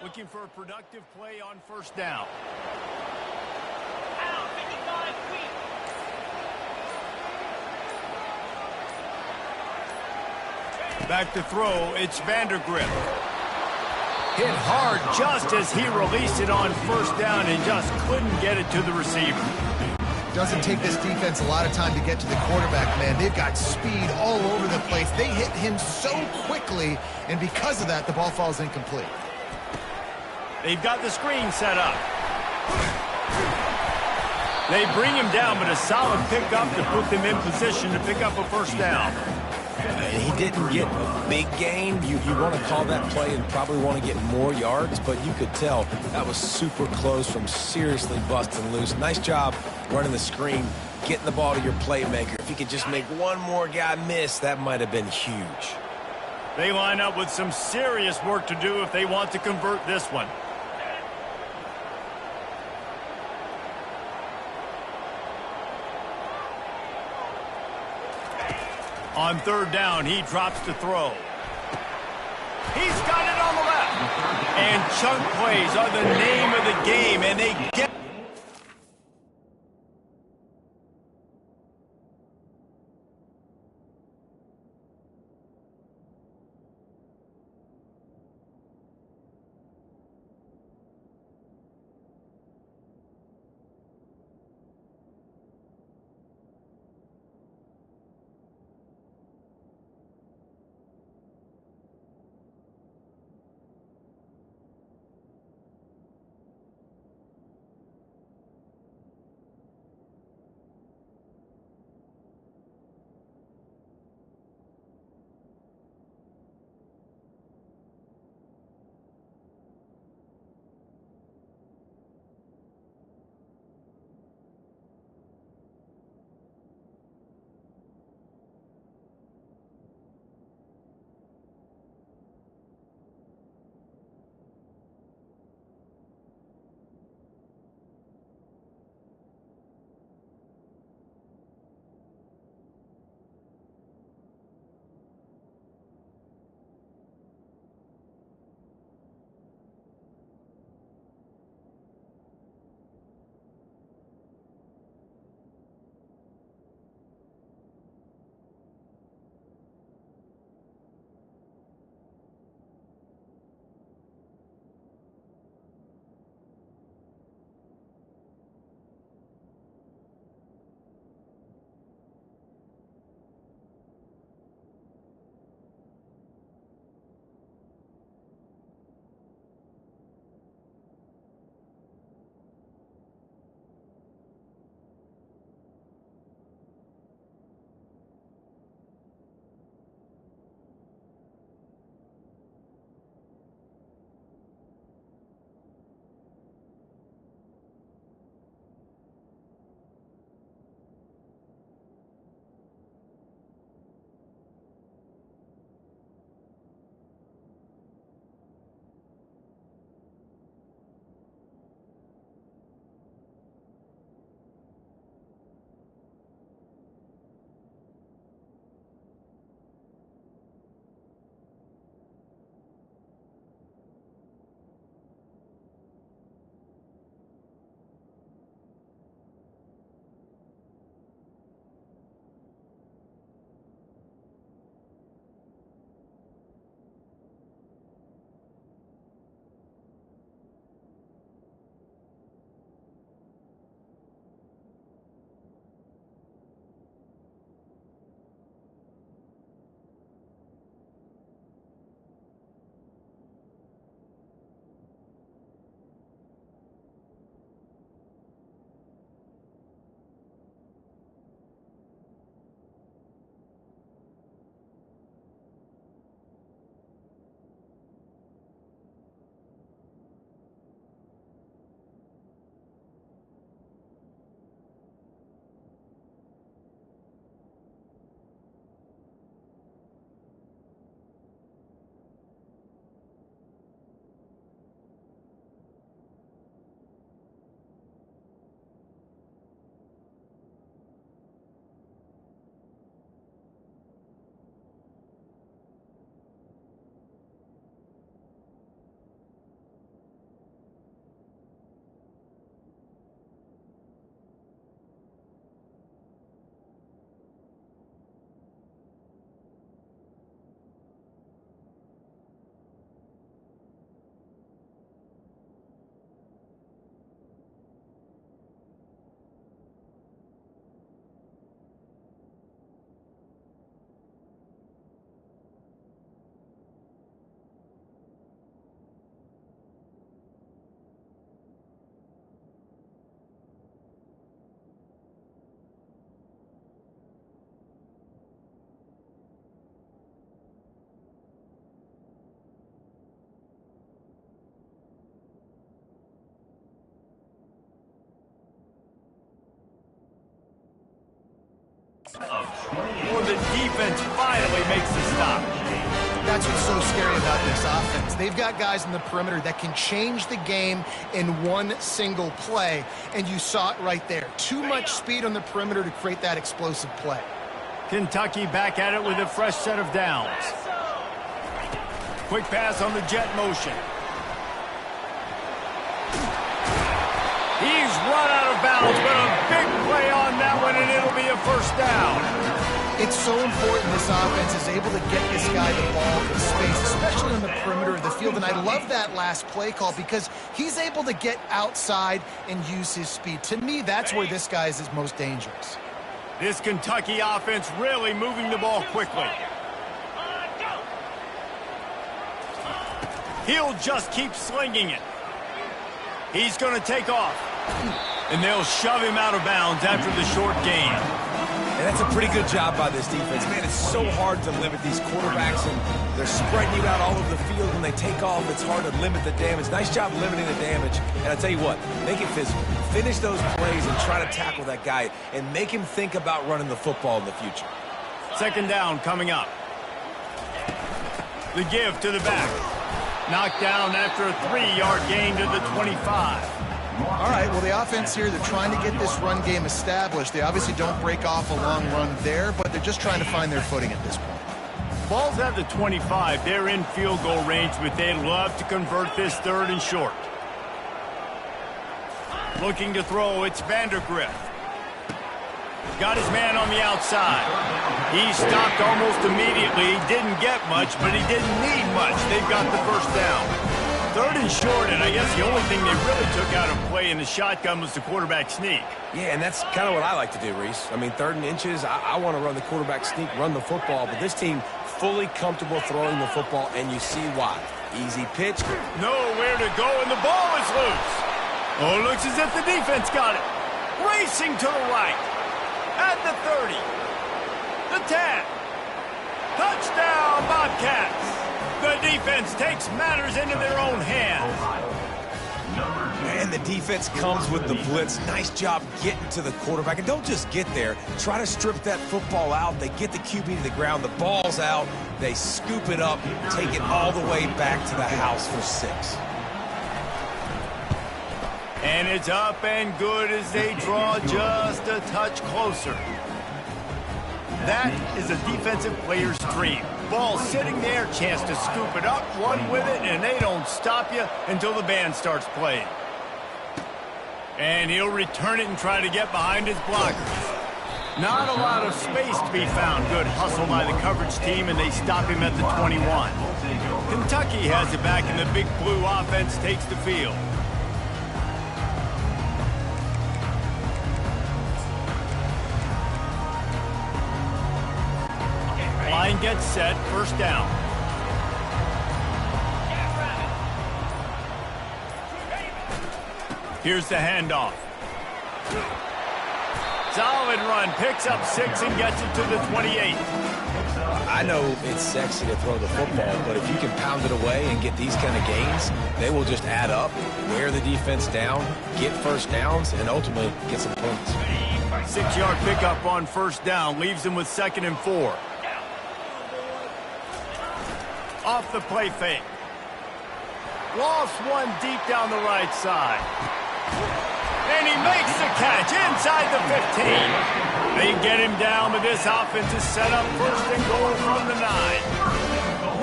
Looking for a productive play on first down. Back to throw, it's Vandergrift. Hit hard just as he released it on first down and just couldn't get it to the receiver. Doesn't take this defense a lot of time to get to the quarterback, man. They've got speed all over the place. They hit him so quickly, and because of that, the ball falls incomplete. They've got the screen set up. They bring him down, but a solid pickup to put them in position to pick up a first down. He didn't get a big gain. You want to call that play and probably want to get more yards, but you could tell that was super close from seriously busting loose. Nice job running the screen, getting the ball to your playmaker. If he could just make one more guy miss, that might have been huge. They line up with some serious work to do if they want to convert this one. On third down, he drops to throw. He's got it on the left. And chunk plays are the name of the game, and they get... Or the defense finally makes the stop. That's what's so scary about this offense. They've got guys in the perimeter that can change the game in one single play, and you saw it right there. Too much speed on the perimeter to create that explosive play. Kentucky back at it with a fresh set of downs. Quick pass on the jet motion. He's run out of bounds, but a big play on that one, and it'll be a first down. It's so important this offense is able to get this guy the ball in space, especially on the perimeter of the field. And I love that last play call because he's able to get outside and use his speed. To me, that's where this guy is most dangerous. This Kentucky offense really moving the ball quickly. He'll just keep slinging it. He's going to take off. And they'll shove him out of bounds after the short gain. And that's a pretty good job by this defense. Man, it's so hard to limit these quarterbacks, and they're spreading you out all over the field. When they take off, it's hard to limit the damage. Nice job limiting the damage. And I tell you what, make it physical. Finish those plays and try to tackle that guy and make him think about running the football in the future. Second down coming up. The give to the back. Knocked down after a 3-yard gain to the 25. All right, well, the offense here, they're trying to get this run game established. They obviously don't break off a long run there, but they're just trying to find their footing at this point. Ball's at the 25. They're in field goal range, but they'd love to convert this third and short. Looking to throw, it's Vandergrift. Got his man on the outside. He stopped almost immediately. He didn't get much, but he didn't need much. They've got the first down. Third and short, and I guess the only thing they really took out of play in the shotgun was the quarterback sneak. Yeah, and that's kind of what I like to do, Reese. I mean, 3rd and inches, I want to run the quarterback sneak, run the football, but this team fully comfortable throwing the football, and you see why. Easy pitch. Nowhere to go, and the ball is loose. Oh, looks as if the defense got it. Racing to the right. At the 30. The 10. Touchdown, Bobcats. The defense takes matters into their own hands. And the defense comes with the blitz. Nice job getting to the quarterback. And don't just get there. Try to strip that football out. They get the QB to the ground. The ball's out. They scoop it up, take it all the way back to the house for 6. And it's up and good as they draw just a touch closer. That is a defensive player's dream. Ball sitting there, chance to scoop it up, run with it, and they don't stop you until the band starts playing. And he'll return it and try to get behind his blockers. Not a lot of space to be found. Good hustle by the coverage team, and they stop him at the 21. Kentucky has it back, and the big blue offense takes the field. Line gets set, first down. Here's the handoff. Solid run, picks up 6 and gets it to the 28. I know it's sexy to throw the football, but if you can pound it away and get these kind of gains, they will just add up, wear the defense down, get first downs, and ultimately get some points. 6-yard pickup on first down, leaves them with 2nd and 4. Off the play fake. Lost one deep down the right side. And he makes the catch inside the 15. They get him down, but this offense is set up 1st and goal from the 9.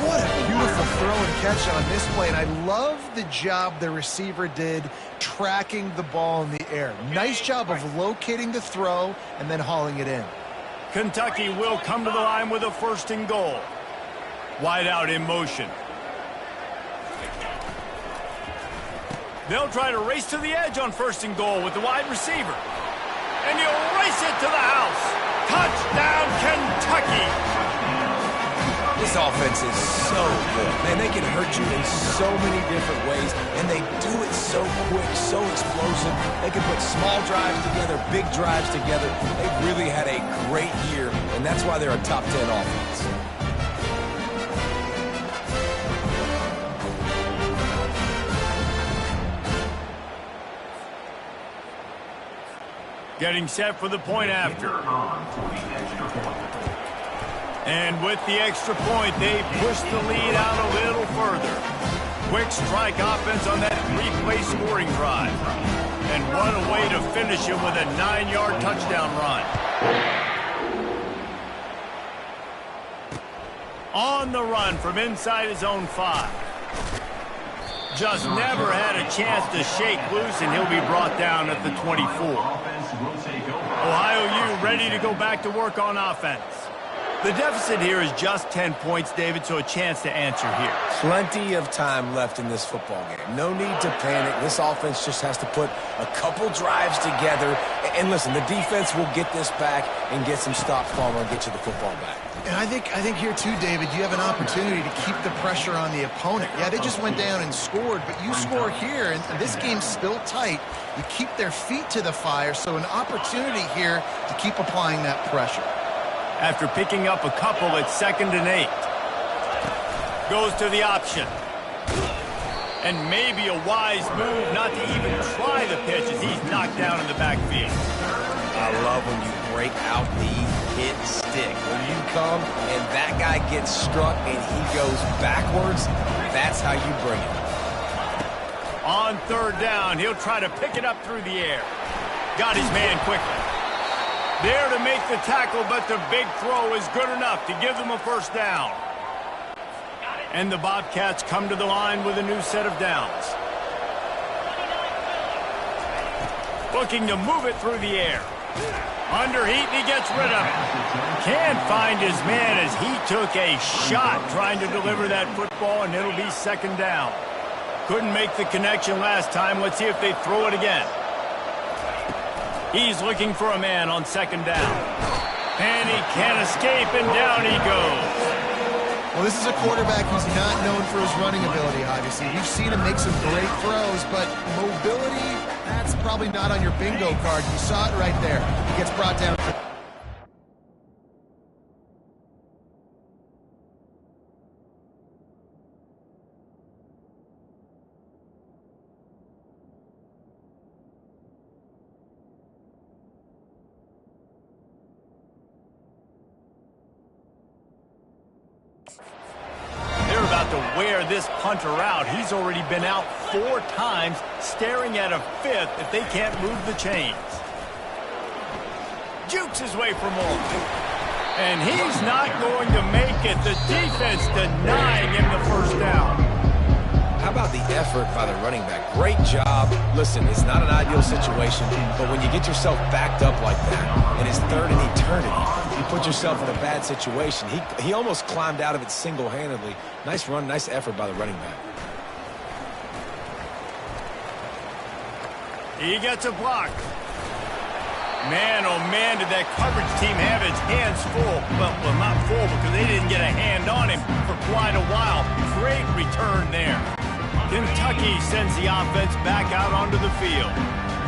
What a beautiful throw and catch on this play, and I love the job the receiver did tracking the ball in the air. Nice job of locating the throw and then hauling it in. Kentucky will come to the line with a 1st and goal. Wide out in motion. They'll try to race to the edge on 1st and goal with the wide receiver. And he'll race it to the house. Touchdown, Kentucky! This offense is so good. Man, they can hurt you in so many different ways, and they do it so quick, so explosive. They can put small drives together, big drives together. They've really had a great year, and that's why they're a top 10 offense. Getting set for the point after. And with the extra point, they push the lead out a little further. Quick strike offense on that 3-play scoring drive. And what a way to finish it with a 9-yard touchdown run. On the run from inside his own 5. Just never had a chance to shake loose, and he'll be brought down at the 24. Ohio U ready to go back to work on offense. The deficit here is just 10 points, David, so a chance to answer here. Plenty of time left in this football game. No need to panic. This offense just has to put a couple drives together. And listen, the defense will get this back and get some stops, Palmer, and get you the football back. And I think here too, David, you have an opportunity to keep the pressure on the opponent. Yeah, they just went down and scored, but you score here, and this game's still tight. You keep their feet to the fire, so an opportunity here to keep applying that pressure. After picking up a couple at 2nd and 8. Goes to the option. And maybe a wise move not to even try the pitch as he's knocked down in the backfield. I love when you break out the hit stick. When you come and that guy gets struck and he goes backwards, that's how you bring it. On 3rd down, he'll try to pick it up through the air. Got his man quickly. There to make the tackle, but the big throw is good enough to give them a 1st down. And the Bobcats come to the line with a new set of downs. Looking to move it through the air. Under heat, and he gets rid of it. Can't find his man as he took a shot trying to deliver that football, and it'll be 2nd down. Couldn't make the connection last time. Let's see if they throw it again. He's looking for a man on 2nd down. And he can't escape, and down he goes. Well, this is a quarterback who's not known for his running ability, obviously. We've seen him make some great throws, but mobility, that's probably not on your bingo card. You saw it right there. He gets brought down. They're about to wear this punter out. He's already been out 4 times, staring at a 5th if they can't move the chains. Jukes his way for more. And he's not going to make it. The defense denying him the 1st down. How about the effort by the running back? Great job. Listen, it's not an ideal situation, but when you get yourself backed up like that, and it's 3rd and eternity, you put yourself in a bad situation. He almost climbed out of it single-handedly. Nice run, nice effort by the running back. He gets a block. Man, oh man, did that coverage team have its hands full. Well, not full because they didn't get a hand on him for quite a while. Great return there. Kentucky sends the offense back out onto the field.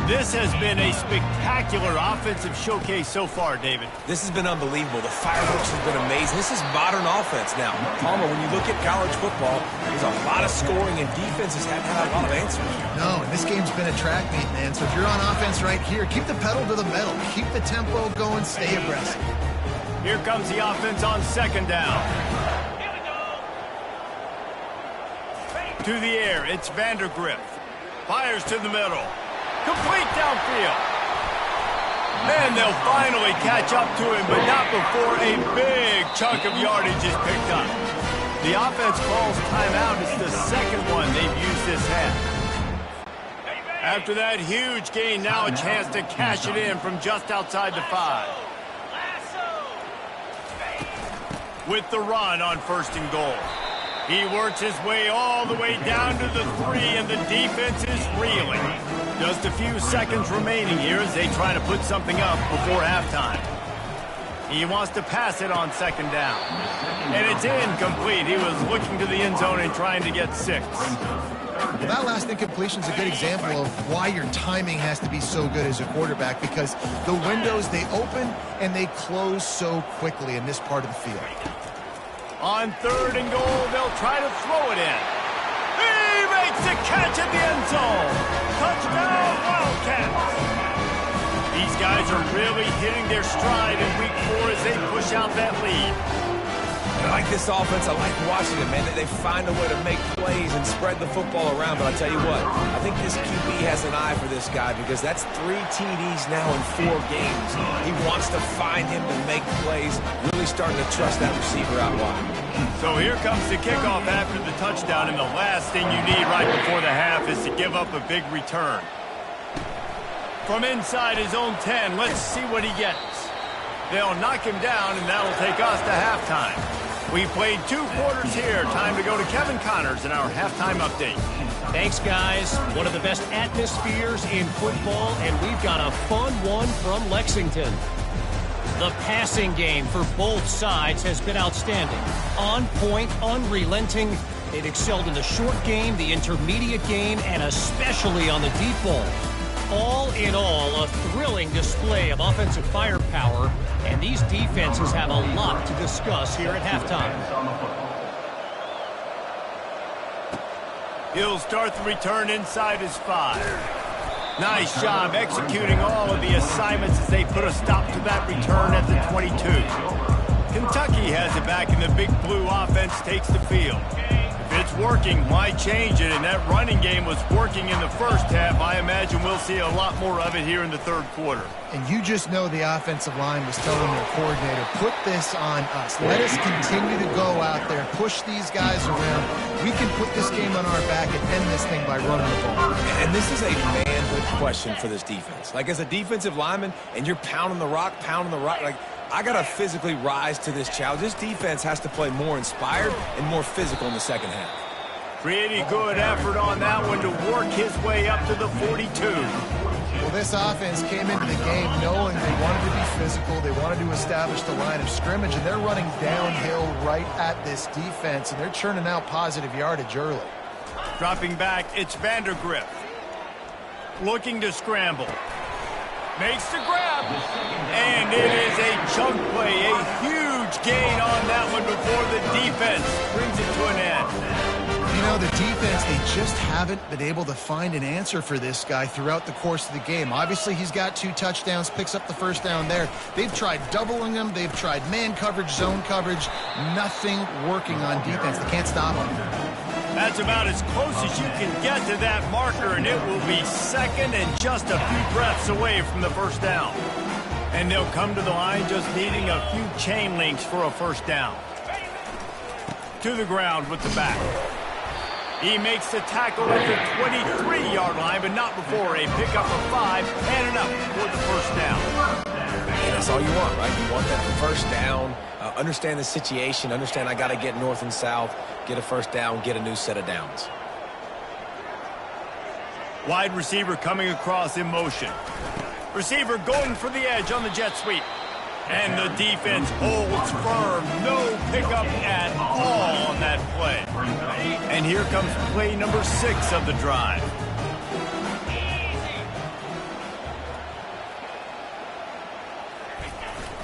This has been a spectacular offensive showcase so far, David. This has been unbelievable. The fireworks have been amazing. This is modern offense now. Palmer, when you look at college football, there's a lot of scoring, and defenses haven't had a lot of answers. No, and this game's been a track meet, man. So if you're on offense right here, keep the pedal to the metal. Keep the tempo going. Stay aggressive. Here comes the offense on 2nd down. To the air, it's Vandergrift. Fires to the middle. Complete downfield. And they'll finally catch up to him, but not before a big chunk of yardage is picked up. The offense calls timeout. It's the 2nd one they've used this half. After that huge gain, now a chance to cash it in from just outside the 5. With the run on 1st and goal. He works his way all the way down to the 3, and the defense is reeling. Just a few seconds remaining here as they try to put something up before halftime. He wants to pass it on 2nd down. And it's incomplete. He was looking to the end zone and trying to get 6. Well, that last incompletion is a good example of why your timing has to be so good as a quarterback, because the windows, they open and they close so quickly in this part of the field. On 3rd and goal, they'll try to throw it in. He makes the catch at the end zone. Touchdown, Wildcats. He's guys are really hitting their stride in week 4 as they push out that lead. I like this offense. I like watching it, man. They find a way to make plays and spread the football around. But I tell you what, I think this QB has an eye for this guy because that's 3 TDs now in 4 games. He wants to find him to make plays, really starting to trust that receiver out wide. So here comes the kickoff after the touchdown, and the last thing you need right before the half is to give up a big return. From inside his own 10, let's see what he gets. They'll knock him down, and that'll take us to halftime. We played 2 quarters here. Time to go to Kevin Connors in our halftime update. Thanks, guys. One of the best atmospheres in football, and we've got a fun one from Lexington. The passing game for both sides has been outstanding. On point, unrelenting. They've excelled in the short game, the intermediate game, and especially on the deep ball. All in all, a thrilling display of offensive firepower, and these defenses have a lot to discuss here at halftime. He'll start the return inside his 5. Nice job executing all of the assignments as they put a stop to that return at the 22. Kentucky has it back, and the Big Blue offense takes the field. If it's working, why change it? And that running game was working in the first half. I imagine we'll see a lot more of it here in the 3rd quarter. And you just know the offensive line was telling their coordinator, put this on us. Let us continue to go out there, push these guys around. We can put this game on our back and end this thing by running the ball. And this is a manhood question for this defense. Like, as a defensive lineman, and you're pounding the rock, like, I got to physically rise to this challenge. This defense has to play more inspired and more physical in the second half. Pretty good effort on that one to work his way up to the 42. Well, this offense came into the game knowing they wanted to be physical. They wanted to establish the line of scrimmage, and they're running downhill right at this defense, and they're churning out positive yardage early. Dropping back, it's Vandergrift. Looking to scramble. Makes the grab. And it is a chunk play, a huge gain on that one before the defense brings it to an end. You know, the defense, they just haven't been able to find an answer for this guy throughout the course of the game. Obviously, he's got 2 touchdowns, picks up the first down there. They've tried doubling him. They've tried man coverage, zone coverage. Nothing working on defense. They can't stop him. That's about as close as you can get to that marker, and it will be second and just a few breaths away from the first down. And they'll come to the line just needing a few chain links for a first down. To the ground with the back. He makes the tackle at the 23-yard line, but not before a pickup of 5 and enough for the first down. And that's all you want, right? You want that first down, understand the situation, understand I got to get north and south, get a first down, get a new set of downs. Wide receiver coming across in motion. Receiver going for the edge on the jet sweep. And the defense holds firm. No pickup at all on that play. And here comes play number 6 of the drive.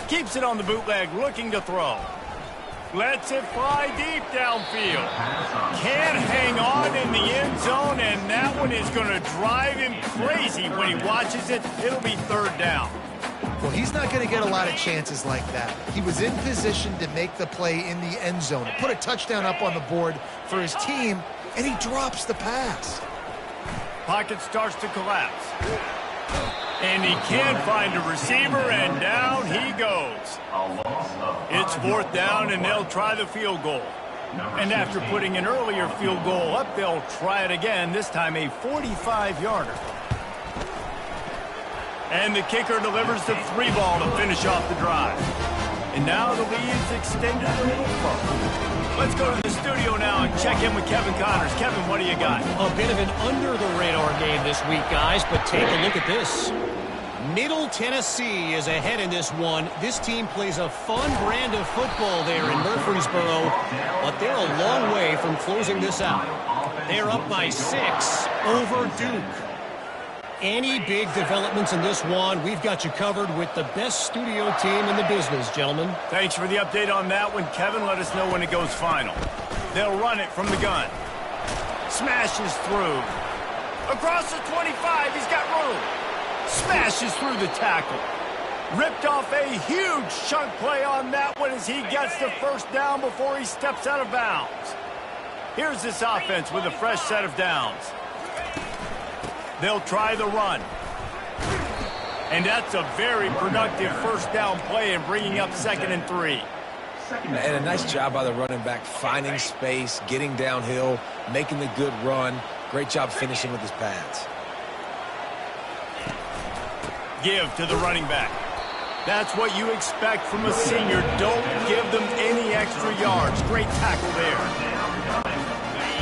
Keeps it on the bootleg, looking to throw. Lets it fly deep downfield. Can't hang on in the end zone, and that one is going to drive him crazy when he watches it. It'll be 3rd down. Well, he's not going to get a lot of chances like that. He was in position to make the play in the end zone, put a touchdown up on the board for his team, and he drops the pass. Pocket starts to collapse. And he can't find a receiver, and down he goes. It's 4th down, and they'll try the field goal. And after putting an earlier field goal up, they'll try it again, this time a 45-yarder. And the kicker delivers the 3-ball to finish off the drive. And now the lead's extended a little further. Let's go to the studio now and check in with Kevin Connors. Kevin, what do you got? A bit of an under-the-radar game this week, guys, but take a look at this. Middle Tennessee is ahead in this one. This team plays a fun brand of football there in Murfreesboro, but they're a long way from closing this out. They're up by 6 over Duke. Any big developments in this one, we've got you covered with the best studio team in the business, gentlemen. Thanks for the update on that one, Kevin. Let us know when it goes final. They'll run it from the gun. Smashes through. Across the 25, he's got room. Smashes through the tackle. Ripped off a huge chunk play on that one as he gets the first down before he steps out of bounds. Here's this offense with a fresh set of downs. They'll try the run. And that's a very productive first down play and bringing up 2nd and 3. And a nice job by the running back, finding space, getting downhill, making the good run. Great job finishing with his pads. Give to the running back. That's what you expect from a senior. Don't give them any extra yards. Great tackle there.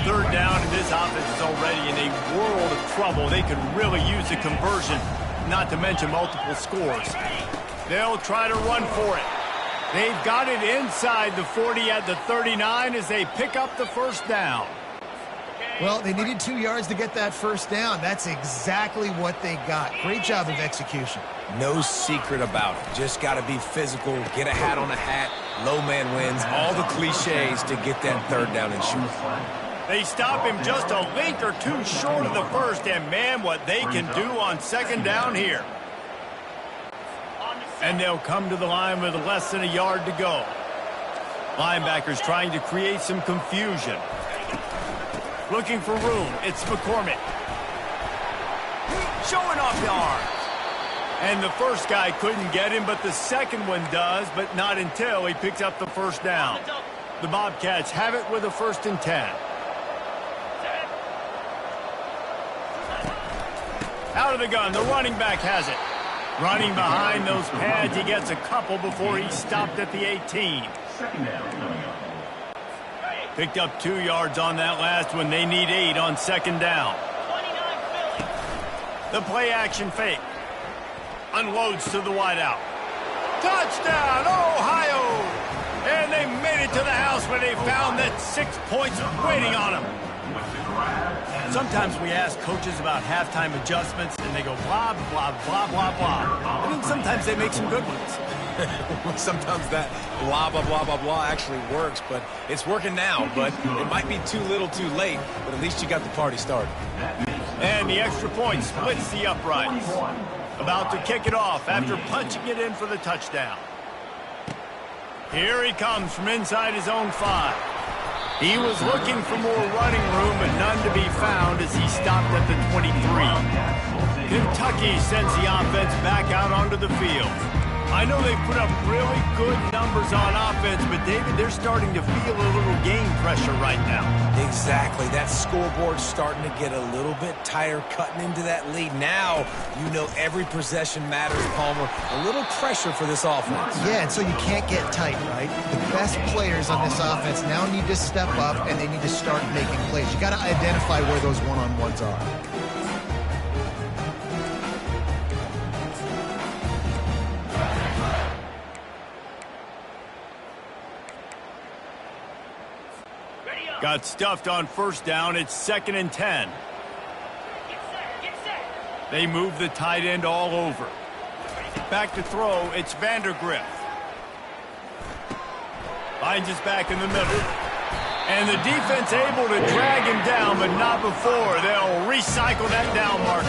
3rd down, and this offense is already in a world of trouble. They could really use a conversion, not to mention multiple scores. They'll try to run for it. They've got it inside the 40 at the 39 as they pick up the first down. Well, they needed 2 yards to get that first down. That's exactly what they got. Great job of execution. No secret about it. Just got to be physical, get a hat on a hat, low man wins, all the cliches to get that 3rd down and shoot. They stop him just a length or two short of the first, and man, what they can do on 2nd down here. And they'll come to the line with less than a yard to go. Linebackers trying to create some confusion. Looking for room. It's McCormick. Showing off the arms. And the first guy couldn't get him, but the second one does, but not until he picks up the first down. The Bobcats have it with a 1st and 10. Out of the gun, the running back has it. Running behind those pads, he gets a couple before he stopped at the 18. Picked up 2 yards on that last one. They need 8 on 2nd down. The play action fake. Unloads to the wideout. Touchdown, Ohio! And they made it to the house where they found that 6 points waiting on them. Sometimes we ask coaches about halftime adjustments, and they go blah, blah, blah, blah, blah. And then sometimes they make some good ones. Sometimes that blah, blah, blah, blah, blah actually works, but it's working now. But it might be too little too late, but at least you got the party started. And the extra point splits the uprights. About to kick it off after punching it in for the touchdown. Here he comes from inside his own 5. He was looking for more running room, but none to be found as he stopped at the 23. Kentucky sends the offense back out onto the field. I know they've put up really good numbers on offense, but David, they're starting to feel a little game pressure right now. Exactly. That scoreboard's starting to get a little bit tighter, cutting into that lead. Now, you know every possession matters, Palmer. A little pressure for this offense. Yeah, and so you can't get tight, right? The best players on this offense now need to step up, and they need to start making plays. You got to identify where those one-on-ones are. Got stuffed on 1st down. It's 2nd and 10. They move the tight end all over. Back to throw. It's Vandergrift. Finds his back in the middle. And the defense able to drag him down, but not before. They'll recycle that down marker.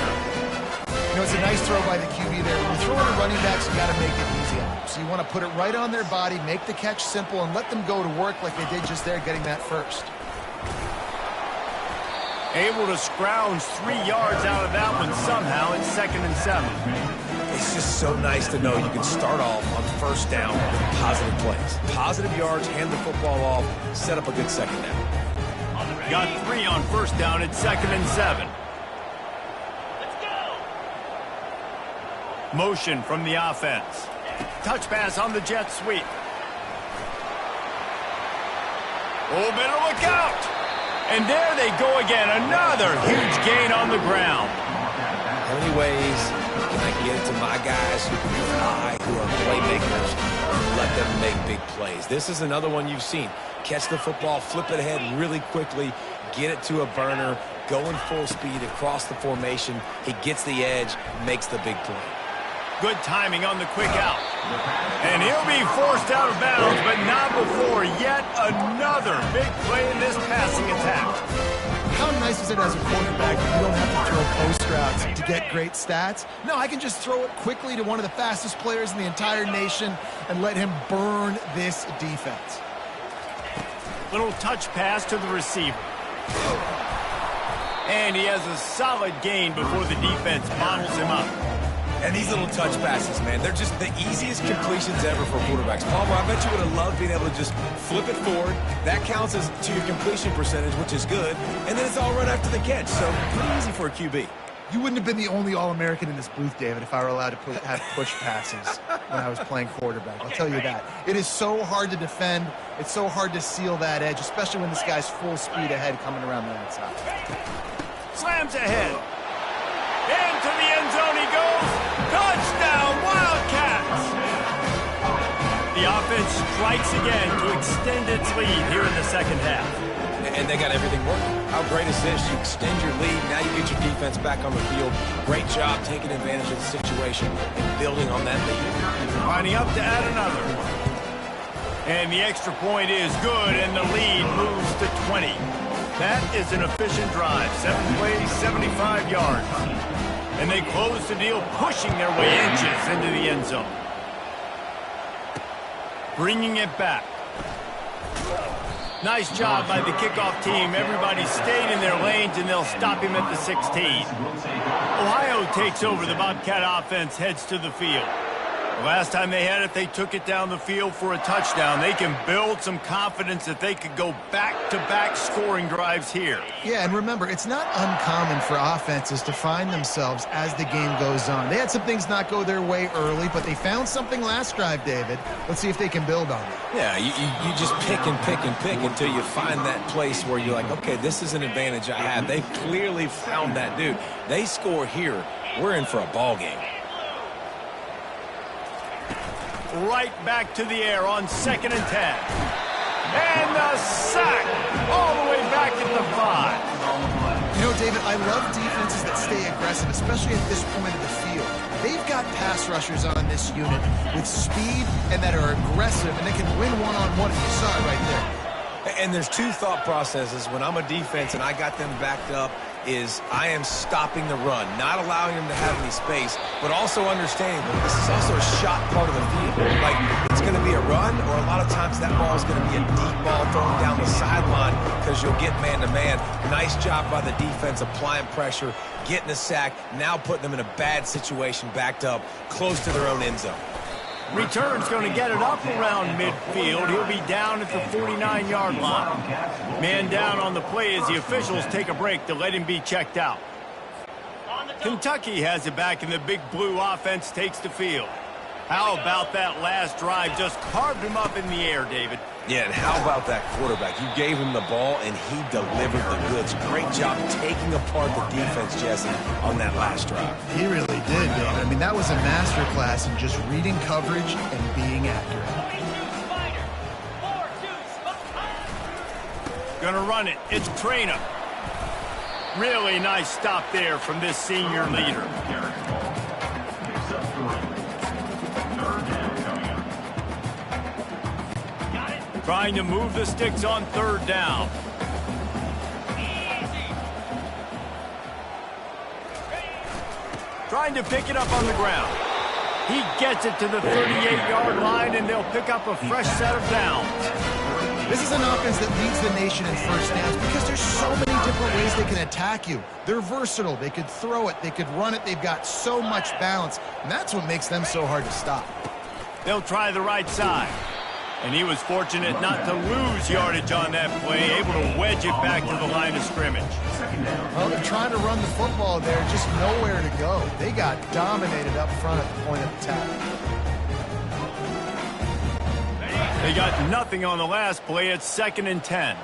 You know, it's a nice throw by the QB there. When you're throwing to running backs, you got to make it easy on them. So you want to put it right on their body, make the catch simple, and let them go to work like they did just there, getting that first. Able to scrounge 3 yards out of that one somehow. It's 2nd and 7. It's just so nice to know you can start off on 1st down with positive plays. Positive yards, hand the football off, set up a good 2nd down. Got 3 on 1st down. It's 2nd and 7. Motion from the offense. Touch pass on the jet sweep. Oh, better look out. And there they go again. Another huge gain on the ground. How many ways can I get it to my guys who can fly, who are playmakers, and let them make big plays? This is another one you've seen. Catch the football, flip it ahead really quickly, get it to a burner, going full speed across the formation. He gets the edge, makes the big play. Good timing on the quick out. And he'll be forced out of bounds, but not before yet another big play in this passing attack. How nice is it as a quarterback that you don't have to throw post routes to get great stats. No, I can just throw it quickly to one of the fastest players in the entire nation and let him burn this defense. Little touch pass to the receiver. And he has a solid gain before the defense bottles him up. And these little touch passes, man, they're just the easiest completions ever for quarterbacks. Palmer, I bet you would have loved being able to just flip it forward. That counts as to your completion percentage, which is good. And then it's all right after the catch, so pretty easy for a QB. You wouldn't have been the only All-American in this booth, David, if I were allowed to have push passes when I was playing quarterback. I'll tell you that. It is so hard to defend. It's so hard to seal that edge, especially when this guy's full speed ahead coming around the outside. Slams ahead. Into the end zone he goes. Touchdown, Wildcats! The offense strikes again to extend its lead here in the second half. And they got everything working. How great is this? You extend your lead. Now you get your defense back on the field. Great job taking advantage of the situation and building on that lead. Lining up to add another. And the extra point is good, and the lead moves to 20. That is an efficient drive. 7 plays, 75 yards. And they close the deal, pushing their way inches into the end zone. Bringing it back. Nice job by the kickoff team. Everybody stayed in their lanes, and they'll stop him at the 16. Ohio takes over. The Bobcat offense heads to the field. The last time they had it, they took it down the field for a touchdown. They can build some confidence that they could go back-to-back scoring drives here. Yeah, and remember, it's not uncommon for offenses to find themselves as the game goes on. They had some things not go their way early, but they found something last drive, David. Let's see if they can build on it. Yeah, you just pick and pick and pick until you find that place where you're like, okay, this is an advantage I have. They've clearly found that dude. They score here. We're in for a ball game. Right back to the air on 2nd and 10. And the sack all the way back at the 5. You know, David, I love defenses that stay aggressive, especially at this point of the field. They've got pass rushers on this unit with speed and that are aggressive, and they can win one-on-one, you saw it right there. And there's two thought processes when I'm a defense and I got them backed up is I am stopping the run, not allowing them to have any space, but also understanding that this is also a shot part of the field. Like, it's going to be a run, or a lot of times that ball is going to be a deep ball thrown down the sideline because you'll get man-to-man. Nice job by the defense applying pressure, getting a sack, now putting them in a bad situation backed up close to their own end zone. Return's going to get it up around midfield. He'll be down at the 49-yard line. Man down on the play as the officials take a break to let him be checked out. Kentucky has it back, and the big blue offense takes the field. How about that last drive? Just carved him up in the air, David. Yeah, and how about that quarterback? You gave him the ball, and he delivered the goods. Great job taking apart the defense, Jesse, on that last drive. He really did, David. I mean, that was a masterclass in just reading coverage and being accurate. Gonna run it. It's Trainer. Really nice stop there from this senior leader. Trying to move the sticks on 3rd down. Trying to pick it up on the ground. He gets it to the 38-yard line, and they'll pick up a fresh set of downs. This is an offense that leads the nation in first downs because there's so many different ways they can attack you. They're versatile. They could throw it. They could run it. They've got so much balance, and that's what makes them so hard to stop. They'll try the right side. And he was fortunate not to lose yardage on that play, able to wedge it back to the line of scrimmage. Well, they're trying to run the football there, just nowhere to go. They got dominated up front at the point of attack. They got nothing on the last play. It's 2nd and 10.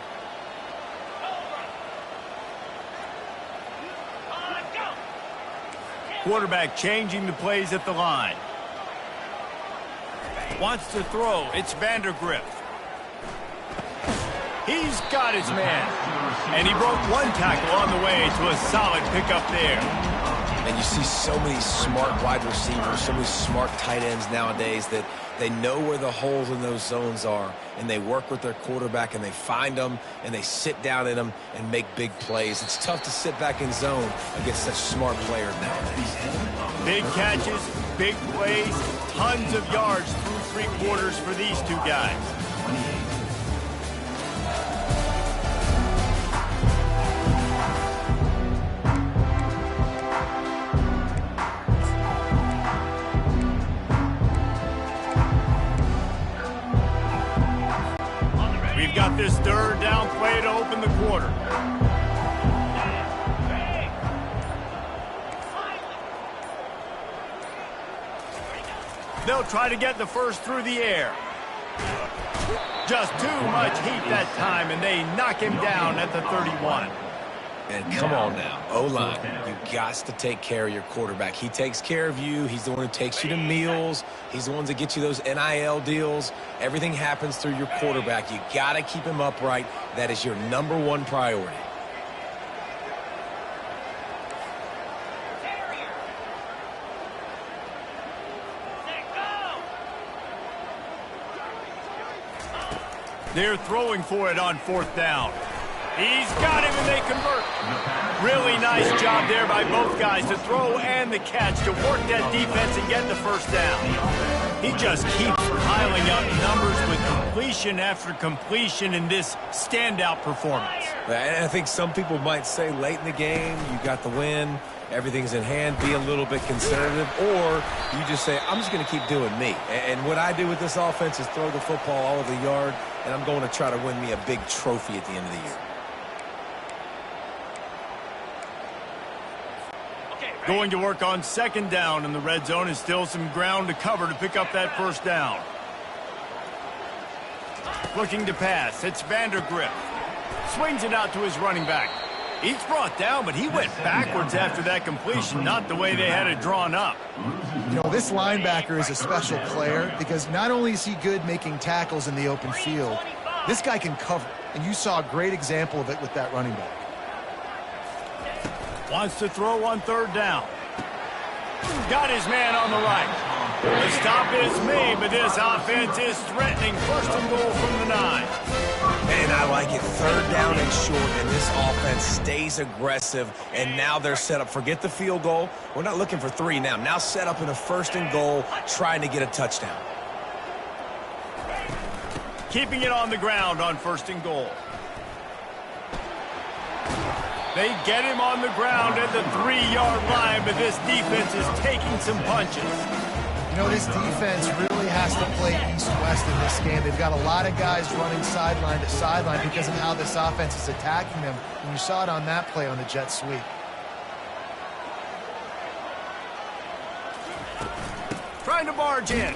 Quarterback changing the plays at the line. Wants to throw. It's Vandergrift. He's got his man. And he broke one tackle on the way to a solid pickup there. And you see so many smart wide receivers, so many smart tight ends nowadays that they know where the holes in those zones are, and they work with their quarterback, and they find them, and they sit down in them and make big plays. It's tough to sit back in zone against such smart players nowadays. Big catches, big plays, tons of yards through three quarters for these two guys. We've got this third down play to open the quarter. They'll try to get the first through the air. Just too much heat that time, and they knock him down at the 31. And come on now, O-line, you got to take care of your quarterback. He takes care of you. He's the one who takes you to meals. He's the one that gets you those NIL deals. Everything happens through your quarterback. You got to keep him upright. That is your #1 priority. They're throwing for it on 4th down. He's got him, and they convert. Really nice job there by both guys to throw and the catch to work that defense and get the first down. He just keeps piling up numbers with completion after completion in this standout performance. And I think some people might say late in the game, you got the win, everything's in hand, be a little bit conservative, or you just say, I'm just going to keep doing me. And what I do with this offense is throw the football all over the yard, and I'm going to try to win me a big trophy at the end of the year. Going to work on 2nd down in the red zone, and still some ground to cover to pick up that first down. Looking to pass, it's Vandergrift. Swings it out to his running back. He's brought down, but he went backwards after that completion, not the way they had it drawn up. You know, this linebacker is a special player because not only is he good making tackles in the open field, this guy can cover, and you saw a great example of it with that running back. Wants to throw on 3rd down. Got his man on the right. The stop is made, but this offense is threatening 1st and goal from the 9. And I like it. 3rd down and short, and this offense stays aggressive, and now they're set up. Forget the field goal. We're not looking for 3 now. Now set up in a 1st and goal, trying to get a touchdown. Keeping it on the ground on 1st and goal. They get him on the ground at the 3-yard line, but this defense is taking some punches. You know, this defense really has to play east-west in this game. They've got a lot of guys running sideline to sideline because of how this offense is attacking them. And you saw it on that play on the jet sweep. Trying to barge in.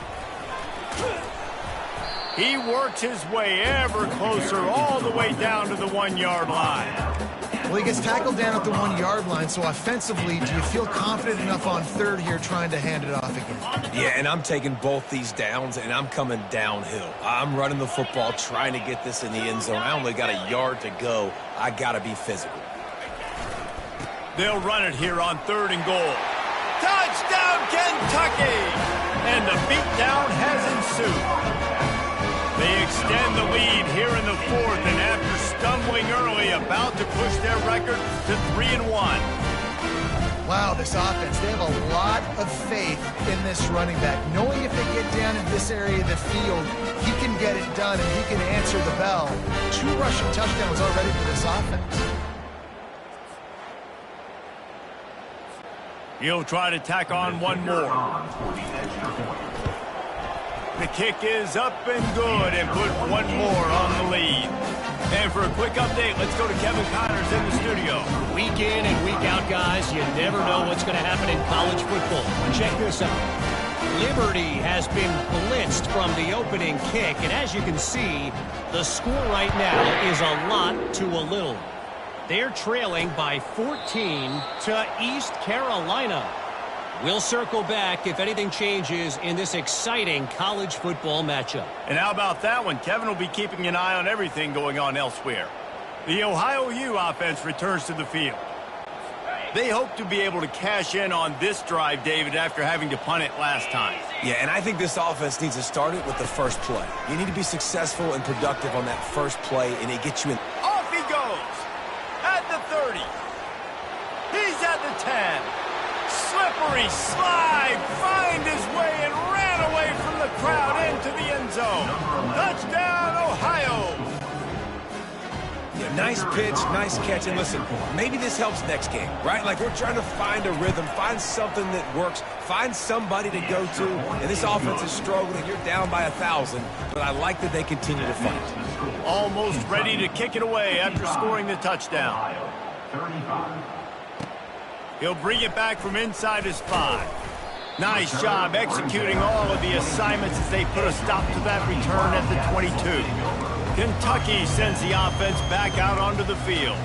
He works his way ever closer all the way down to the 1-yard line. Well, he gets tackled down at the 1-yard line, so offensively, do you feel confident enough on 3rd here trying to hand it off again? Yeah, and I'm taking both these downs, and I'm coming downhill. I'm running the football, trying to get this in the end zone. I only got a yard to go. I got to be physical. They'll run it here on 3rd and goal. Touchdown, Kentucky! And the beatdown has ensued. They extend the lead here in the 4th, and after stumbling early, about to push their record to 3-1. Wow, this offense, they have a lot of faith in this running back. Knowing if they get down in this area of the field, he can get it done and he can answer the bell. 2 rushing touchdowns already for this offense. He'll try to tack on one more. The kick is up and good, and put one more on the lead. And for a quick update, let's go to Kevin Connors in the studio. Week in and week out, guys, you never know what's going to happen in college football. Check this out. Liberty has been blitzed from the opening kick, and as you can see, the score right now is a lot to a little. They're trailing by 14 to East Carolina. We'll circle back if anything changes in this exciting college football matchup. And how about that one? Kevin will be keeping an eye on everything going on elsewhere. The Ohio U offense returns to the field. They hope to be able to cash in on this drive, David, after having to punt it last time. Yeah, and I think this offense needs to start it with the first play. You need to be successful and productive on that first play, and it gets you in. Off he goes. At the 30. He's at the 10. Slippery slide. Find his way and ran away from the crowd into the end zone. Touchdown, Ohio. Yeah, nice pitch, nice catch, and listen, maybe this helps next game, right? Like we're trying to find a rhythm, find something that works, find somebody to go to, and this offense is struggling. You're down by 1,000, but I like that they continue to fight. Almost ready to kick it away after scoring the touchdown. He'll bring it back from inside his 5. Nice job executing all of the assignments as they put a stop to that return at the 22. Kentucky sends the offense back out onto the field.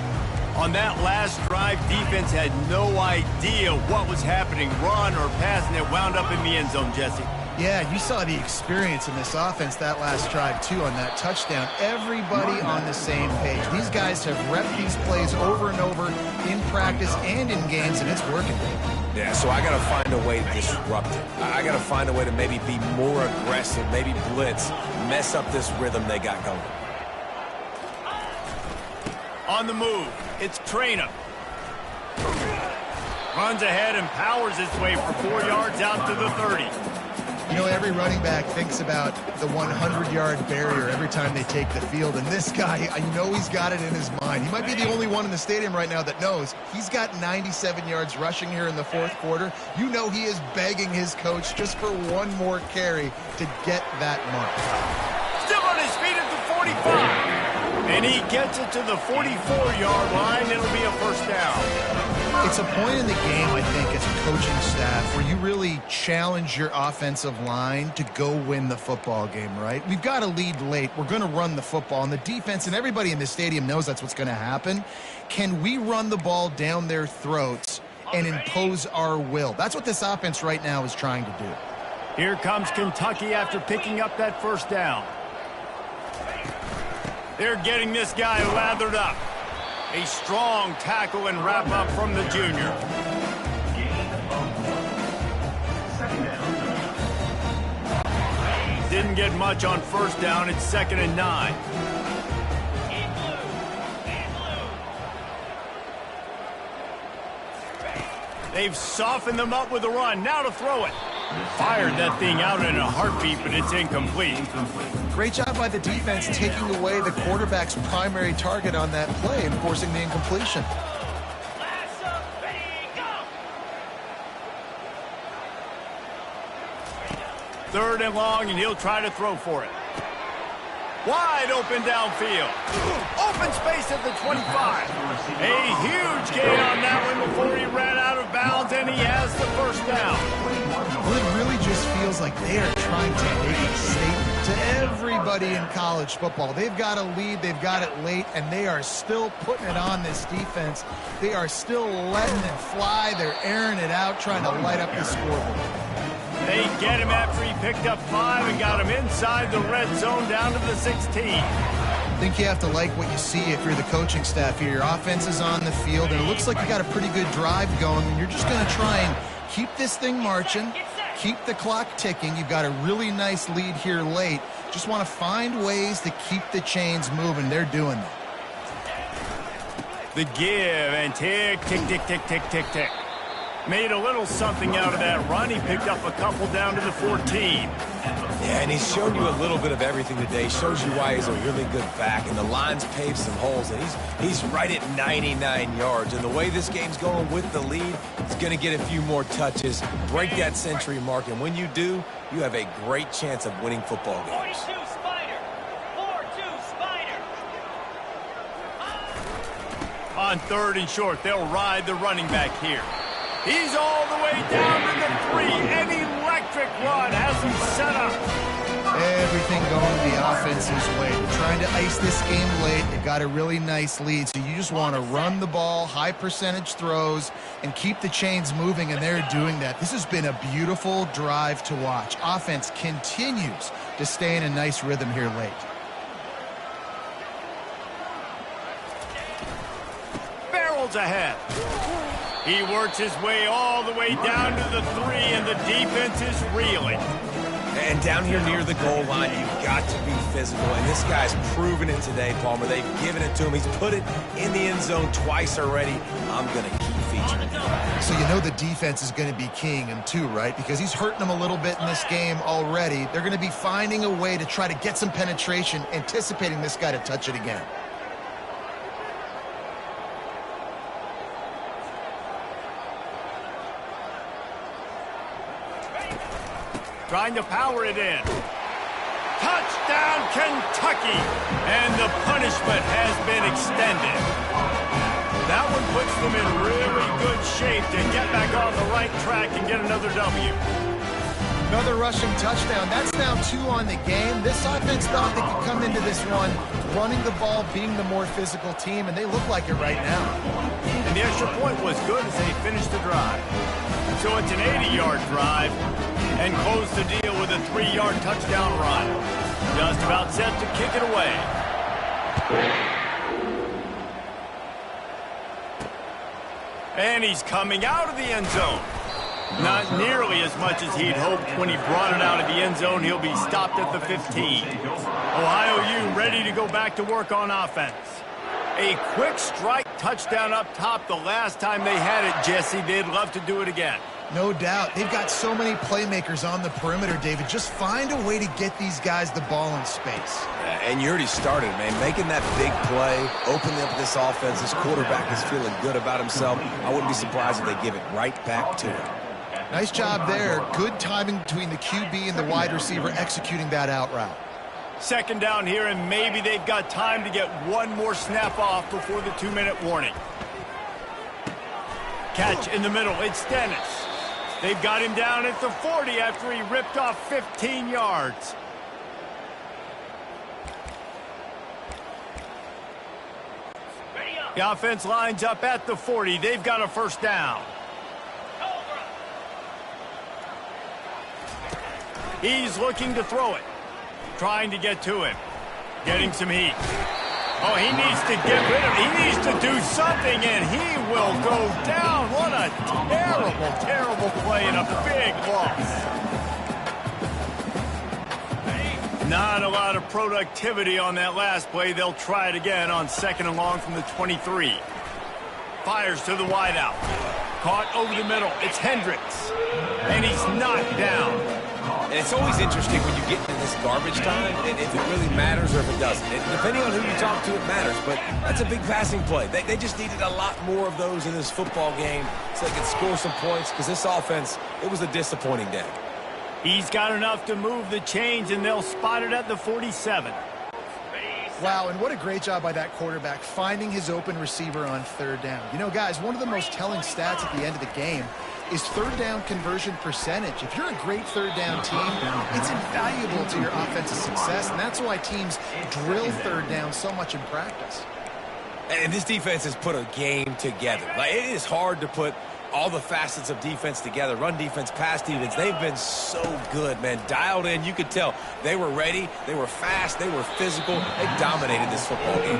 On that last drive, defense had no idea what was happening, run or pass, and it wound up in the end zone, Jesse. Yeah, you saw the experience in this offense that last drive, too, on that touchdown. Everybody on the same page. These guys have repped these plays over and over in practice and in games, and it's working. Yeah, so I got to find a way to disrupt it. I got to find a way to maybe be more aggressive, maybe blitz, mess up this rhythm they got going. On the move, it's Traynham. Runs ahead and powers his way for 4 yards out to the 30. You know, every running back thinks about the 100-yard barrier every time they take the field, and this guy, I know he's got it in his mind. He might be the only one in the stadium right now that knows he's got 97 yards rushing here in the fourth quarter. You know he is begging his coach just for one more carry to get that mark. Still on his feet at the 45. And he gets it to the 44-yard line. It'll be a first down. It's a point in the game, I think, as a coaching staff where you really challenge your offensive line to go win the football game, right? We've got to lead late. We're going to run the football. And the defense and everybody in the stadium knows that's what's going to happen. Can we run the ball down their throats and impose our will? That's what this offense right now is trying to do. Here comes Kentucky after picking up that first down. They're getting this guy lathered up. A strong tackle and wrap up from the junior. Didn't get much on first down. It's 2nd and 9. They've softened them up with a run. Now to throw it. Fired that thing out in a heartbeat, but it's incomplete. Great job by the defense taking away the quarterback's primary target on that play and forcing the incompletion. Third and long, and he'll try to throw for it. Wide open downfield. Open space at the 25. A huge gain on that one before he ran out of bounds, and he has the first down. Well, it really just feels like they are trying to make a statement to everybody in college football. They've got a lead, they've got it late, and they are still putting it on this defense. They are still letting it fly. They're airing it out, trying to light up the scoreboard. They get him after he picked up 5 and got him inside the red zone down to the 16. I think you have to like what you see if you're the coaching staff here. Your offense is on the field, and it looks like you got a pretty good drive going, and you're just going to try and keep this thing marching, keep the clock ticking. You've got a really nice lead here late. Just want to find ways to keep the chains moving. They're doing that. The give and tick, tick, tick, tick, tick, tick, tick. Made a little something out of that run. He picked up a couple down to the 14. Yeah, and he's shown you a little bit of everything today. Shows you why he's a really good back, and the line's paved some holes, and he's right at 99 yards. And the way this game's going with the lead, he's going to get a few more touches, break that century mark, and when you do, you have a great chance of winning football games. 42 Spider. 4-2 Spider. On 3rd and short, they'll ride the running back here. He's all the way down to the 3. An electric run has him set up. Everything going the offense's way. They're trying to ice this game late. They've got a really nice lead, so you just want to run the ball, high percentage throws, and keep the chains moving, and they're doing that. This has been a beautiful drive to watch. Offense continues to stay in a nice rhythm here late. Barrels ahead. He works his way all the way down to the 3, and the defense is reeling. And down here near the goal line, you've got to be physical. And this guy's proven it today, Palmer. They've given it to him. He's put it in the end zone twice already. I'm going to keep featuring him. So you know the defense is going to be keying him too, right? Because he's hurting them a little bit in this game already. They're going to be finding a way to try to get some penetration, anticipating this guy to touch it again. Trying to power it in. Touchdown, Kentucky! And the punishment has been extended. That one puts them in really good shape to get back on the right track and get another W. Another rushing touchdown. That's now 2 on the game. This offense thought they could come into this one running the ball, being the more physical team, and they look like it right now. And the extra point was good as they finished the drive. So it's an 80-yard drive, and close the deal with a 3-yard touchdown run. Just about set to kick it away. And he's coming out of the end zone. Not nearly as much as he'd hoped when he brought it out of the end zone. He'll be stopped at the 15. Ohio U ready to go back to work on offense. A quick strike touchdown up top the last time they had it, Jesse. They'd love to do it again. No doubt. They've got so many playmakers on the perimeter, David. Just find a way to get these guys the ball in space. And you already started, man. Making that big play, opening up this offense. This quarterback is feeling good about himself. I wouldn't be surprised if they give it right back to him. Nice job there. Good timing between the QB and the wide receiver executing that out route. Second down here, and maybe they've got time to get one more snap off before the 2-minute warning. Catch in the middle. It's Dennis. They've got him down at the 40 after he ripped off 15 yards. The offense lines up at the 40. They've got a first down. He's looking to throw it. Trying to get to him. Getting some heat. Oh, he needs to get rid of it. He needs to do something, and he will go down. What a terrible, terrible play and a big loss. Not a lot of productivity on that last play. They'll try it again on 2nd and long from the 23. Fires to the wideout. Caught over the middle. It's Hendricks. And he's knocked down. And it's always interesting when you get into this garbage time, and if it really matters or if it doesn't. Depending on who you talk to, it matters. But that's a big passing play. They just needed a lot more of those in this football game so they could score some points, because this offense, it was a disappointing day. He's got enough to move the chains, and they'll spot it at the 47. Wow, and what a great job by that quarterback finding his open receiver on 3rd down. You know, guys, one of the most telling stats at the end of the game is 3rd down conversion percentage. If you're a great 3rd down team, it's invaluable to your offensive success, and that's why teams drill 3rd down so much in practice. And this defense has put a game together. Like, it is hard to put all the facets of defense together. Run defense, pass defense. They've been so good, man. Dialed in. You could tell they were ready. They were fast. They were physical. They dominated this football game.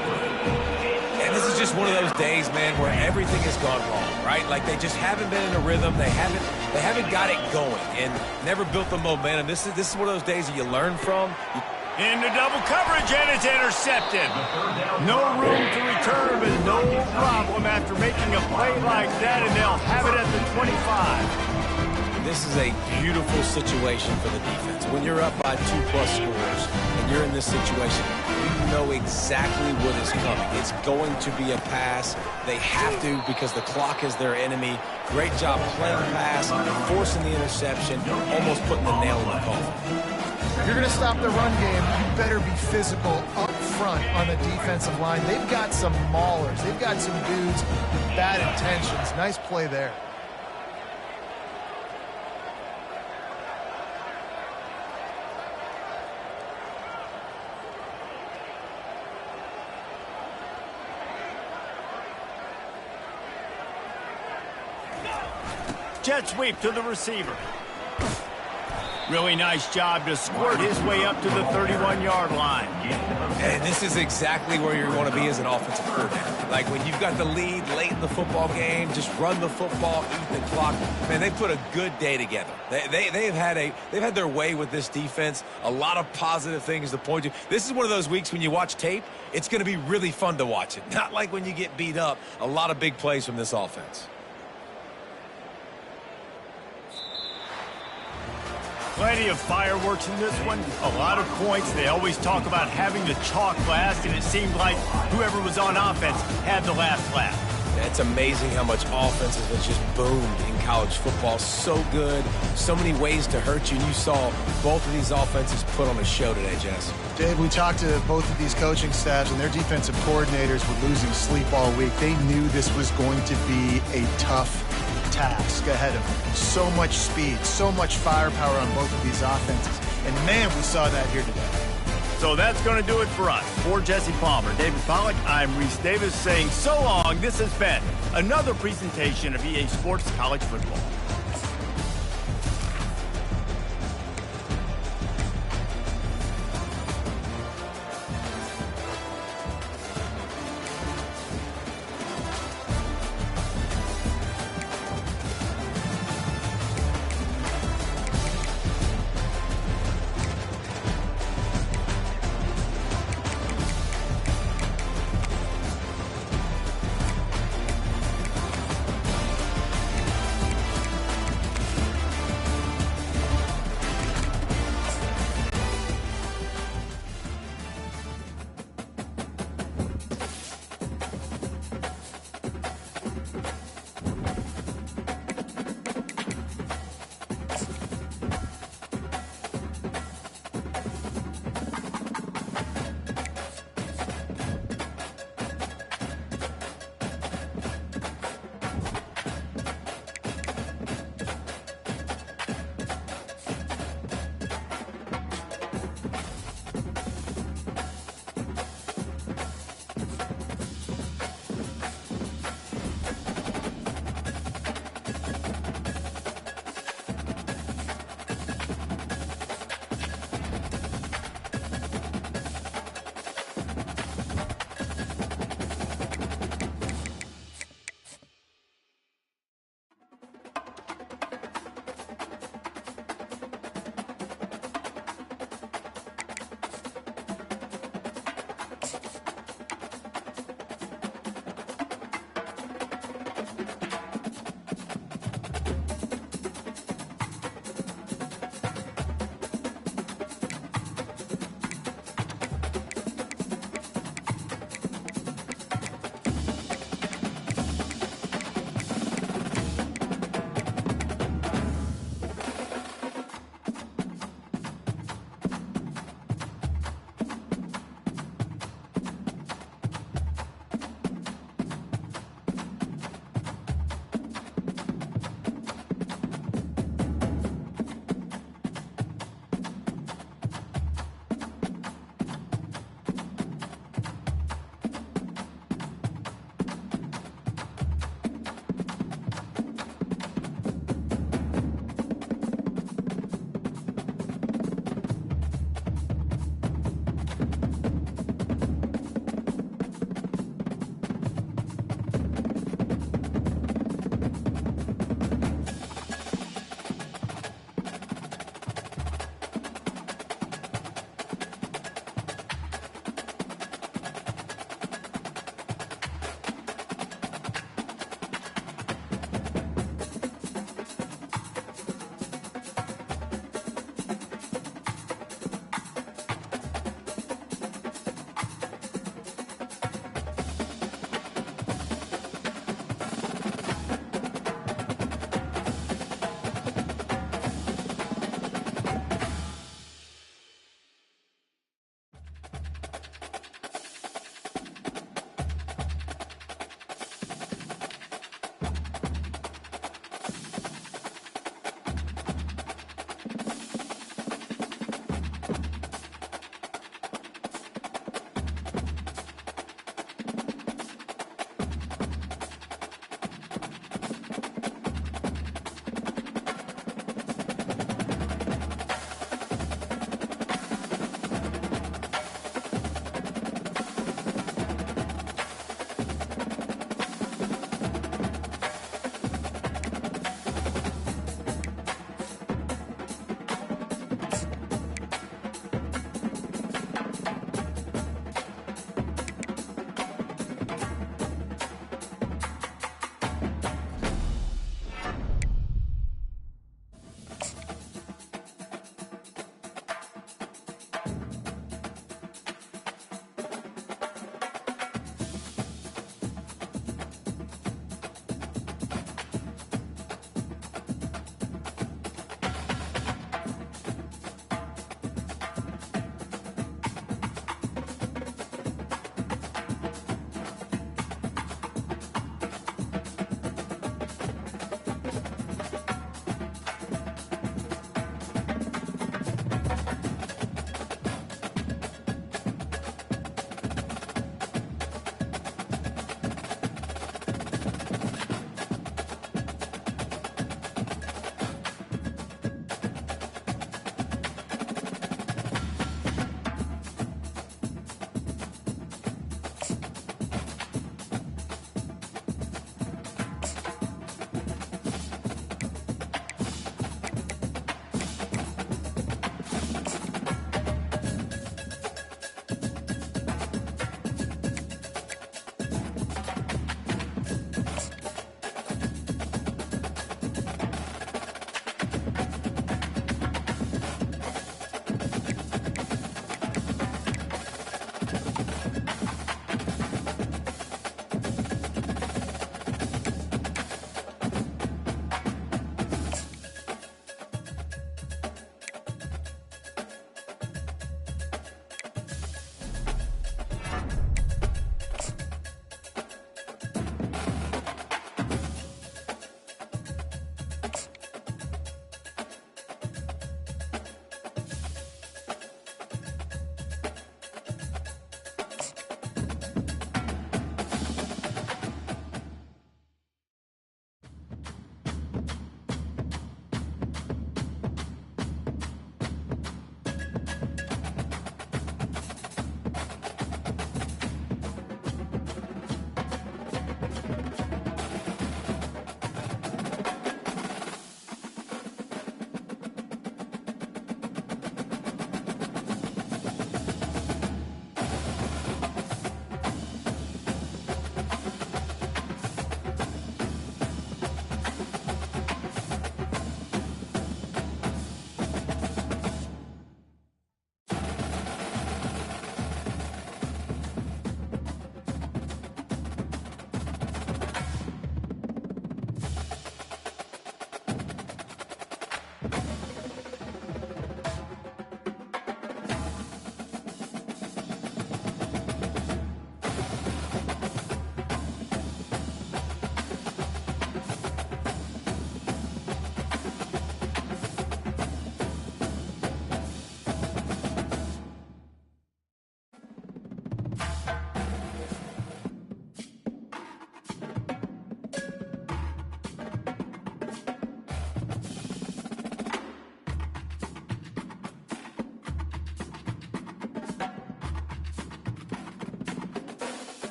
And this is just one of those days, man, where everything has gone wrong, right? Like, they just haven't been in a rhythm. They haven't got it going and never built the momentum. This is one of those days that you learn from. Into double coverage, and it's intercepted. No room to return, but no problem after making a play like that, and they'll have it at the 25. This is a beautiful situation for the defense. When you're up by 2+ scores and you're in this situation, you know exactly what is coming. It's going to be a pass. They have to, because the clock is their enemy. Great job playing pass, forcing the interception, almost putting the nail in the coffin. If you're going to stop the run game, you better be physical up front on the defensive line. They've got some maulers. They've got some dudes with bad intentions. Nice play there. Jet sweep to the receiver. Really nice job to squirt his way up to the 31-yard line. And this is exactly where you want to be as an offensive coordinator. Like when you've got the lead late in the football game, just run the football, eat the clock. Man, they put a good day together. They've had their way with this defense. A lot of positive things to point to. This is one of those weeks when you watch tape, it's going to be really fun to watch it. Not like when you get beat up. A lot of big plays from this offense. Plenty of fireworks in this one. A lot of points. They always talk about having the chalk last, and it seemed like whoever was on offense had the last laugh. It's amazing how much offense has just boomed in college football. So good. So many ways to hurt you. And you saw both of these offenses put on a show today, Jess. Dave, we talked to both of these coaching staffs, and their defensive coordinators were losing sleep all week. They knew this was going to be a tough task ahead of them. So much speed, so much firepower on both of these offenses. And man, we saw that here today. So that's going to do it for us. For Jesse Palmer, David Pollack, I'm Reese Davis saying so long. This has been another presentation of EA Sports College Football.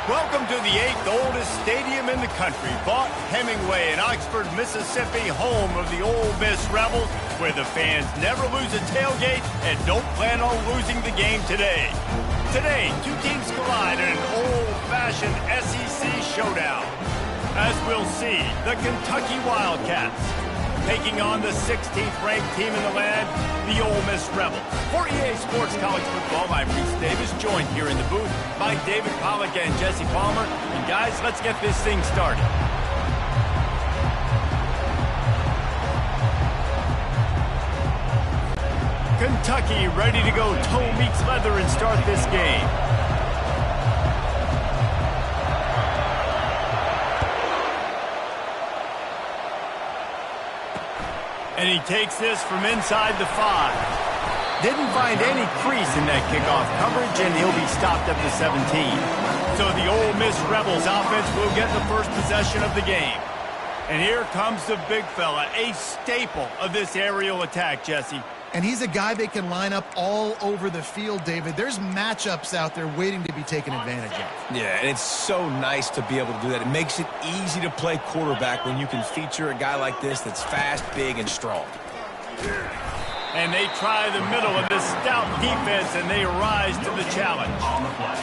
Welcome to the 8th oldest stadium in the country, Vaught Hemingway in Oxford, Mississippi, home of the Ole Miss Rebels, where the fans never lose a tailgate and don't plan on losing the game today. Today, two teams collide in an old-fashioned SEC showdown. As we'll see, the Kentucky Wildcats taking on the 16th-ranked team in the land, the Ole Miss Rebels. For EA Sports College Football, I'm Reese Davis, joined here in the booth by David Pollack and Jesse Palmer. And guys, let's get this thing started. Kentucky ready to go toe meets leather and start this game. And he takes this from inside the 5. Didn't find any crease in that kickoff coverage, and he'll be stopped at the 17. So the Ole Miss Rebels offense will get the first possession of the game. And here comes the big fella, a staple of this aerial attack, Jesse. And he's a guy they can line up all over the field, David. There's matchups out there waiting to be taken advantage of. Yeah, and it's so nice to be able to do that. It makes it easy to play quarterback when you can feature a guy like this that's fast, big, and strong. And they try the middle of this stout defense, and they rise to the challenge.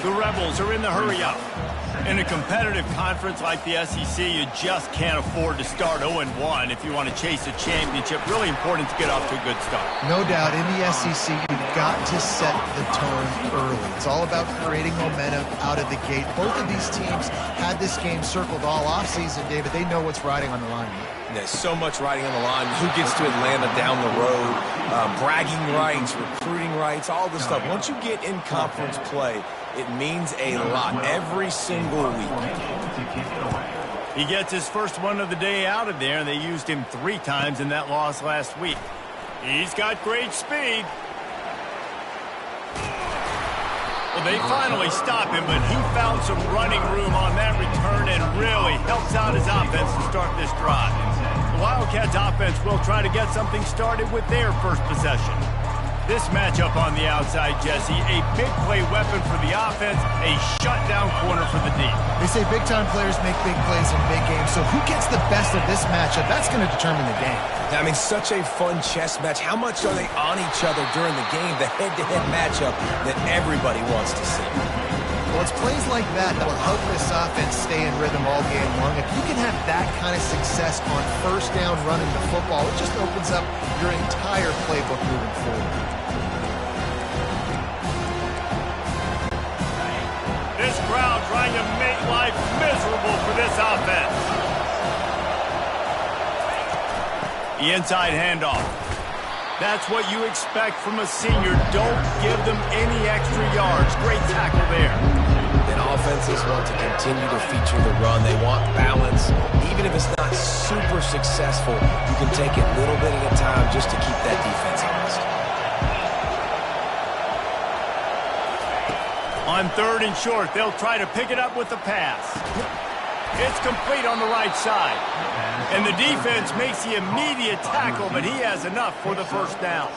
The Rebels are in the hurry-up. In a competitive conference like the SEC, you just can't afford to start 0-1 if you want to chase a championship. Really important to get off to a good start. No doubt, in the SEC, you've got to set the tone early. It's all about creating momentum out of the gate. Both of these teams had this game circled all offseason, David. They know what's riding on the line here. There's so much riding on the line. Who gets to Atlanta down the road, bragging rights, recruiting rights, all this stuff. Once you get in conference play, it means a lot every single week. He gets his first one of the day out of there, and they used him 3 times in that loss last week. He's got great speed. Well, they finally stop him, but he found some running room on that return and really helps out his offense to start this drive. The Wildcats offense will try to get something started with their first possession. This matchup on the outside, Jesse, a big play weapon for the offense, a shutdown corner for the D. They say big-time players make big plays in big games, so who gets the best of this matchup? That's going to determine the game. I mean, such a fun chess match. How much are they on each other during the game, the head-to-head matchup that everybody wants to see? Well, it's plays like that that will help this offense stay in rhythm all game long. If you can have that kind of success on first down running the football, it just opens up your entire playbook moving forward. This crowd trying to make life miserable for this offense. The inside handoff. That's what you expect from a senior. Don't give them any extra yards. Great tackle there. And offenses want to continue to feature the run. They want balance. Even if it's not super successful, you can take it little bit at a time just to keep that defense honest. On 3rd and short, they'll try to pick it up with the pass. It's complete on the right side. And the defense makes the immediate tackle, but he has enough for the first down.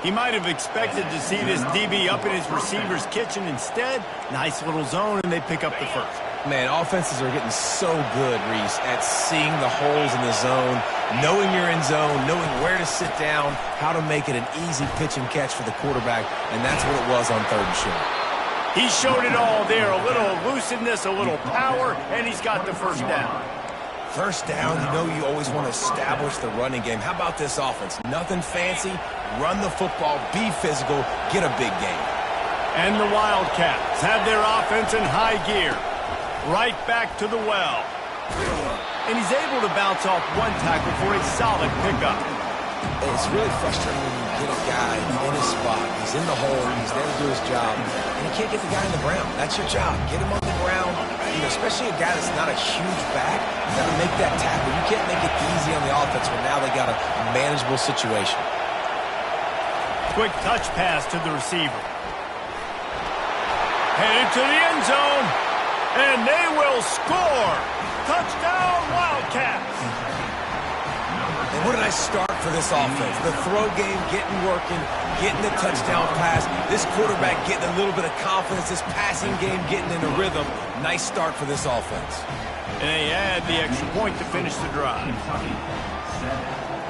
He might have expected to see this DB up in his receiver's kitchen. Instead, nice little zone, and they pick up the first. Man, offenses are getting so good, Reese, at seeing the holes in the zone, knowing you're in zone, knowing where to sit down, how to make it an easy pitch and catch for the quarterback, and that's what it was on 3rd and short. He showed it all there, a little elusiveness, a little power, and he's got the first down. First down, you know you always want to establish the running game. How about this offense? Nothing fancy, run the football, be physical, get a big game. And the Wildcats have their offense in high gear. Right back to the well. And he's able to bounce off one tackle for a solid pickup. It's really frustrating when you get a guy in his spot. He's in the hole, he's there to do his job, and you can't get the guy on the ground. That's your job. Get him on the ground. You know, especially a guy that's not a huge back, you got to make that tackle. You can't make it easy on the offense when now they got a manageable situation. Quick touch pass to the receiver. Headed to the end zone, and they will score. Touchdown, Wildcats. And what a nice start for this offense. The throw game getting working, getting the touchdown pass. This quarterback getting a little bit of confidence. This passing game getting in a rhythm. Nice start for this offense. And they add the extra point to finish the drive. Kentucky, 7,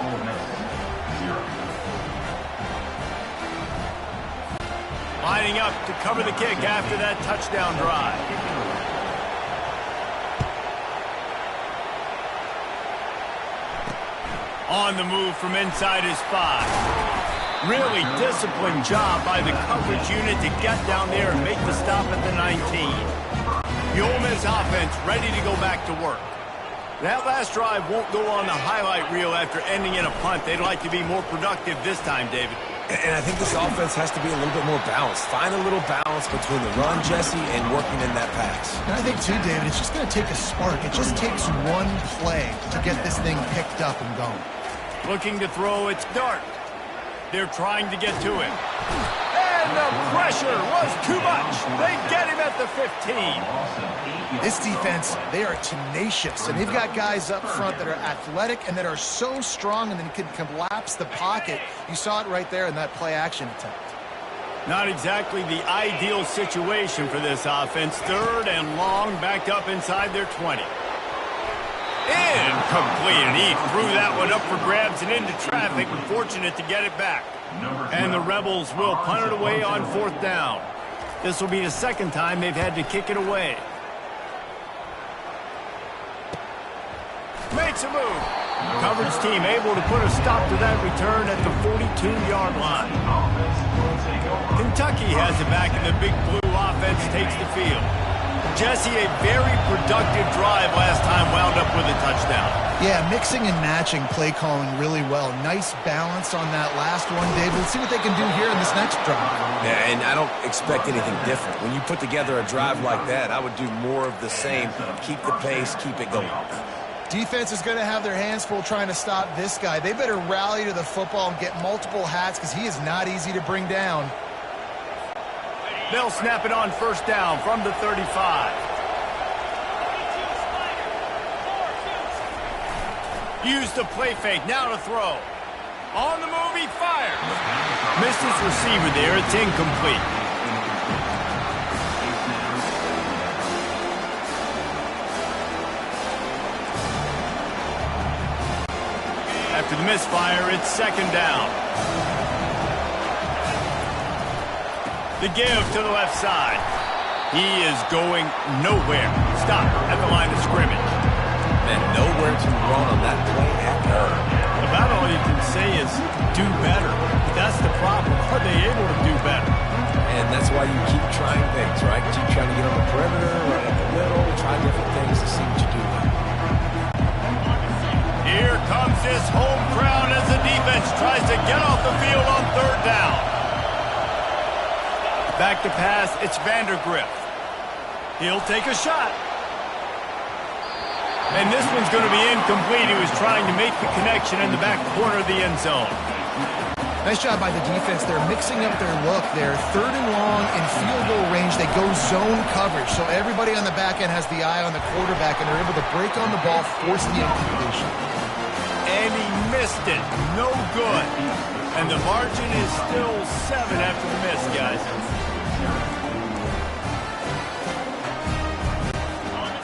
Ole Miss, 0. Lining up to cover the kick after that touchdown drive. On the move from inside his 5. Really disciplined job by the coverage unit to get down there and make the stop at the 19. The Ole Miss offense ready to go back to work. That last drive won't go on the highlight reel after ending in a punt. They'd like to be more productive this time, David. And I think this offense has to be a little bit more balanced. Find a little balance between the run, Jesse, and working in that pass. And I think, too, David, it's just going to take a spark. It just takes one play to get this thing picked up and going. Looking to throw, it's Dart. They're trying to get to him. And the pressure was too much. They get him at the 15. This defense, they are tenacious, and they've got guys up front that are athletic and that are so strong and then can collapse the pocket. You saw it right there in that play-action attempt. Not exactly the ideal situation for this offense. 3rd and long, backed up inside their 20. Incomplete, and he threw that one up for grabs and into traffic. Fortunate to get it back. And the Rebels will punt it away on 4th down. This will be the 2nd time they've had to kick it away. Makes a move. Coverage team able to put a stop to that return at the 42-yard line. Kentucky has it back, and the Big Blue offense takes the field. Jesse, a very productive drive last time, wound up with a touchdown. Yeah, mixing and matching play calling really well. Nice balance on that last one, David. Let's see what they can do here in this next drive. Yeah, and I don't expect anything different. When you put together a drive like that, I would do more of the same. Keep the pace, keep it going. Defense is going to have their hands full trying to stop this guy. They better rally to the football and get multiple hats because he is not easy to bring down. They'll snap it on 1st down from the 35. Use the play fake, now to throw. On the move, he fires. Missed his receiver there, it's incomplete. After the misfire, it's 2nd down. The give to the left side. He is going nowhere. Stop at the line of scrimmage. And nowhere to run on that play at all. About all you can say is do better. That's the problem. Are they able to do better? And that's why you keep trying things, right? Keep trying to get on the perimeter, run up the middle, try different things to see what you do. Here comes this home crowd as the defense tries to get off the field on 3rd down. Back to pass, it's Vandergrift. He'll take a shot. And this one's going to be incomplete. He was trying to make the connection in the back corner of the end zone. Nice job by the defense. They're mixing up their look. They're 3rd and long in field goal range. They go zone coverage. So everybody on the back end has the eye on the quarterback, and they're able to break on the ball, force the incompletion. And he missed it. No good. And the margin is still 7 after the miss, guys.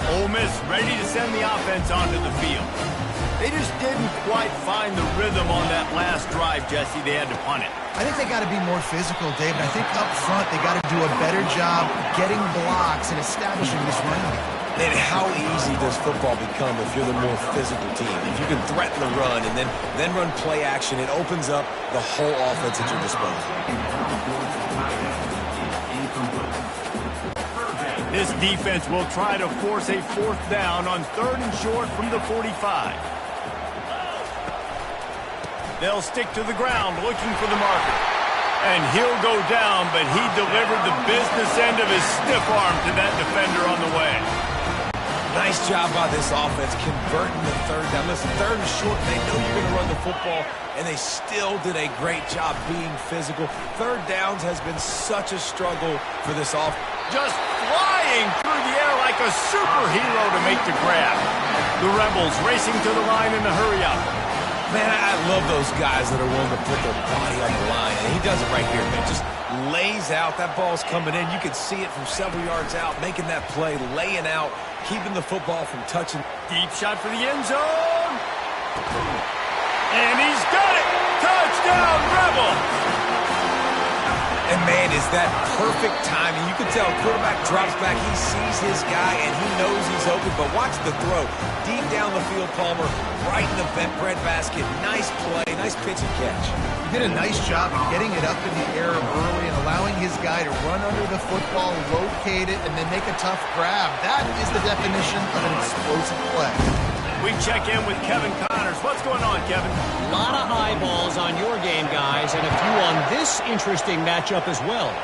Ole Miss ready to send the offense onto the field. They just didn't quite find the rhythm on that last drive, Jesse. They had to punt it. I think they got to be more physical, David. I think up front they got to do a better job getting blocks and establishing this run game. And how easy does football become if you're the more physical team? If you can threaten the run and then run play action, it opens up the whole offense at your disposal. This defense will try to force a 4th down on 3rd and short from the 45. They'll stick to the ground looking for the marker. And he'll go down, but he delivered the business end of his stiff arm to that defender on the way. Nice job by this offense converting the 3rd down. Listen, 3rd and short, they know you're going to run the football, and they still did a great job being physical. 3rd downs has been such a struggle for this offense. Just flying through the air like a superhero to make the grab. The Rebels racing to the line in the hurry-up. Man, I love those guys that are willing to put their body on the line, and he does it right here, man. Just lays out. That ball's coming in. You can see it from several yards out, making that play, laying out, keeping the football from touching. Deep shot for the end zone. And he's got it. Touchdown, Rebels. And, man, is that perfect timing. You can tell quarterback drops back. He sees his guy, and he knows he's open. But watch the throw. Deep down the field, Palmer, right in the breadbasket. Nice play, nice pitch and catch. He did a nice job of getting it up in the air early and allowing his guy to run under the football, locate it, and then make a tough grab. That is the definition of an explosive play. We check in with Kevin Connors. What's going on, Kevin? A lot of eyeballs on your game, guys, and a few on this interesting matchup as well.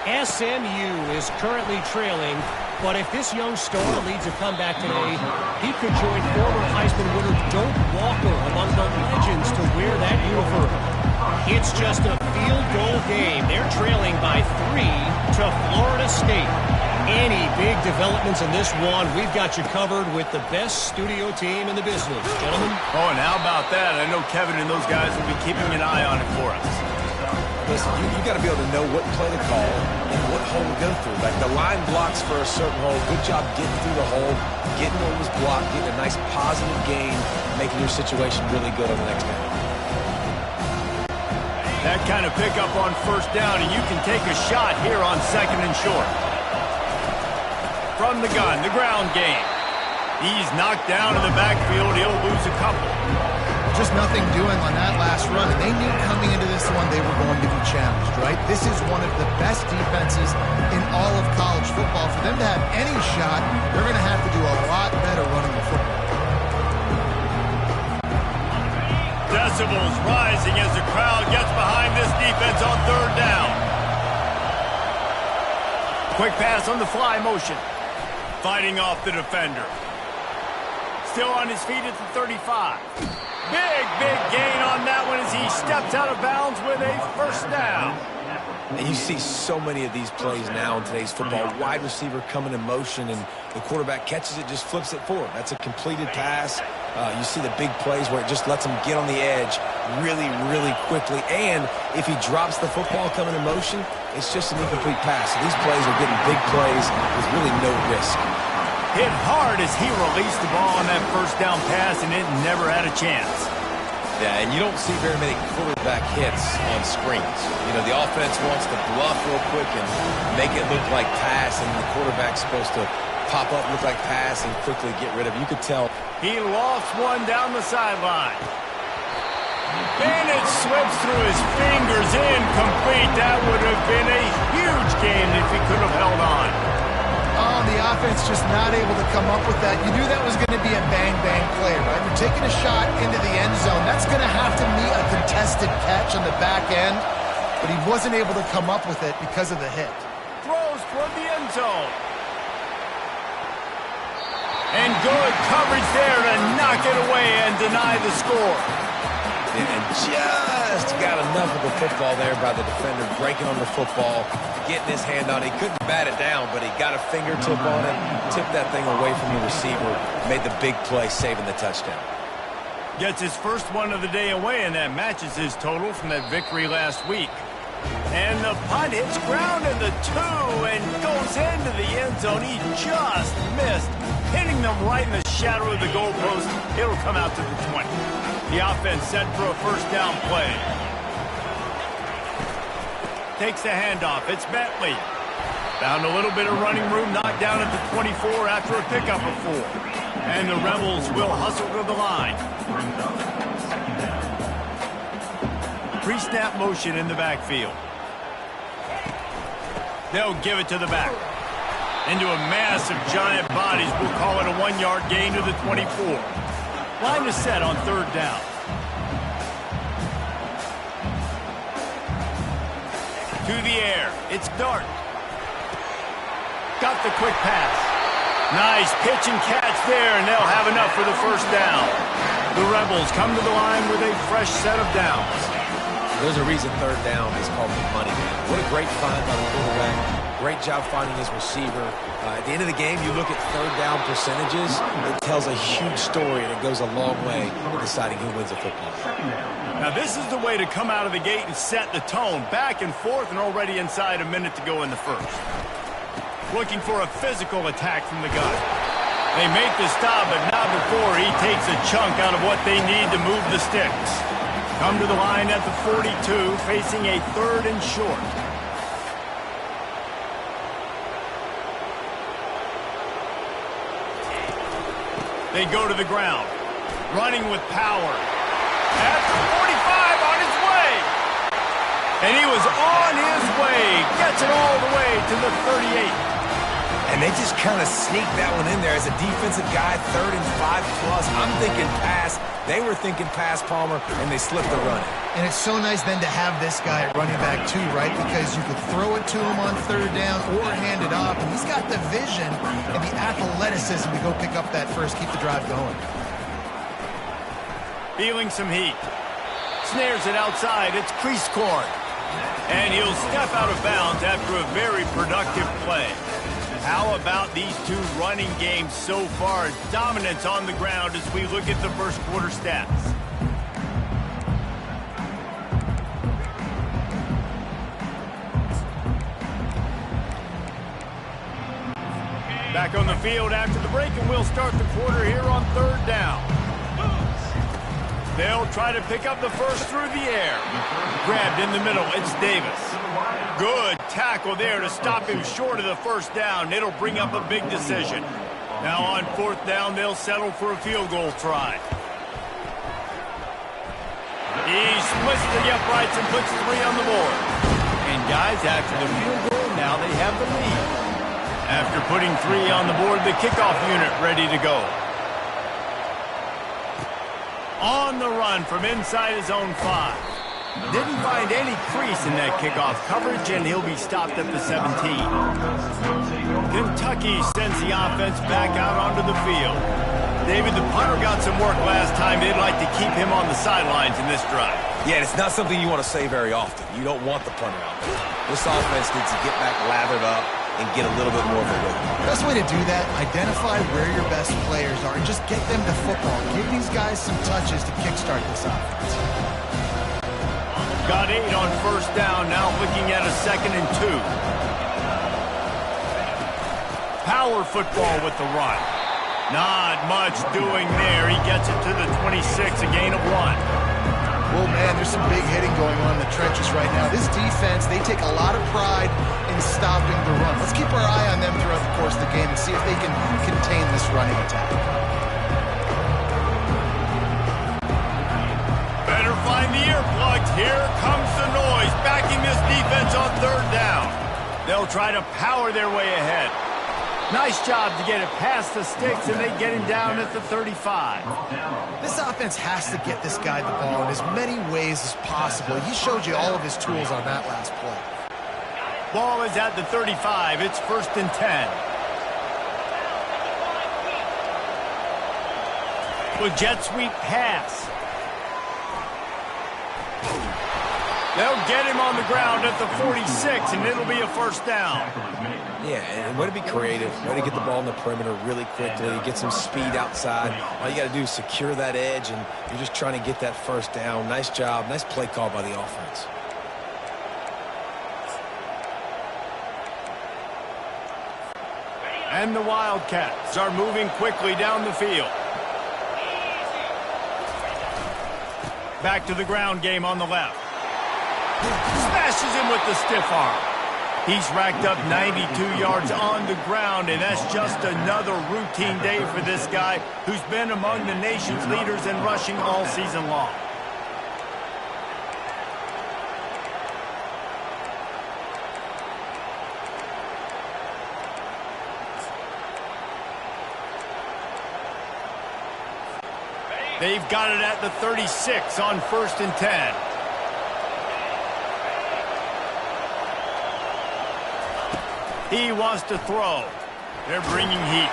SMU is currently trailing, but if this young star leads a comeback today, he could join former Heisman winner Doak Walker among the legends to wear that uniform. It's just a field goal game. They're trailing by 3 to Florida State. Any big developments in this one, we've got you covered with the best studio team in the business, gentlemen. Oh, and how about that? I know Kevin and those guys will be keeping an eye on it for us. Listen, you got to be able to know what play to call and what hole to go through. Like the line blocks for a certain hole. Good job getting through the hole, getting what was blocked, getting a nice positive gain, making your situation really good on the next down. That kind of pickup on first down, and you can take a shot here on 2nd and short. From the gun, the ground game. He's knocked down in the backfield. He'll lose a couple. Just nothing doing on that last run, and they knew coming into this one they were going to be challenged, right? This is one of the best defenses in all of college football. For them to have any shot, they're going to have to do a lot better running the football. Decibels rising as the crowd gets behind this defense on 3rd down. Quick pass on the fly motion. Fighting off the defender. Still on his feet at the 35. Big gain on that one as he steps out of bounds with a first down. And you see so many of these plays now in today's football. Wide receiver coming in motion, and the quarterback catches it, just flips it forward. That's a completed pass. You see the big plays where it just lets him get on the edge really quickly. And if he drops the football coming in motion, it's just an incomplete pass. So these plays are getting big plays with really no risk. Hit hard as he released the ball on that first down pass, and it never had a chance. Yeah, and you don't see very many quarterback hits on screens. You know, the offense wants to bluff real quick and make it look like pass, and the quarterback's supposed to pop up, look like pass, and quickly get rid of it. You could tell. He lost one down the sideline. And it slips through his fingers, incomplete. That would have been a huge gain if he could have held on. Oh, the offense just not able to come up with that. You knew that was going to be a bang-bang play, right? You're taking a shot into the end zone. That's going to have to be a contested catch on the back end, but he wasn't able to come up with it because of the hit. Throws toward the end zone. And good coverage there to knock it away and deny the score. And just got enough of the football there by the defender, breaking on the football, getting his hand on it. He couldn't bat it down, but he got a fingertip on it, tipped that thing away from the receiver, made the big play, saving the touchdown. Gets his first one of the day away, and that matches his total from that victory last week. And the punt hits ground in the 2 and goes into the end zone. He just missed, hitting them right in the shadow of the goalpost. It'll come out to the 20. The offense set for a first down play. Takes the handoff. It's Bentley. Found a little bit of running room, knocked down at the 24 after a pickup of 4. And the Rebels will hustle to the line. Pre-snap motion in the backfield. They'll give it to the back. Into a mass of giant bodies. We'll call it a 1-yard gain to the 24. Line is set on 3rd down. To the air. It's Dart. Got the quick pass. Nice pitch and catch there, and they'll have enough for the first down. The Rebels come to the line with a fresh set of downs. There's a reason third down is called the money man. What a great find by the quarterback. Great job finding his receiver. At the end of the game, you look at third down percentages. It tells a huge story, and it goes a long way in deciding who wins a football. Now, this is the way to come out of the gate and set the tone. Back and forth and already inside a minute to go in the first. Looking for a physical attack from the gun. They make the stop, but not before he takes a chunk out of what they need to move the sticks. Come to the line at the 42, facing a 3rd and short. They go to the ground, running with power. At the 45, on his way. And he was on his way. Gets it all the way to the 38. And they just kind of sneaked that one in there as a defensive guy, 3rd and 5+. I'm thinking pass. They were thinking pass, Palmer, and they slipped the run. And it's so nice then to have this guy at running back too, right? Because you could throw it to him on 3rd down or hand it off. And he's got the vision and the athleticism to go pick up that first, keep the drive going. Feeling some heat. Snares it outside. It's crease court. And he'll step out of bounds after a very productive play. How about these two running games so far? Dominance on the ground as we look at the first quarter stats. Back on the field after the break, and we'll start the quarter here on 3rd down. They'll try to pick up the first through the air. Grabbed in the middle, it's Davis. Good tackle there to stop him short of the first down. It'll bring up a big decision. Now on 4th down, they'll settle for a field goal try. He splits the uprights and puts 3 on the board. And guys, after the field goal, now they have the lead. After putting 3 on the board, the kickoff unit ready to go. On the run from inside his own 5. Didn't find any crease in that kickoff coverage, and he'll be stopped at the 17. Kentucky sends the offense back out onto the field. David, the punter got some work last time. They'd like to keep him on the sidelines in this drive. Yeah, it's not something you want to say very often. You don't want the punter out there. This offense needs to get back lathered up and get a little bit more of a rhythm. Best way to do that, identify where your best players are and just get them to football. Give these guys some touches to kickstart this offense. Got 8 on 1st down, now looking at a 2nd and 2. Power football with the run. Not much doing there. He gets it to the 26, a gain of 1. Well, man, there's some big hitting going on in the trenches right now. This defense, they take a lot of pride in stopping the run. Let's keep our eye on them throughout the course of the game and see if they can contain this running attack. Better find the earplugs. Here comes the noise, backing this defense on 3rd down. They'll try to power their way ahead. Nice job to get it past the sticks, and they get him down at the 35. This offense has to get this guy the ball in as many ways as possible. He showed you all of his tools on that last play. Ball is at the 35. It's 1st and 10. With jet sweep pass. They'll get him on the ground at the 46, and it'll be a 1st down. Yeah, and way to be creative, way to get the ball in the perimeter really quickly, get some speed outside. All you got to do is secure that edge, and you're just trying to get that 1st down. Nice job, nice play call by the offense. And the Wildcats are moving quickly down the field. Back to the ground game on the left. Smashes him with the stiff arm. He's racked up 92 yards on the ground, and that's just another routine day for this guy who's been among the nation's leaders in rushing all season long. They've got it at the 36 on 1st and 10. He wants to throw. They're bringing heat.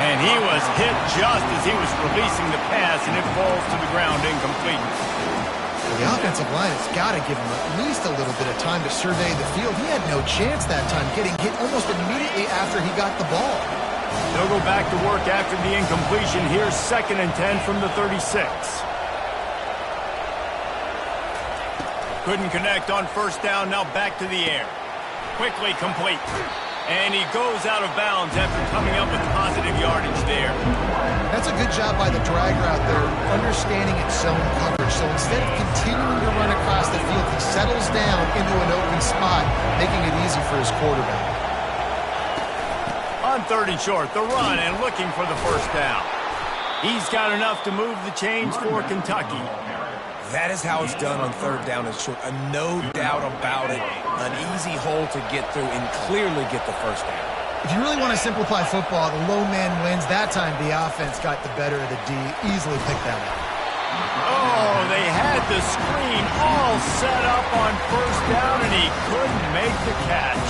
And he was hit just as he was releasing the pass, and it falls to the ground incomplete. The offensive line has got to give him at least a little bit of time to survey the field. He had no chance that time, getting hit almost immediately after he got the ball. They'll go back to work after the incompletion. Here's 2nd and 10 from the 36. Couldn't connect on 1st down. Now back to the air. Quickly complete. And he goes out of bounds after coming up with positive yardage there. That's a good job by the drag route there, understanding its zone coverage. So instead of continuing to run across the field, he settles down into an open spot, making it easy for his quarterback. On 3rd and short, the run and looking for the 1st down. He's got enough to move the chains for Kentucky. That is how it's done on 3rd down and short. No doubt about it. An easy hole to get through and clearly get the 1st down. If you really want to simplify football, the low man wins. That time the offense got the better of the D. Easily picked that up. Oh, they had the screen all set up on 1st down, and he couldn't make the catch.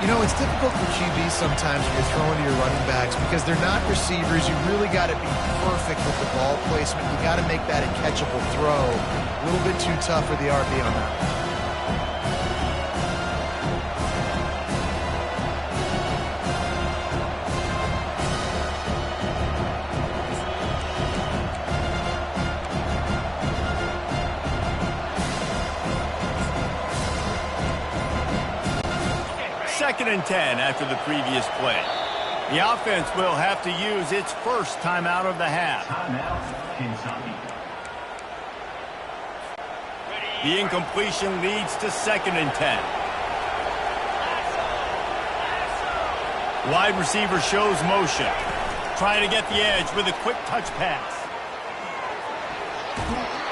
You know, it's difficult for QBs sometimes when you're throwing to your running backs because they're not receivers. You really got to be perfect with the ball placement. You got to make that a catchable throw. A little bit too tough for the RB on that. Second and 10 after the previous play. The offense will have to use its first timeout of the half. The incompletion leads to 2nd and 10. Wide receiver shows motion. Trying to get the edge with a quick touch pass.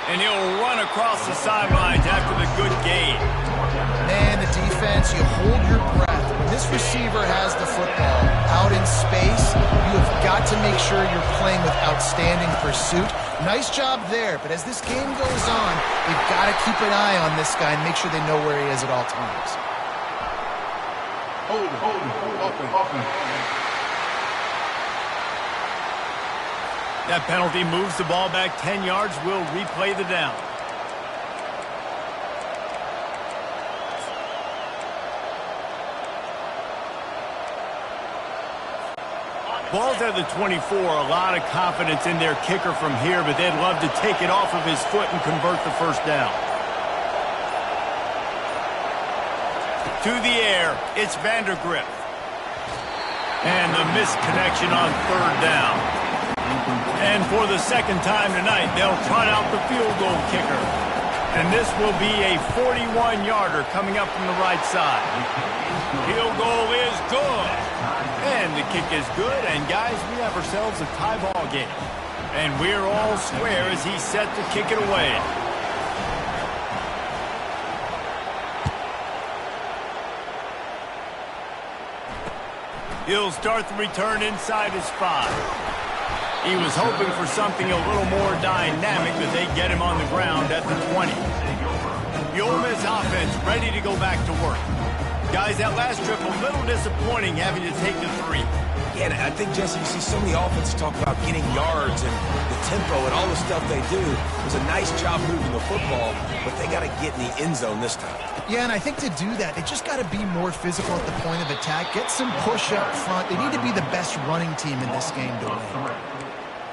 And he'll run across the sidelines after the good gain. Man, the defense, you hold your breath. When this receiver has the football out in space, you have got to make sure you're playing with outstanding pursuit. Nice job there, but as this game goes on, they've got to keep an eye on this guy and make sure they know where he is at all times. Open. That penalty moves the ball back 10 yards. We'll replay the down. Ball's at the 24. A lot of confidence in their kicker from here, but they'd love to take it off of his foot and convert the 1st down. To the air, it's Vandergrift. And the missed connection on 3rd down. And for the 2nd time tonight, they'll trot out the field goal kicker. And this will be a 41-yarder coming up from the right side. Field goal is good. And the kick is good. And, guys, we have ourselves a tie ball game. And we're all square as he's set to kick it away. He'll start the return inside his 5. He was hoping for something a little more dynamic, but they get him on the ground at the 20. The Ole Miss offense ready to go back to work. Guys, that last trip a little disappointing having to take the 3. Yeah, and I think, Jesse, you see so many offenses talk about getting yards and the tempo and all the stuff they do. It was a nice job moving the football, but they got to get in the end zone this time. Yeah, and I think to do that, they just got to be more physical at the point of attack, get some push up front. They need to be the best running team in this game to win.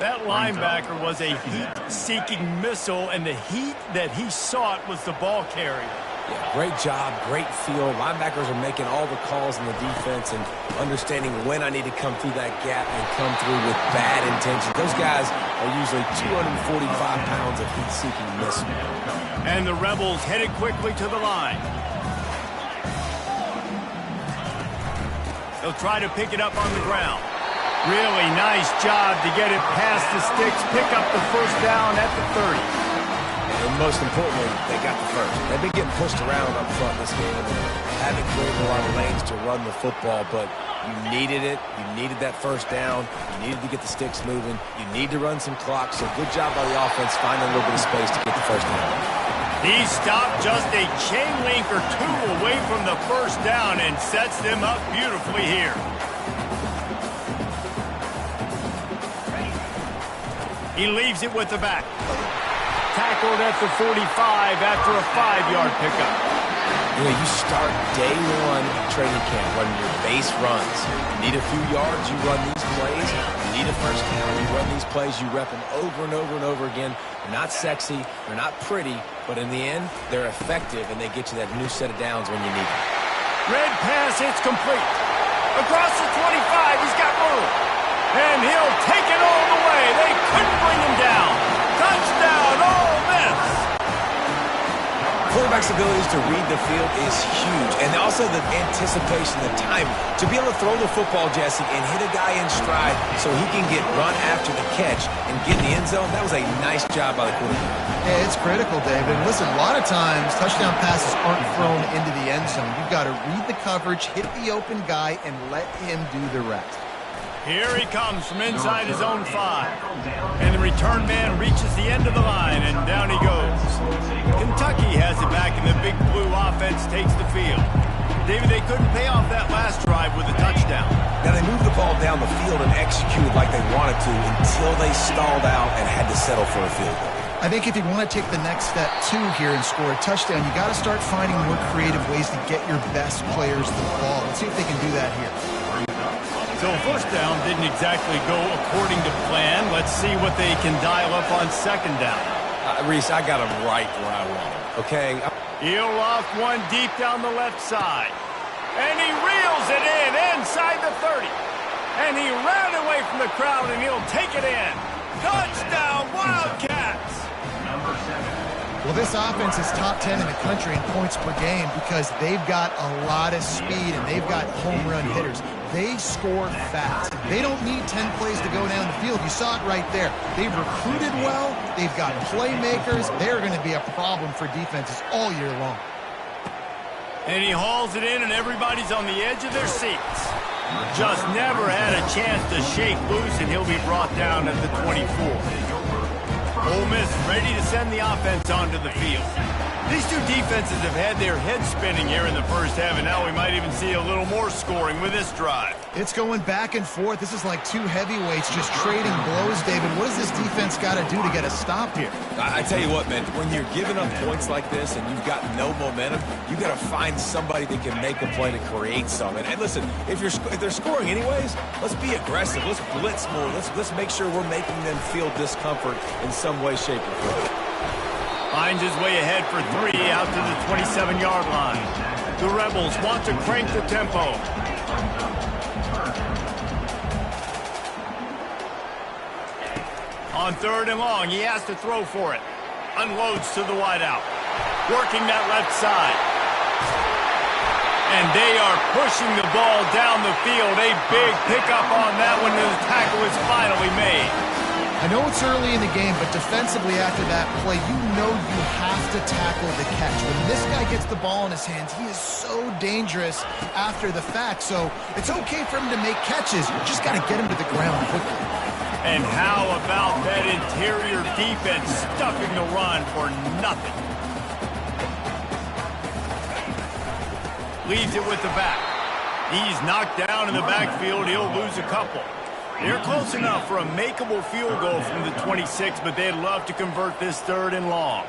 That linebacker was a heat-seeking missile, and the heat that he sought was the ball carrier. Yeah, great job, great feel. Linebackers are making all the calls in the defense and understanding when I need to come through that gap and come through with bad intention. Those guys are usually 245 pounds of heat-seeking missile. And the Rebels headed quickly to the line. They'll try to pick it up on the ground. Really nice job to get it past the sticks, pick up the 1st down at the 30. And most importantly, they got the 1st. They've been getting pushed around up front this game and haven't created a lot of lanes to run the football, but you needed it. You needed that 1st down. You needed to get the sticks moving. You need to run some clock, so good job by the offense finding a little bit of space to get the 1st down. He stopped just a chain link or 2 away from the 1st down and sets them up beautifully here. He leaves it with the back. Tackle tackled at the 45 after a 5-yard pickup. You know, you start day one training camp running your base runs. You need a few yards, you run these plays. You need a first down, you run these plays. You rep them over and over and over again. They're not sexy, they're not pretty, but in the end, they're effective, and they get you that new set of downs when you need them. Red pass, it's complete. Across the 25, he's got room. And he'll take it all the way. They couldn't bring him down. Touchdown, Ole Miss. Quarterback's abilities to read the field is huge. And also the anticipation, the time to be able to throw the football, Jesse, and hit a guy in stride so he can get run after the catch and get in the end zone. That was a nice job by the quarterback. Yeah, it's critical, David. And listen, a lot of times touchdown passes aren't thrown into the end zone. You've got to read the coverage, hit the open guy, and let him do the rest. Here he comes from inside his own 5. And the return man reaches the end of the line, and down he goes. Kentucky has it back, and the Big Blue offense takes the field. David, they couldn't pay off that last drive with a touchdown. Now, they moved the ball down the field and executed like they wanted to until they stalled out and had to settle for a field goal. I think if you want to take the next step, too, here and score a touchdown, you got to start finding more creative ways to get your best players the ball. Let's see if they can do that here. So first down didn't exactly go according to plan. Let's see what they can dial up on second down. Reese, I got him right where I want him, okay? He'll off one deep down the left side. And he reels it in inside the 30. And he ran away from the crowd, and he'll take it in. Touchdown, Wildcats! Number 7. Well, this offense is top 10 in the country in points per game because they've got a lot of speed and they've got home run hitters. They score fast. They don't need 10 plays to go down the field. You saw it right there. They've recruited well. They've got playmakers. They're going to be a problem for defenses all year long. And he hauls it in, and everybody's on the edge of their seats. Just never had a chance to shake loose, and he'll be brought down at the 24. Ole Miss ready to send the offense onto the field. These two defenses have had their heads spinning here in the first half, and now we might even see a little more scoring with this drive. It's going back and forth. This is like two heavyweights just trading blows, David. What does this defense got to do to get a stop here? I tell you what, man, when you're giving up points like this and you've got no momentum, you got to find somebody that can make a play to create something. And listen, if they're scoring anyways, let's be aggressive. Let's blitz more. Let's make sure we're making them feel discomfort in some way, shape, or form. Finds his way ahead for 3 out to the 27-yard line. The Rebels want to crank the tempo. On 3rd and long, he has to throw for it. Unloads to the wideout. Working that left side. And they are pushing the ball down the field. A big pickup on that one, and the tackle is finally made. I know it's early in the game, but defensively after that play, you know you have to tackle the catch. When this guy gets the ball in his hands, he is so dangerous after the fact. So it's okay for him to make catches. You just got to get him to the ground quickly. And how about that interior defense stuffing the run for nothing? Leaves it with the back. He's knocked down in the backfield. He'll lose a couple. They're close enough for a makeable field goal from the 26, but they'd love to convert this 3rd and long.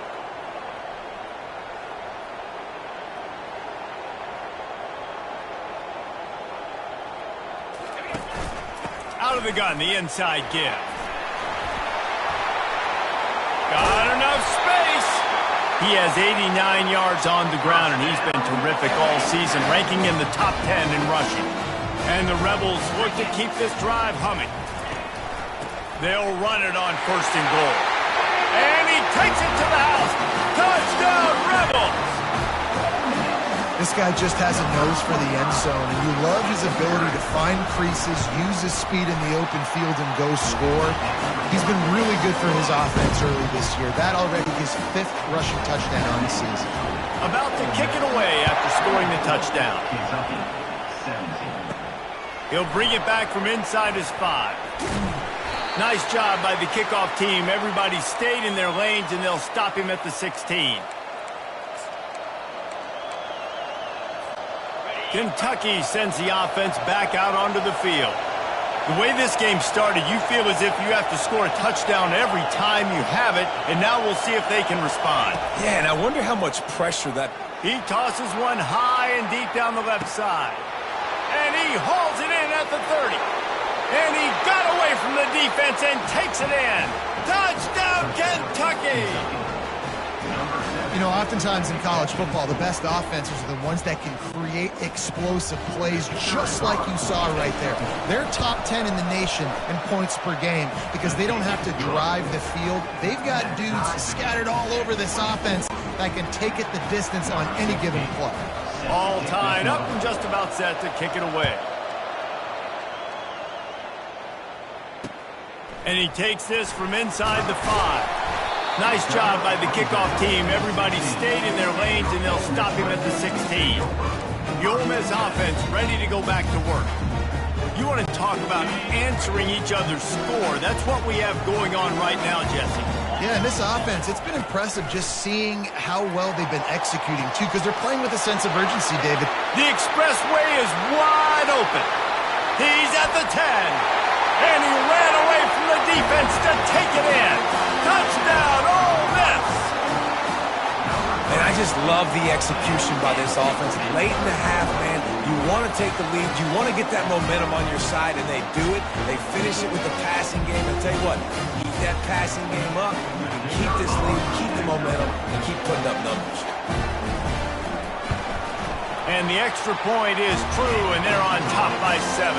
Out of the gun, the inside give. Got enough space. He has 89 yards on the ground, and he's been terrific all season, ranking in the top 10 in rushing. And the Rebels look to keep this drive humming. They'll run it on 1st and goal. And he takes it to the house. Touchdown, Rebels! This guy just has a nose for the end zone, and you love his ability to find creases, use his speed in the open field, and go score. He's been really good for his offense early this year. That already his 5th rushing touchdown on the season. About to kick it away after scoring the touchdown. Kentucky, 17. He'll bring it back from inside his 5. Nice job by the kickoff team. Everybody stayed in their lanes, and they'll stop him at the 16. Kentucky sends the offense back out onto the field. The way this game started, you feel as if you have to score a touchdown every time you have it, and now we'll see if they can respond. Yeah, and I wonder how much pressure that... He tosses one high and deep down the left side. And he hauls it in at the 30. And he got away from the defense and takes it in. Touchdown, Kentucky! You know, oftentimes in college football, the best offenses are the ones that can create explosive plays, just like you saw right there. They're top 10 in the nation in points per game because they don't have to drive the field. They've got dudes scattered all over this offense that can take it the distance on any given play. All tied up and just about set to kick it away. And he takes this from inside the 5. Nice job by the kickoff team. Everybody stayed in their lanes, and they'll stop him at the 16. The Ole Miss offense ready to go back to work. You want to talk about answering each other's score. That's what we have going on right now, Jesse. Yeah, and this offense, it's been impressive just seeing how well they've been executing, too, because they're playing with a sense of urgency, David. The expressway is wide open. He's at the 10. And he ran away from the defense to take it in. Touchdown, Ole Miss! And I just love the execution by this offense. Late in the half, man, you want to take the lead. You want to get that momentum on your side, and they do it. They finish it with the passing game. And tell you what, keep that passing game up. You can keep this lead, keep the momentum, and keep putting up numbers. And the extra point is true, and they're on top by 7.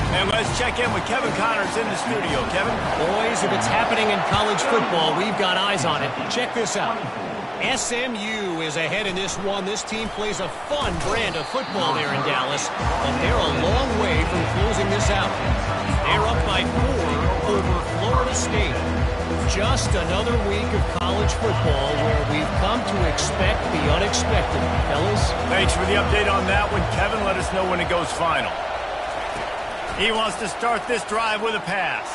And let's check in with Kevin Connors in the studio. Kevin? Boys, if it's happening in college football, we've got eyes on it. Check this out. SMU is ahead in this one. This team plays a fun brand of football there in Dallas, but they're a long way from closing this out. They're up by 4 over Florida State. Just another week of college football where we've come to expect the unexpected. Fellas? Thanks for the update on that one, Kevin. Let us know when it goes final. He wants to start this drive with a pass.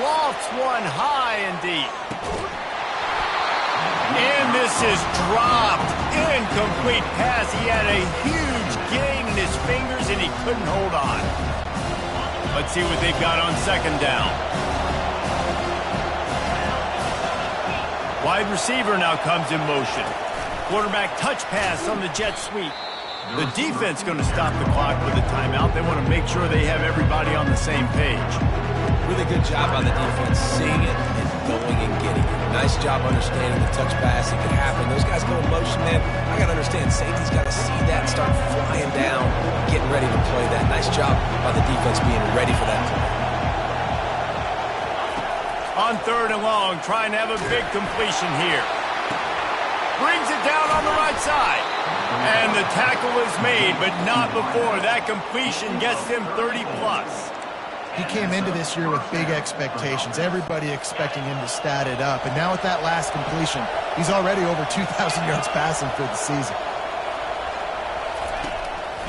Lofts one high and deep. And this is dropped. Incomplete pass. He had a huge gain in his fingers and he couldn't hold on. Let's see what they've got on second down. Wide receiver now comes in motion. Quarterback touch pass on the jet sweep. The defense going to stop the clock with a timeout. They want to make sure they have everybody on the same page. Really good job by the defense, seeing it and going and getting it. Nice job understanding the touch pass. It could happen. Those guys go in motion, man. I got to understand, safety's got to see that and start flying down, getting ready to play that. Nice job by the defense being ready for that play. On third and long, trying to have a big completion here. Brings it down on the right side. And the tackle is made, but not before. That completion gets him 30-plus. He came into this year with big expectations. Everybody expecting him to stat it up. And now with that last completion, he's already over 2,000 yards passing for the season.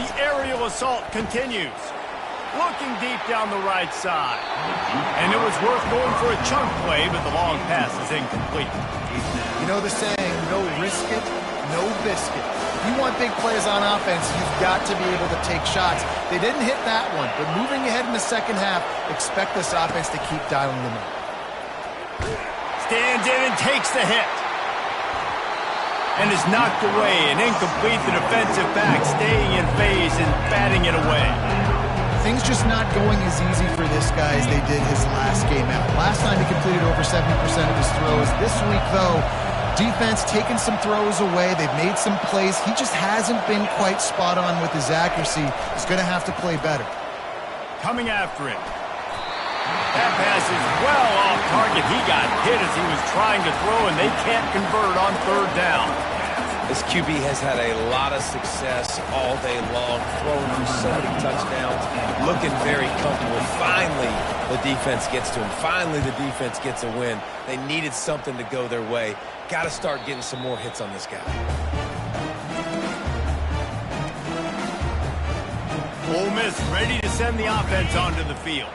The aerial assault continues. Looking deep down the right side. And it was worth going for a chunk play, but the long pass is incomplete. You know the saying, no risk it, no biscuit. If you want big plays on offense, you've got to be able to take shots. They didn't hit that one, but moving ahead in the second half, expect this offense to keep dialing them up. Stands in and takes the hit. And is knocked away and incomplete. The defensive back staying in phase and batting it away. Things just not going as easy for this guy as they did his last game out. Last time he completed over 70% of his throws. This week, though, defense taking some throws away. They've made some plays. He just hasn't been quite spot on with his accuracy. He's going to have to play better. Coming after him. That pass is well off target. He got hit as he was trying to throw, and they can't convert on third down. This QB has had a lot of success all day long, throwing for so many touchdowns, looking very comfortable. Finally, the defense gets to him. Finally, the defense gets a win. They needed something to go their way. Got to start getting some more hits on this guy. Ole Miss ready to send the offense onto the field.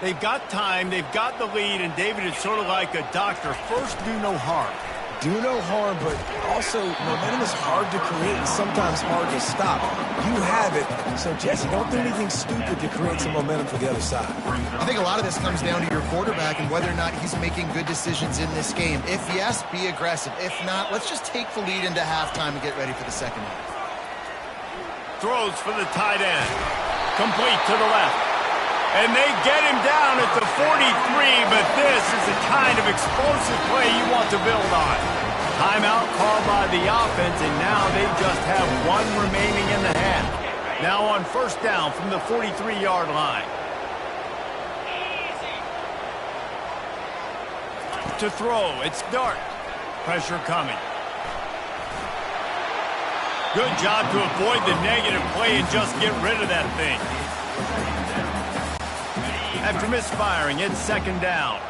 They've got time, they've got the lead, and David, it's sort of like a doctor. First, do no harm. do no harm, but also momentum is hard to create and sometimes hard to stop. You have it, so Jesse, don't do anything stupid to create some momentum for the other side. I think a lot of this comes down to your quarterback and whether or not he's making good decisions in this game. If yes, be aggressive. If not, let's just take the lead into halftime and get ready for the second half. Throws for the tight end. Complete to the left. And they get him down at the 43, but this is the kind of explosive play you want to build on. Timeout called by the offense, and now they just have one remaining in the half. Now on first down from the 43-yard line. To throw, it's Dart. Pressure coming. Good job to avoid the negative play and just get rid of that thing. After misfiring, it's second down.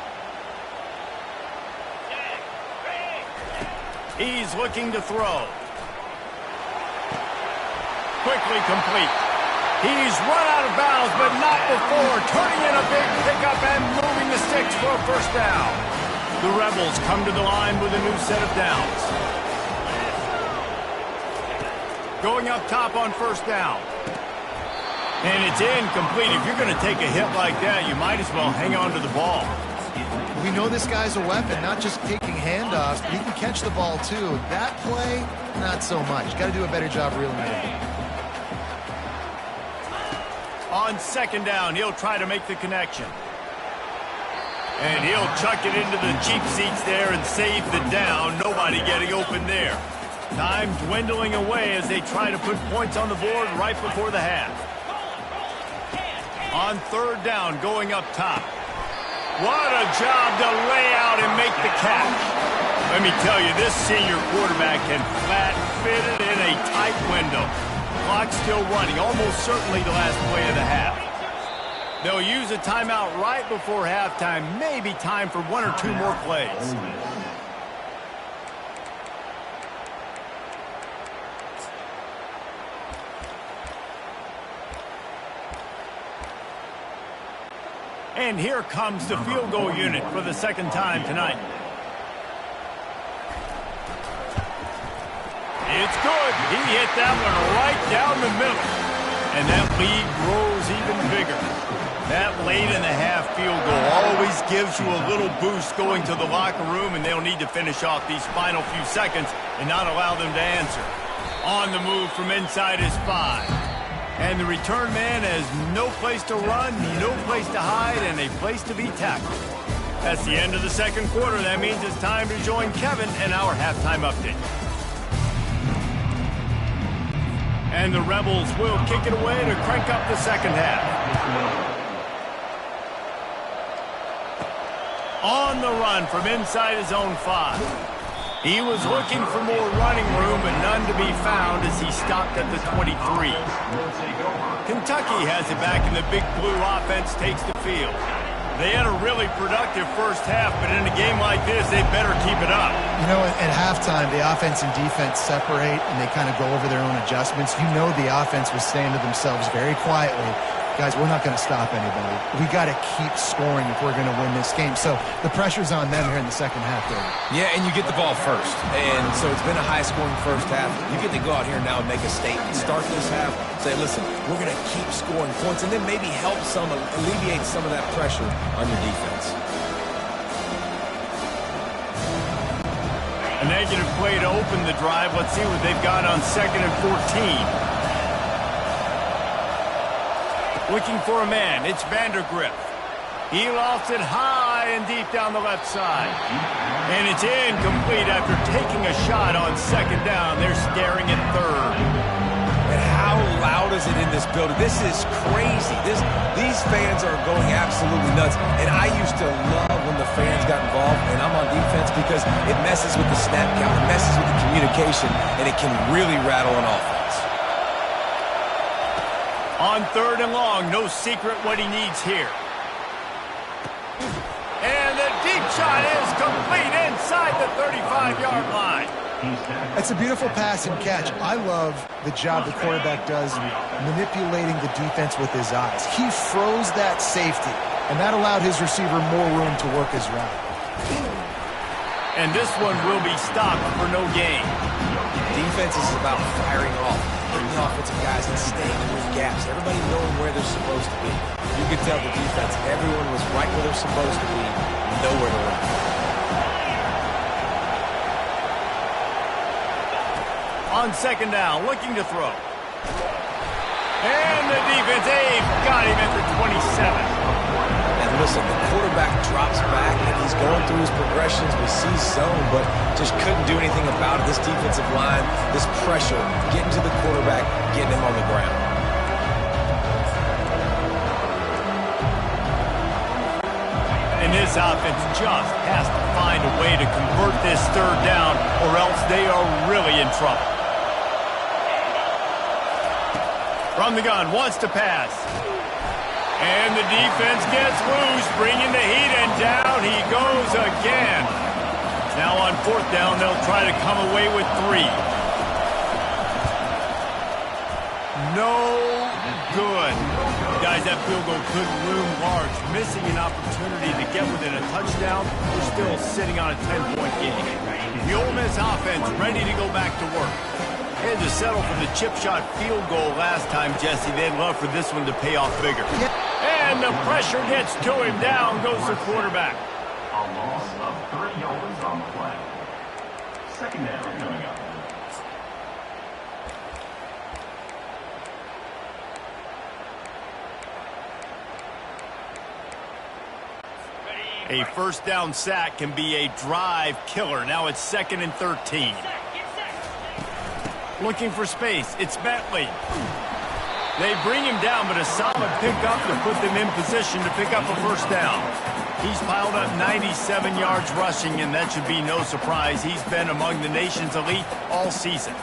He's looking to throw. Quickly complete. He's run out of bounds, but not before turning in a big pickup and moving the sticks for a first down. The Rebels come to the line with a new set of downs. Going up top on first down. And it's incomplete. If you're going to take a hit like that, you might as well hang on to the ball. We know this guy's a weapon, not just taking handoffs, but he can catch the ball too. That play, not so much. Got to do a better job reeling it in. On second down, he'll try to make the connection. And he'll chuck it into the cheap seats there and save the down. Nobody getting open there. Time dwindling away as they try to put points on the board right before the half. On third down, going up top. What a job to lay out and make the catch. Let me tell you, this senior quarterback can flat fit it in a tight window. Clock still running, almost certainly the last play of the half. They'll use a timeout right before halftime, maybe time for one or two more plays. And here comes the field goal unit for the second time tonight. It's good. He hit that one right down the middle. And that lead grows even bigger. That late in the half field goal always gives you a little boost going to the locker room, and they'll need to finish off these final few seconds and not allow them to answer. On the move from inside his 5. And the return man has no place to run, no place to hide, and a place to be tackled. That's the end of the second quarter. That means it's time to join Kevin in our halftime update. And the Rebels will kick it away to crank up the second half. On the run from inside his own 5. He was looking for more running room, but none to be found as he stopped at the 23. Kentucky has it back, and the Big Blue offense takes the field. They had a really productive first half, but in a game like this, they better keep it up. You know, at halftime, the offense and defense separate, and they kind of go over their own adjustments. You know the offense was saying to themselves very quietly, guys, we're not going to stop anybody. We got to keep scoring if we're going to win this game. So the pressure's on them here in the second half, David. Yeah, and you get the ball first. And so it's been a high-scoring first half. You get to go out here now and make a statement. Start this half, say, listen, we're going to keep scoring points, and then maybe help alleviate some of that pressure on your defense. A negative play to open the drive. Let's see what they've got on second and 14. Looking for a man, it's Vandergrift. He lofts it high and deep down the left side. And it's incomplete after taking a shot on second down. They're staring at third. And how loud is it in this building? This is crazy. These fans are going absolutely nuts. And I used to love when the fans got involved, and I'm on defense because it messes with the snap count, it messes with the communication, and it can really rattle an offense. On third and long, no secret what he needs here. And the deep shot is complete inside the 35-yard line. That's a beautiful pass and catch. I love the job the quarterback does manipulating the defense with his eyes. He froze that safety, and that allowed his receiver more room to work his route. And this one will be stopped for no gain. Defense is about firing off, hitting the offensive guys and staying in those gaps. Everybody knowing where they're supposed to be. You could tell the defense, everyone was right where they're supposed to be, nowhere to run. On second down, looking to throw. And the defense, they've got him at the 27. And listen, the quarterback drops back and he's going through his progressions. We see zone, but just couldn't do anything about it. This defensive line, this pressure, getting to the quarterback, getting him on the ground. And this offense just has to find a way to convert this third down, or else they are really in trouble. From the gun, wants to pass. And the defense gets loose, bringing the heat, and down he goes again. Now on fourth down, they'll try to come away with 3. No good. Guys, that field goal could loom large. Missing an opportunity to get within a touchdown. We're still sitting on a 10-point game. The Ole Miss offense ready to go back to work. Had to settle for the chip shot field goal last time, Jesse. They'd love for this one to pay off bigger. And the pressure gets to him. Down goes the quarterback. A loss of 3 yards on the play. Second down coming up. A first down sack can be a drive killer. Now it's 2nd and 13. Looking for space. It's Bentley. They bring him down, but a solid pickup to put them in position to pick up a first down. He's piled up 97 yards rushing, and that should be no surprise. He's been among the nation's elite all season.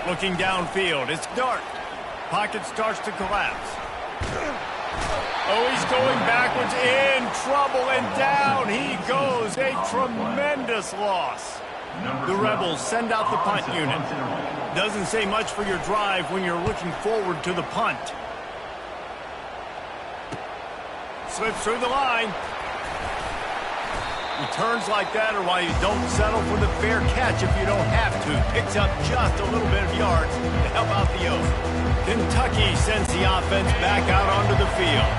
Looking downfield. It's dark. Pocket starts to collapse. Oh, he's going backwards, in trouble, and down he goes. A tremendous loss. The Rebels send out the punt unit. Doesn't say much for your drive when you're looking forward to the punt. Slips through the line. Returns like that are why you don't settle for the fair catch if you don't have to. Picks up just a little bit of yards to help out the Oaks. Kentucky sends the offense back out onto the field.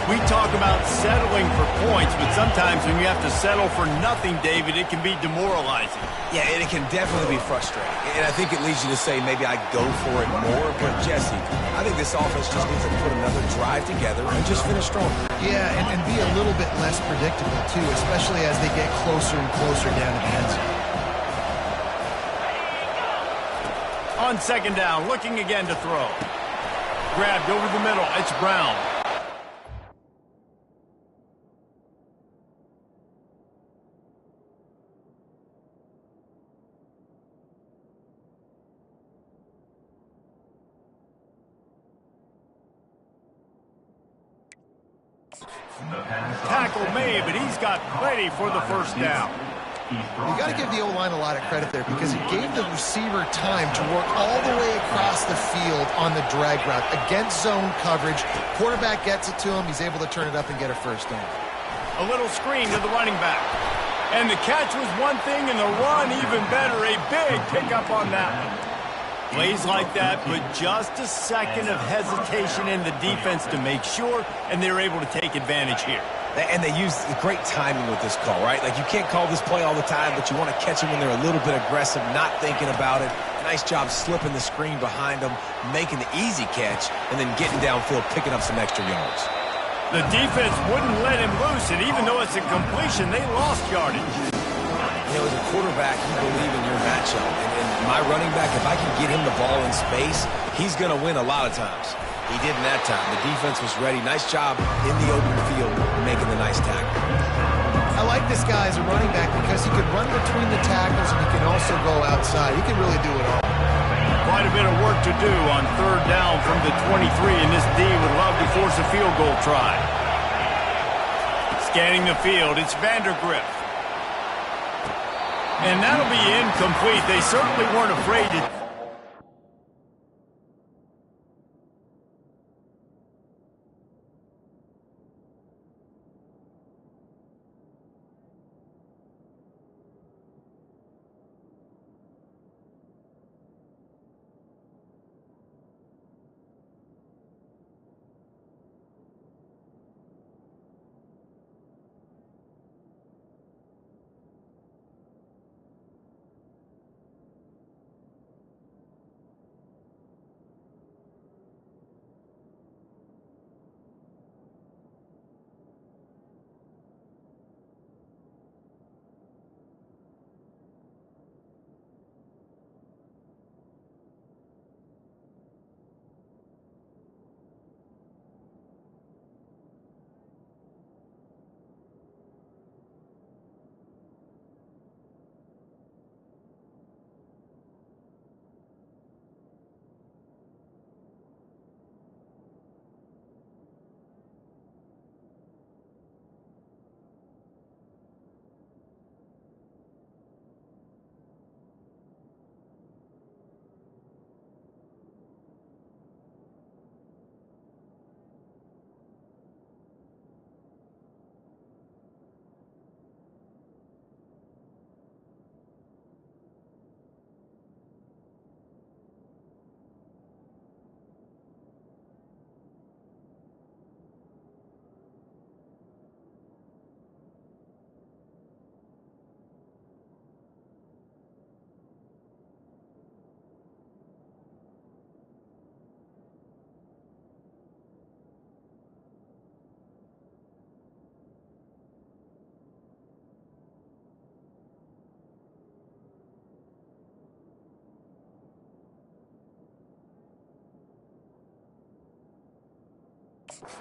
We talk about settling for points, but sometimes when you have to settle for nothing, David, it can be demoralizing. Yeah, and it can definitely be frustrating. And I think it leads you to say maybe I go for it more. But, Jesse, I think this offense just needs to put another drive together and just finish strong. Yeah, and be a little bit less predictable, too, especially as they get closer and closer down to the end zone. On second down, looking again to throw. Grabbed over the middle. It's Brown. Tackle made, but he's got plenty for the first down. You got to give the O-line a lot of credit there because it gave the receiver time to work all the way across the field on the drag route against zone coverage. Quarterback gets it to him. He's able to turn it up and get a first down. A little screen to the running back. And the catch was one thing, and the run even better. A big pickup on that one. Plays like that, but just a second of hesitation in the defense to make sure, and they're able to take advantage here. And they use great timing with this call, right? Like, you can't call this play all the time, but you want to catch them when they're a little bit aggressive, not thinking about it. Nice job slipping the screen behind them, making the easy catch, and then getting downfield, picking up some extra yards. The defense wouldn't let him loose, and even though it's a completion, they lost yardage. You know, as a quarterback, you believe in your matchup. And my running back, if I can get him the ball in space, he's going to win a lot of times. He did in that time. The defense was ready. Nice job in the open field making the nice tackle. I like this guy as a running back because he can run between the tackles and he can also go outside. He can really do it all. Quite a bit of work to do on third down from the 23, and this D would love to force a field goal try. Scanning the field, it's Vandergrift. And that'll be incomplete. They certainly weren't afraid to...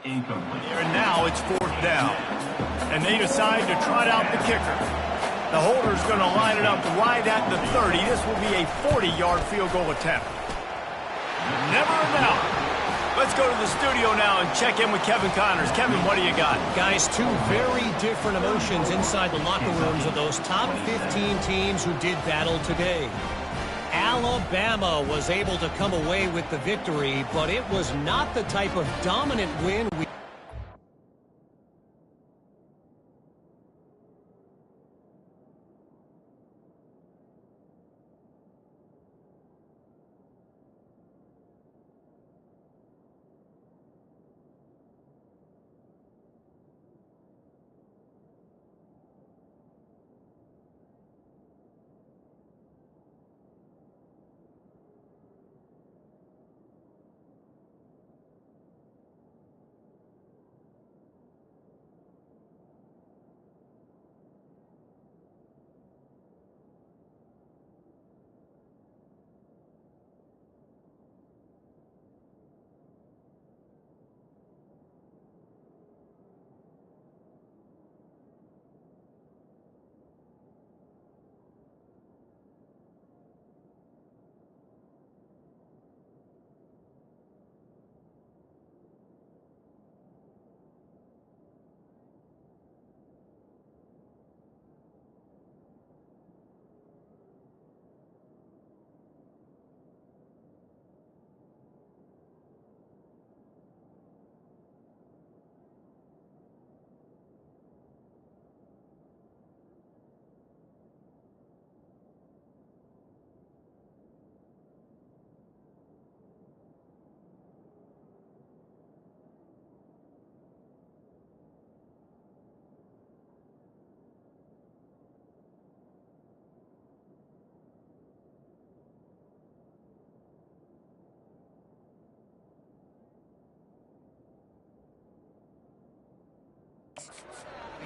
Incomplete. Here and now it's 4th down. And they decide to trot out the kicker. The holder's going to line it up right at the 30. This will be a 40-yard field goal attempt. Never in doubt. Let's go to the studio now and check in with Kevin Connors. Kevin, what do you got? Guys, two very different emotions inside the locker rooms of those top 15 teams who did battle today. Alabama was able to come away with the victory, but it was not the type of dominant win we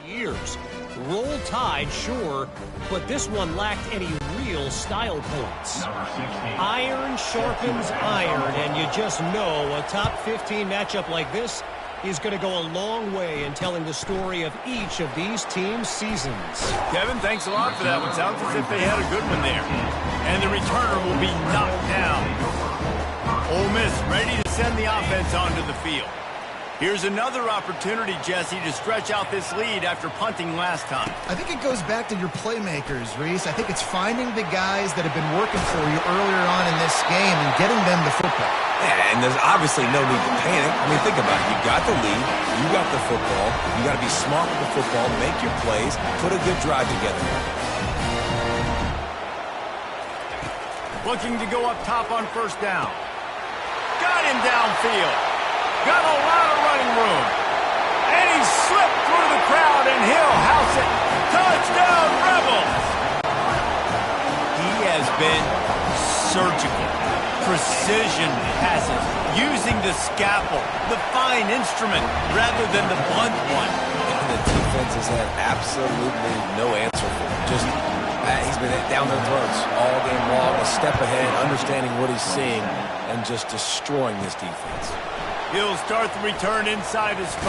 years. Roll Tide, sure, but this one lacked any real style points. Iron sharpens iron, and you just know a top 15 matchup like this is going to go a long way in telling the story of each of these teams' seasons. Kevin, thanks a lot for that one. Sounds as if they had a good one there. And the returner will be knocked down. Ole Miss ready to send the offense onto the field. Here's another opportunity, Jesse, to stretch out this lead after punting last time. I think it goes back to your playmakers, Reese. I think it's finding the guys that have been working for you earlier on in this game and getting them the football. Yeah, and there's obviously no need to panic. I mean, think about it. You got the lead. You got the football. You got to be smart with the football, make your plays, put a good drive together. Looking to go up top on 1st down. Got him downfield. Got a lot of running room. And he slipped through the crowd, and he'll house it. Touchdown, Rebels! He has been surgical. Precision passes, using the scalpel, the fine instrument, rather than the blunt one. And the defense has had absolutely no answer for him. Just, he's been down their throats all game long, a step ahead, understanding what he's seeing, and just destroying this defense. He'll start the return inside his 5.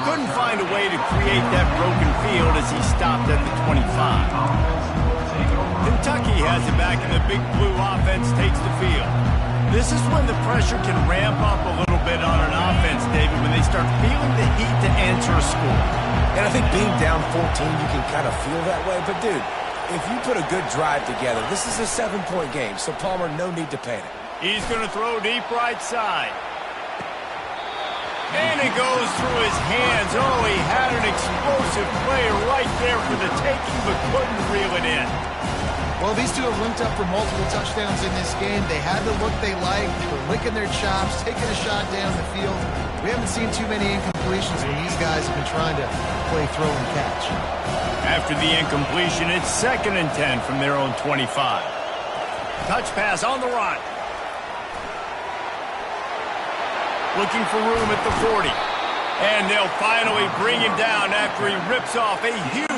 Couldn't find a way to create that broken field as he stopped at the 25. Kentucky has it back, and the Big Blue offense takes the field. This is when the pressure can ramp up a little bit on an offense, David, when they start feeling the heat to answer a score. And I think being down 14, you can kind of feel that way. But, dude, if you put a good drive together, this is a 7-point game, so Palmer, no need to panic. He's going to throw deep right side. And it goes through his hands. Oh, he had an explosive play right there for the taking, but couldn't reel it in. Well, these two have linked up for multiple touchdowns in this game. They had the look they liked. They were licking their chops, taking a shot down the field. We haven't seen too many incompletions when these guys have been trying to play throw and catch. After the incompletion, it's 2nd and 10 from their own 25. Touch pass on the run. Looking for room at the 40. And they'll finally bring him down after he rips off a huge...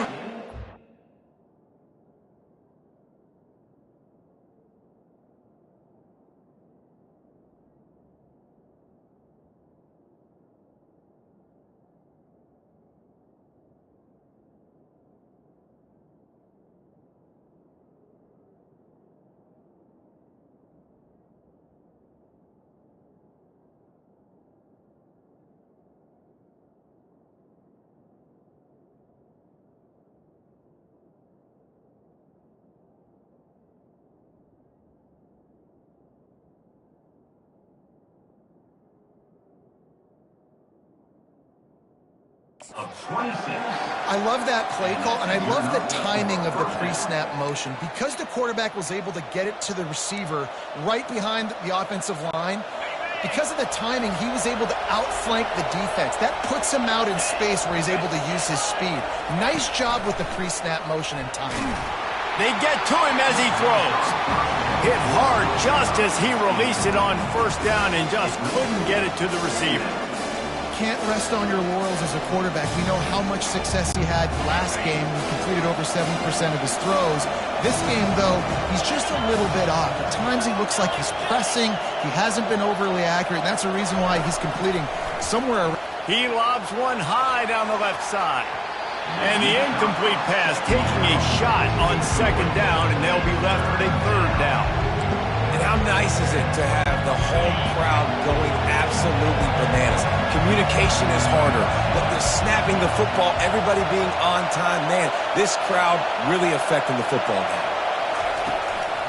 of 26. I love that play call, and I love the timing of the pre-snap motion. Because the quarterback was able to get it to the receiver right behind the offensive line, because of the timing, he was able to outflank the defense. That puts him out in space where he's able to use his speed. Nice job with the pre-snap motion and timing. They get to him as he throws. Hit hard just as he released it on first down and just couldn't get it to the receiver. Can't rest on your laurels as a quarterback. We know how much success he had last game. He completed over 70% of his throws. This game, though, he's just a little bit off. At times he looks like he's pressing. He hasn't been overly accurate, and that's the reason why he's completing somewhere around. He lobs one high down the left side. And the incomplete pass taking a shot on second down, and they'll be left with a third down. And how nice is it to have the home crowd going absolutely bananas? Communication is harder, but the snapping the football, everybody being on time, man, this crowd really affecting the football game.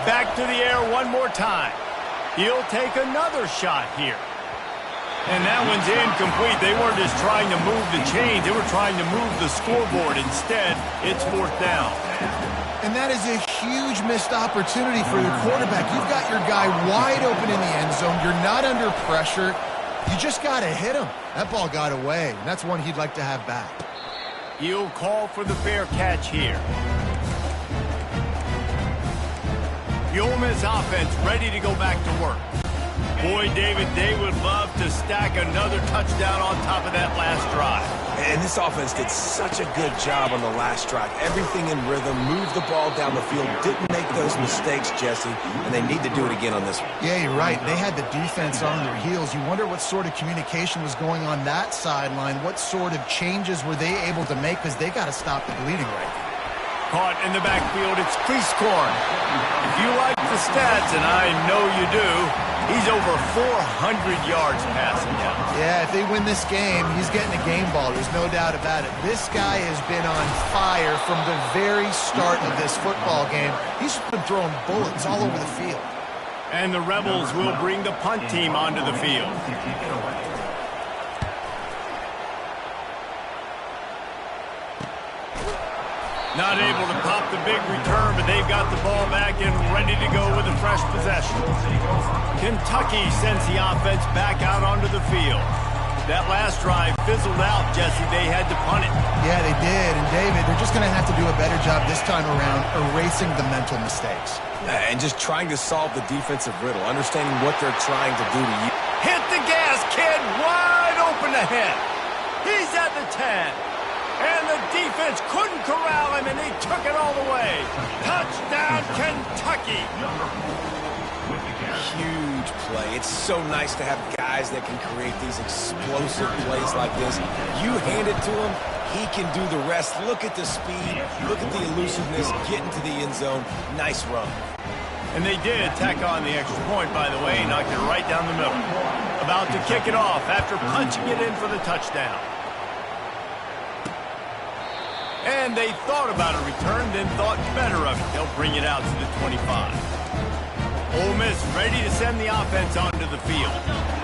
Back to the air one more time. He'll take another shot here. And that one's incomplete. They weren't just trying to move the chains. They were trying to move the scoreboard. Instead, it's fourth down. And that is a huge missed opportunity for the quarterback. You've got your guy wide open in the end zone. You're not under pressure. You just got to hit him. That ball got away, and that's one he'd like to have back. He'll call for the fair catch here. The Ole Miss offense ready to go back to work. Boy, David, they would love to stack another touchdown on top of that last drive. And this offense did such a good job on the last drive. Everything in rhythm, moved the ball down the field, didn't make those mistakes, Jesse, and they need to do it again on this one. Yeah, you're right. They had the defense on their heels. You wonder what sort of communication was going on that sideline. What sort of changes were they able to make, because they got to stop the bleeding right now. Caught in the backfield, it's Priestcorn. If you like the stats, and I know you do, he's over 400 yards passing now. Yeah, if they win this game, he's getting a game ball. There's no doubt about it. This guy has been on fire from the very start of this football game. He's been throwing bullets all over the field. And the Rebels will bring the punt team onto the field. Not able to pop the big return, but they've got the ball back and ready to go with a fresh possession. Kentucky sends the offense back out onto the field. That last drive fizzled out, Jesse. They had to punt it. Yeah, they did. And, David, they're just going to have to do a better job this time around erasing the mental mistakes. And just trying to solve the defensive riddle, understanding what they're trying to do to you. Hit the gas, kid. Wide open ahead. He's at the 10. And the defense couldn't corral him, and he took it all the way. Touchdown, Kentucky. Huge play. It's so nice to have guys that can create these explosive plays like this. You hand it to him, he can do the rest. Look at the speed. Look at the elusiveness. Get into the end zone. Nice run. And they did tack on the extra point, by the way. Knocked it right down the middle. About to kick it off after punching it in for the touchdown. And they thought about a return, then thought better of it. They'll bring it out to the 25. Ole Miss ready to send the offense onto the field.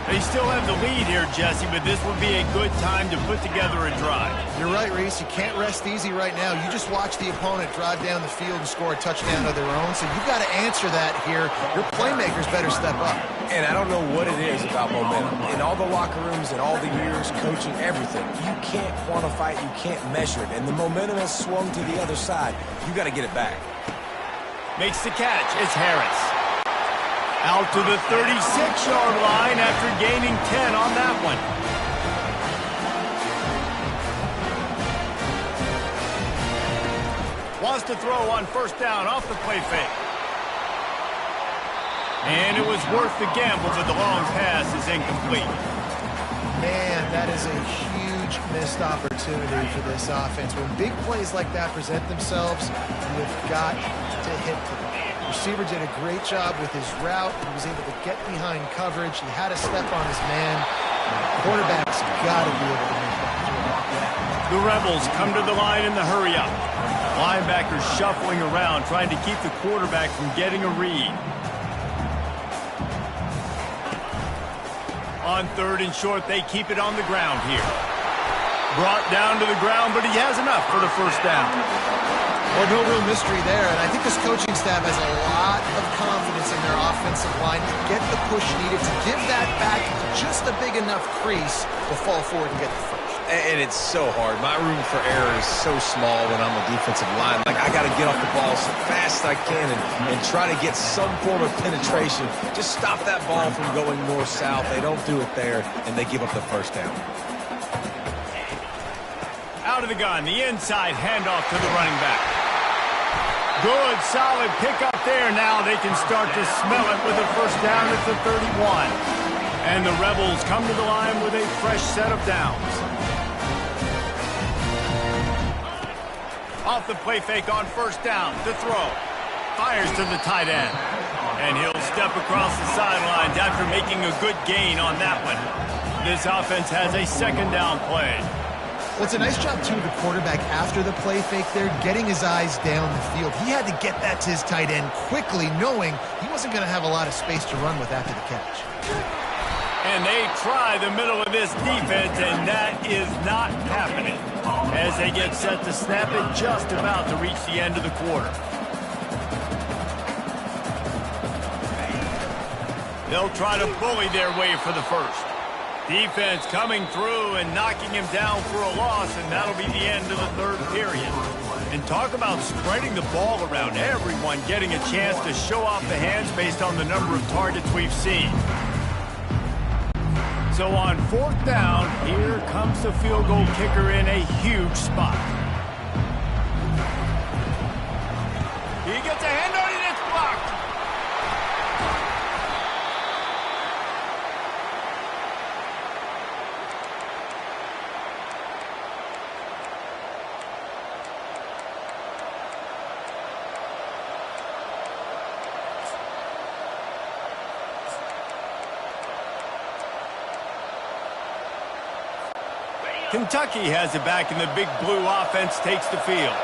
They still have the lead here, Jesse, but this would be a good time to put together a drive. You're right, Reese. You can't rest easy right now. You just watch the opponent drive down the field and score a touchdown of their own, so you've got to answer that here. Your playmakers better step up. And I don't know what it is about momentum. In all the locker rooms and all the years coaching, everything, you can't quantify it, you can't measure it. And the momentum has swung to the other side. You got to get it back. Makes the catch. It's Harris. Out to the 36-yard line after gaining 10 on that one. Wants to throw on first down off the play fake. And it was worth the gamble, but the long pass is incomplete. Man, that is a huge missed opportunity for this offense. When big plays like that present themselves, you've got to hit them. The receiver did a great job with his route. He was able to get behind coverage. He had a step on his man. Quarterback's got to be able to make that throw. The Rebels come to the line in the hurry-up. Linebackers shuffling around, trying to keep the quarterback from getting a read. On third and short, they keep it on the ground here. Brought down to the ground, but he has enough for the first down. Well, no real mystery there, and I think this coaching staff has a lot of confidence in their offensive line to get the push needed to give that back just a big enough crease to fall forward and get the first. And it's so hard. My room for error is so small when I'm a defensive line. Like, I got to get off the ball so fast as I can and try to get some form of penetration. Just stop that ball from going north-south. They don't do it there, and they give up the first down. Out of the gun, the inside handoff to the running back. Good, solid pickup there. Now they can start to smell it with a first down at the 31. And the Rebels come to the line with a fresh set of downs. Off the play fake on first down to throw. Fires to the tight end. And he'll step across the sidelines after making a good gain on that one. This offense has a second down play. Well, it's a nice job, too, of the quarterback after the play fake there, getting his eyes down the field. He had to get that to his tight end quickly, knowing he wasn't going to have a lot of space to run with after the catch. And they try the middle of this defense, and that is not happening as they get set to snap it just about to reach the end of the quarter. They'll try to bully their way for the first. Defense coming through and knocking him down for a loss, and that'll be the end of the third period. And talk about spreading the ball around, everyone getting a chance to show off the hands based on the number of targets we've seen. So on fourth down, here comes the field goal kicker in a huge spot. He gets a hand on it, it's blocked. Kentucky has it back, and the big blue offense takes the field.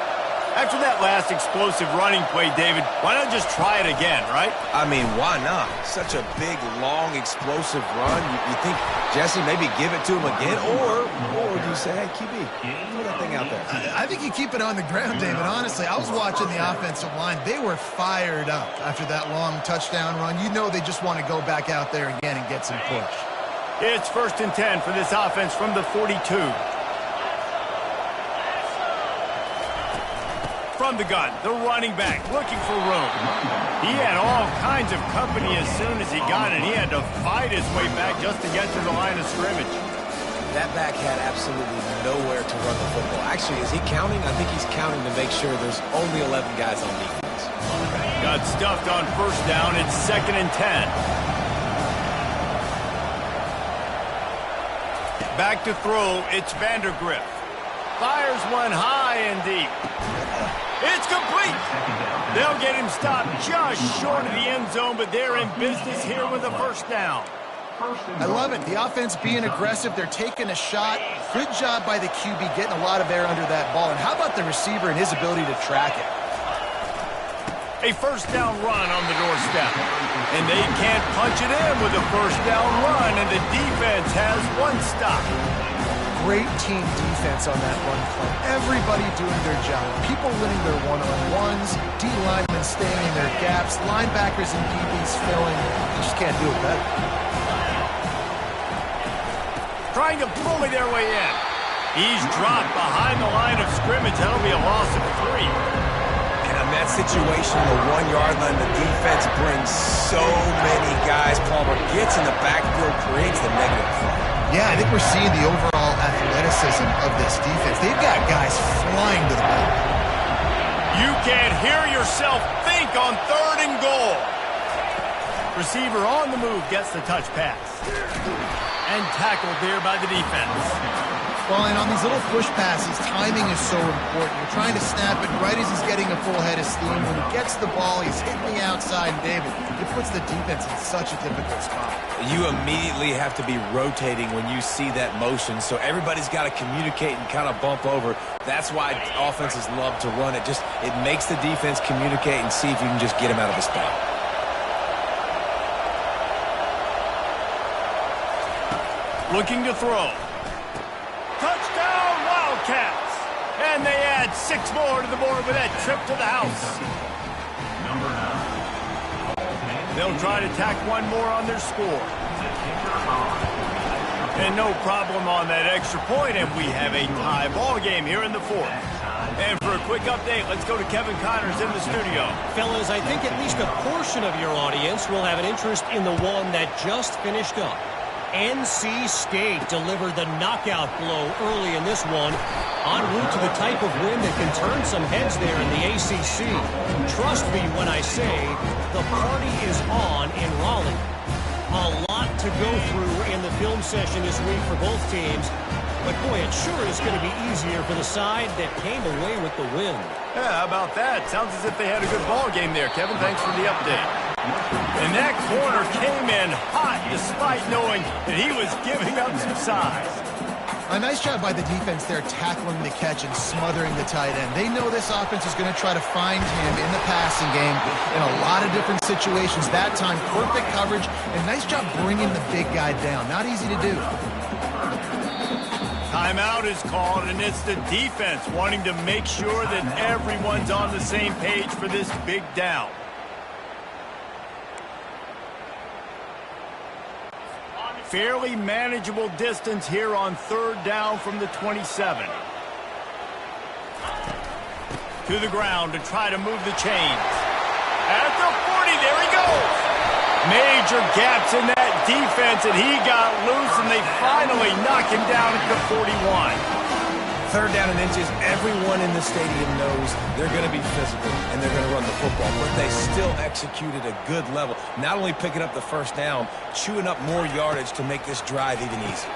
After that last explosive running play, David, why not just try it again, right? I mean, why not? Such a big, long, explosive run. You think, Jesse, maybe give it to him again? Or do you say, hey, QB, throw that thing out there? I think you keep it on the ground, David. Honestly, I was watching the offensive line. They were fired up after that long touchdown run. You know they just want to go back out there again and get some push. It's 1st and 10 for this offense from the 42. From the gun, the running back looking for room. He had all kinds of company as soon as he got it. He had to fight his way back just to get to the line of scrimmage. That back had absolutely nowhere to run the football. Actually, is he counting? I think he's counting to make sure there's only 11 guys on defense. Got stuffed on first down. It's 2nd and 10. Back to throw, it's Vandergrift. Fires one high and deep. It's complete. They'll get him stopped just short of the end zone, but they're in business here with a first down. I love it. The offense being aggressive. They're taking a shot. Good job by the QB getting a lot of air under that ball. And how about the receiver and his ability to track it? A first down run on the doorstep. And they can't punch it in with a first down run, and the defense has one stop. Great team defense on that run play. Everybody doing their job. People winning their one-on-ones, D-linemen staying in their gaps, linebackers and DBs filling. You just can't do it better. Trying to bully their way in. He's dropped behind the line of scrimmage. That'll be a loss of 3. In that situation, the 1-yard line, the defense brings so many guys. Palmer gets in the backfield, creates the negative play. Yeah, I think we're seeing the overall athleticism of this defense. They've got guys flying to the ball. You can't hear yourself think on 3rd and goal. Receiver on the move gets the touch pass. And tackled there by the defense. Well, and on these little push passes, timing is so important. You're trying to snap it right as he's getting a full head of steam. When he gets the ball, he's hitting the outside, and David, it puts the defense in such a difficult spot. You immediately have to be rotating when you see that motion, so everybody's got to communicate and kind of bump over. That's why offenses love to run it. It makes the defense communicate and see if you can just get him out of a spot. Looking to throw. Touchdown, And they add 6 more to the board with that trip to the house. Number 9. They'll try to tack one more on their score. And no problem on that extra point, and we have a tie ball game here in the 4th. And for a quick update, let's go to Kevin Connors in the studio. Fellas, I think at least a portion of your audience will have an interest in the one that just finished up. NC State delivered the knockout blow early in this one, en route to the type of win that can turn some heads there in the ACC. Trust me when I say the party is on in Raleigh. A lot to go through in the film session this week for both teams. But, boy, it sure is going to be easier for the side that came away with the win. Yeah, how about that? Sounds as if they had a good ball game there, Kevin. Thanks for the update. And that corner came in hot despite knowing that he was giving up some size. A nice job by the defense there, tackling the catch and smothering the tight end. They know this offense is going to try to find him in the passing game in a lot of different situations. That time, perfect coverage, and nice job bringing the big guy down. Not easy to do. Timeout is called, and it's the defense wanting to make sure that everyone's on the same page for this big down. Fairly manageable distance here on 3rd down from the 27. To the ground to try to move the chains. At the 40, there he goes. Major gaps in that defense, and he got loose, and they finally knock him down at the 41. 3rd down and inches, everyone in the stadium knows they're going to be physical and they're going to run the football, but they still executed a good level. Not only picking up the 1st down, chewing up more yardage to make this drive even easier.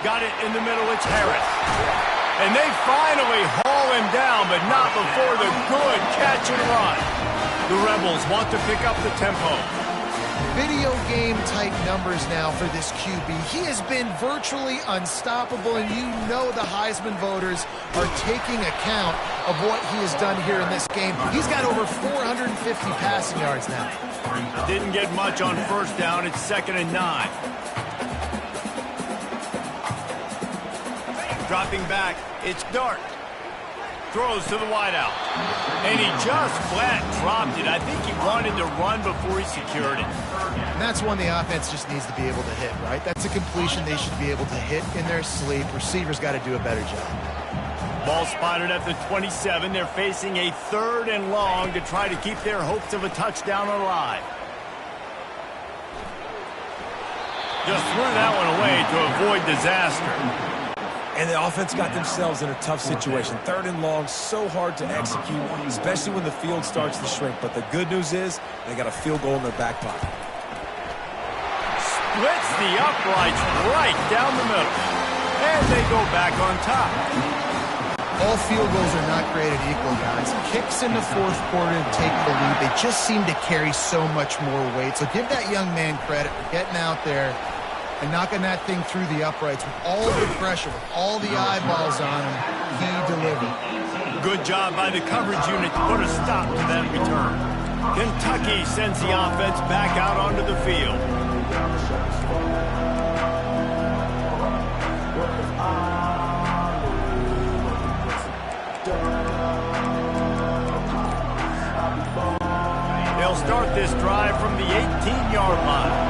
Got it in the middle, it's Harris. And they finally haul him down, but not before the good catch and run. The Rebels want to pick up the tempo. Video game type numbers now for this QB. He has been virtually unstoppable, and you know the Heisman voters are taking account of what he has done here in this game. He's got over 450 passing yards now. Didn't get much on 1st down. It's 2nd and 9. Dropping back, it's Dart. Throws to the wideout. And he just flat dropped it. I think he wanted to run before he secured it. And that's one the offense just needs to be able to hit, right? That's a completion they should be able to hit in their sleep. Receivers got to do a better job. Ball spotted at the 27. They're facing a 3rd and long to try to keep their hopes of a touchdown alive. Just threw that one away to avoid disaster. And the offense got themselves in a tough situation. 3rd and long, so hard to execute, especially when the field starts to shrink. But the good news is they got a field goal in their back pocket. Splits the uprights right down the middle. And they go back on top. All field goals are not created equal, guys. Kicks in the 4th quarter to take the lead. They just seem to carry so much more weight. So give that young man credit for getting out there and knocking that thing through the uprights with all the pressure, with all the eyeballs on him. He delivered. Good job by the coverage unit to put a stop to that return. Kentucky sends the offense back out onto the field. They'll start this drive from the 18-yard line.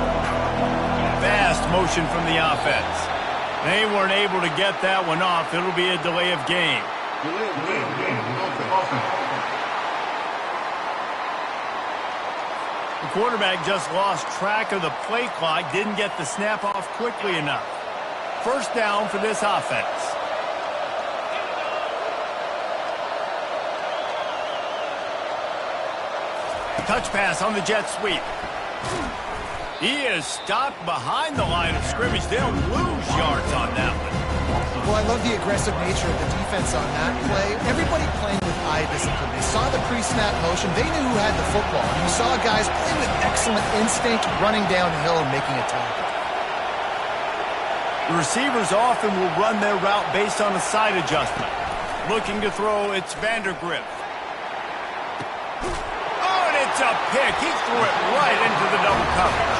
Fast motion from the offense. They weren't able to get that one off. It'll be a delay of game. The quarterback just lost track of the play clock, didn't get the snap off quickly enough. 1st down for this offense. Touch pass on the jet sweep. He is stopped behind the line of scrimmage. They'll lose yards on that one. Well, I love the aggressive nature of the defense on that play. Everybody playing with eye discipline. They saw the pre-snap motion. They knew who had the football. You saw guys play with excellent instinct, running downhill and making a tackle. The receivers often will run their route based on a side adjustment. Looking to throw, it's Vandergrift. It's a pick. He threw it right into the double coverage.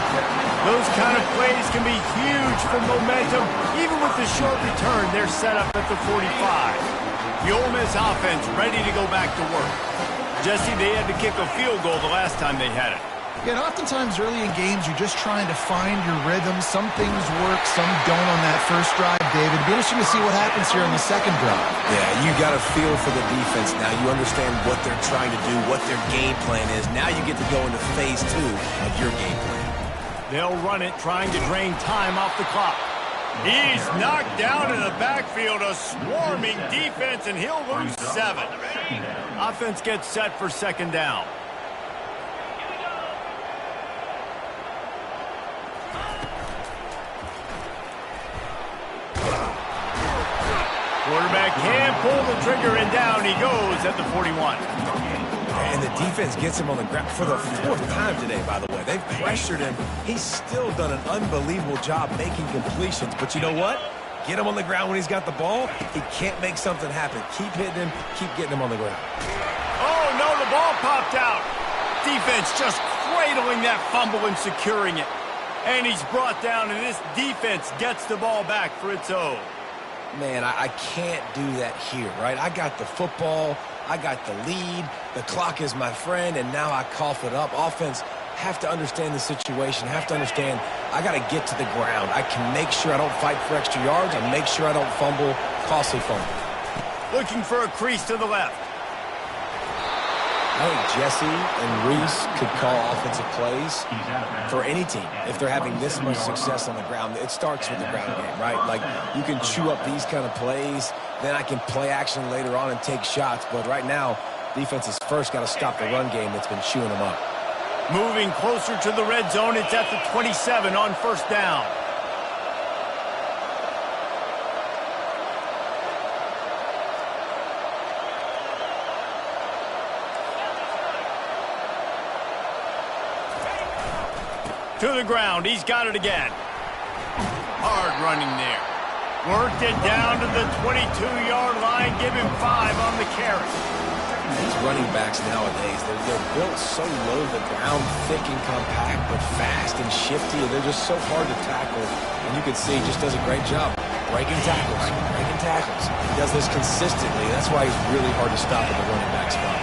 Those kind of plays can be huge for momentum. Even with the short return, they're set up at the 45. The Ole Miss offense ready to go back to work. Jesse, they had to kick a field goal the last time they had it. Yeah, and oftentimes early in games, you're just trying to find your rhythm. Some things work, some don't on that first drive, David. It'll be interesting to see what happens here on the second drive. Yeah, you got a feel for the defense now. You understand what they're trying to do, what their game plan is. Now you get to go into phase 2 of your game plan. They'll run it, trying to drain time off the clock. He's knocked down in the backfield, a swarming defense, and he'll lose 7. Offense gets set for second down. Quarterback can pull the trigger, and down he goes at the 41. And the defense gets him on the ground for the 4th time today, by the way. They've pressured him. He's still done an unbelievable job making completions. But you know what? Get him on the ground when he's got the ball. He can't make something happen. Keep hitting him. Keep getting him on the ground. Oh, no, the ball popped out. Defense just cradling that fumble and securing it. And he's brought down, and this defense gets the ball back for its own. Man, I can't do that here, right? I got the football. I got the lead. The clock is my friend, and now I cough it up. Offense have to understand the situation, have to understand I got to get to the ground. I can make sure I don't fight for extra yards. I make sure I don't fumble, costly fumble. Looking for a crease to the left. I think Jesse and Reese could call offensive plays for any team if they're having this much success on the ground. It starts with the ground game, right? Like, you can chew up these kind of plays, then I can play action later on and take shots. But right now, defense has first got to stop the run game that's been chewing them up. Moving closer to the red zone, it's at the 27 on first down. To the ground, he's got it again. Hard running there. Worked it down to the 22-yard line, give him 5 on the carry. These running backs nowadays, they're built so low to the ground, thick and compact, but fast and shifty, and they're just so hard to tackle. And you can see he just does a great job breaking tackles, breaking tackles. He does this consistently. That's why he's really hard to stop at the running back spot.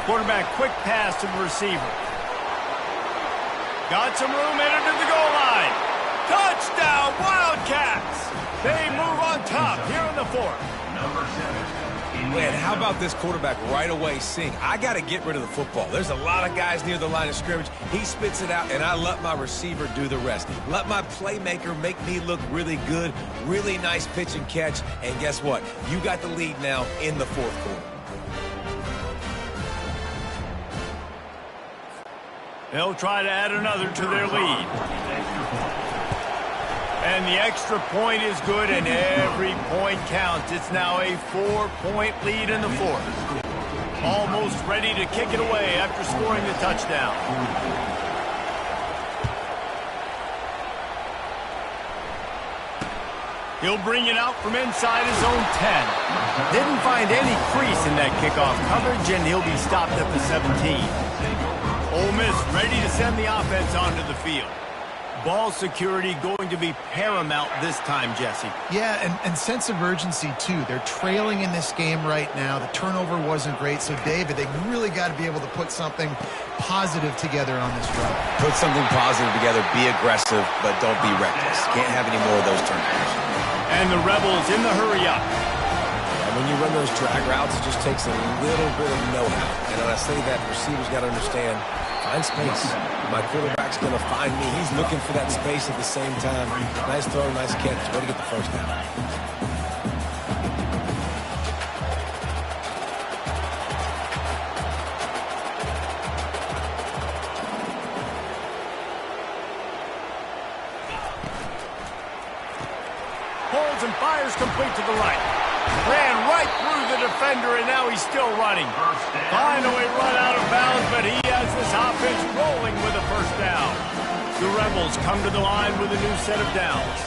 Quarterback, quick pass to the receiver. Got some room, entered to the goal line. Touchdown, Wildcats! They move on top here in the 4th. Number 7. Man, how about this quarterback right away seeing, I got to get rid of the football. There's a lot of guys near the line of scrimmage. He spits it out, and I let my receiver do the rest. Let my playmaker make me look really good, really nice pitch and catch. And guess what? You got the lead now in the 4th quarter. They'll try to add another to their lead. And the extra point is good, and every point counts. It's now a 4-point lead in the 4th. Almost ready to kick it away after scoring the touchdown. He'll bring it out from inside his own 10. Didn't find any crease in that kickoff coverage, and he'll be stopped at the 17. Ole Miss ready to send the offense onto the field. Ball security going to be paramount this time, Jesse. Yeah, and sense of urgency, too. They're trailing in this game right now. The turnover wasn't great. So, David, they really got to be able to put something positive together on this drive. Put something positive together. Be aggressive, but don't be reckless. Can't have any more of those turnovers. And the Rebels in the hurry-up. And when you run those drag routes, it just takes a little bit of know-how. And when I say that, receivers got to understand, find space. My quarterback's going to find me. He's looking for that space at the same time. Nice throw, nice catch. Way to get the first down. Holds and fires complete to the right. Ran right through the defender, and now he's still running. Finally run out of bounds, but he has this offense rolling with a first down. The Rebels come to the line with a new set of downs.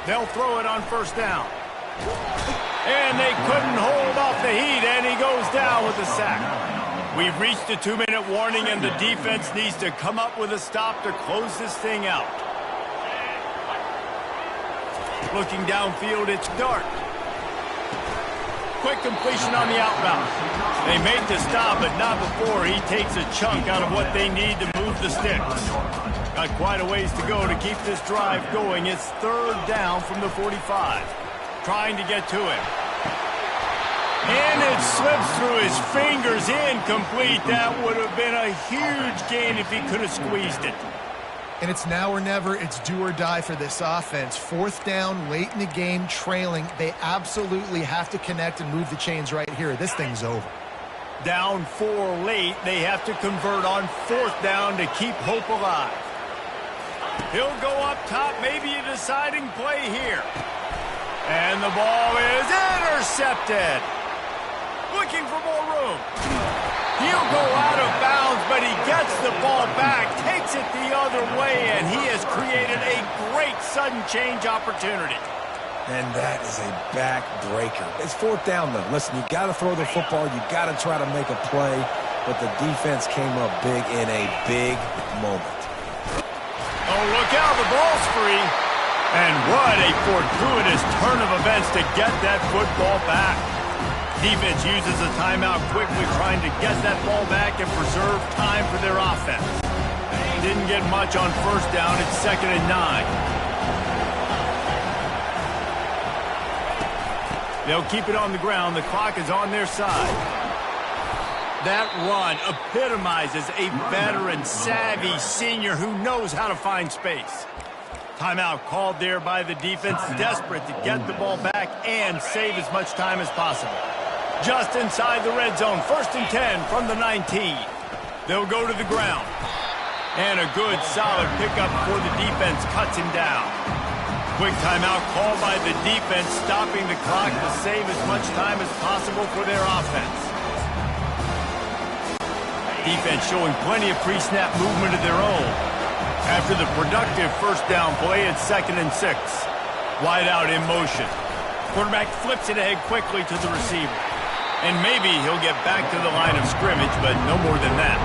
They'll throw it on first down. And they couldn't hold off the heat, and he goes down with a sack. We've reached a 2-minute warning, and the defense needs to come up with a stop to close this thing out. Looking downfield, it's Dart. Quick completion on the out route. They make the stop, but not before he takes a chunk out of what they need to move the sticks. Got quite a ways to go to keep this drive going. It's third down from the 45. Trying to get to him. And it slips through his fingers, incomplete. That would have been a huge gain if he could have squeezed it. And it's now or never. It's do or die for this offense. Fourth down, late in the game, trailing. They absolutely have to connect and move the chains right here. This thing's over. Down 4 late. They have to convert on fourth down to keep hope alive. He'll go up top, maybe a deciding play here. And the ball is intercepted. Looking for more room. He'll go out of bounds, but he gets the ball back, takes it the other way, and he has created a great sudden change opportunity. And that is a backbreaker. It's fourth down, though. Listen, you got to throw the football. You got to try to make a play, but the defense came up big in a big moment. Oh, look out, the ball's free. And what a fortuitous turn of events to get that football back. Defense uses a timeout quickly, trying to get that ball back and preserve time for their offense. Didn't get much on first down. It's 2nd and 9. They'll keep it on the ground. The clock is on their side. That run epitomizes a veteran, savvy senior who knows how to find space. Timeout called there by the defense, desperate to get the ball back and save as much time as possible. Just inside the red zone, 1st and 10 from the 19. They'll go to the ground. And a good, solid pickup before the defense cuts him down. Quick timeout called by the defense, stopping the clock to save as much time as possible for their offense. Defense showing plenty of pre-snap movement of their own. After the productive first down play, it's 2nd and 6. Wide out in motion. Quarterback flips it ahead quickly to the receiver. And maybe he'll get back to the line of scrimmage, but no more than that.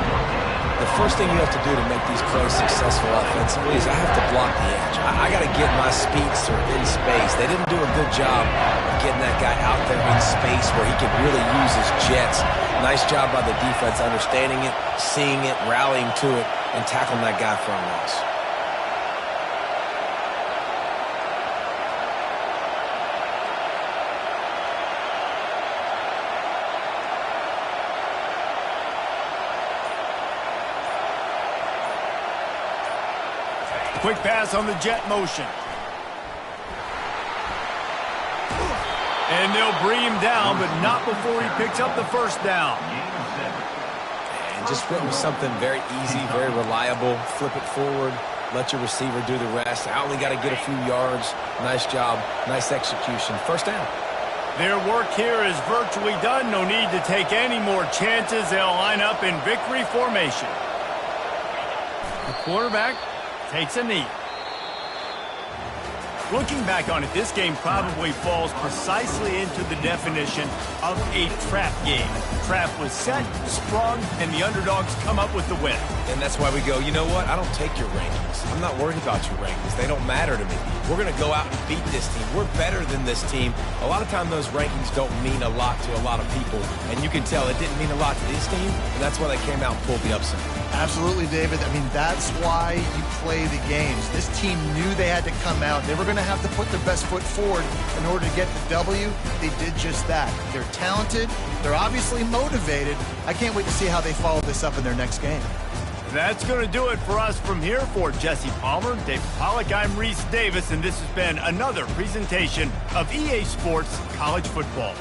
The first thing you have to do to make these plays successful offensively is I have to block the edge. I got to get my speedster in space. They didn't do a good job of getting that guy out there in space where he could really use his jets. Nice job by the defense understanding it, seeing it, rallying to it, and tackling that guy for a loss. Quick pass on the jet motion. And they'll bring him down, but not before he picks up the first down. And just went with something very easy, very reliable. Flip it forward, let your receiver do the rest. I only got to get a few yards. Nice job, nice execution. First down. Their work here is virtually done. No need to take any more chances. They'll line up in victory formation. The quarterback takes a knee. Looking back on it, this game probably falls precisely into the definition of a trap game. Trap was set, sprung, and the underdogs come up with the win. And that's why we go, you know what? I don't take your rankings. I'm not worried about your rankings. They don't matter to me. We're going to go out and beat this team. We're better than this team. A lot of time those rankings don't mean a lot to a lot of people. And you can tell it didn't mean a lot to this team, and that's why they came out and pulled the upset. Absolutely, David. I mean, that's why you play the games. This team knew they had to come out. They were going to have to put their best foot forward in order to get the W. They did just that. They're talented. They're obviously motivated. I can't wait to see how they follow this up in their next game. That's going to do it for us from here. For Jesse Palmer, David Pollack, I'm Reese Davis, and this has been another presentation of EA Sports College Football.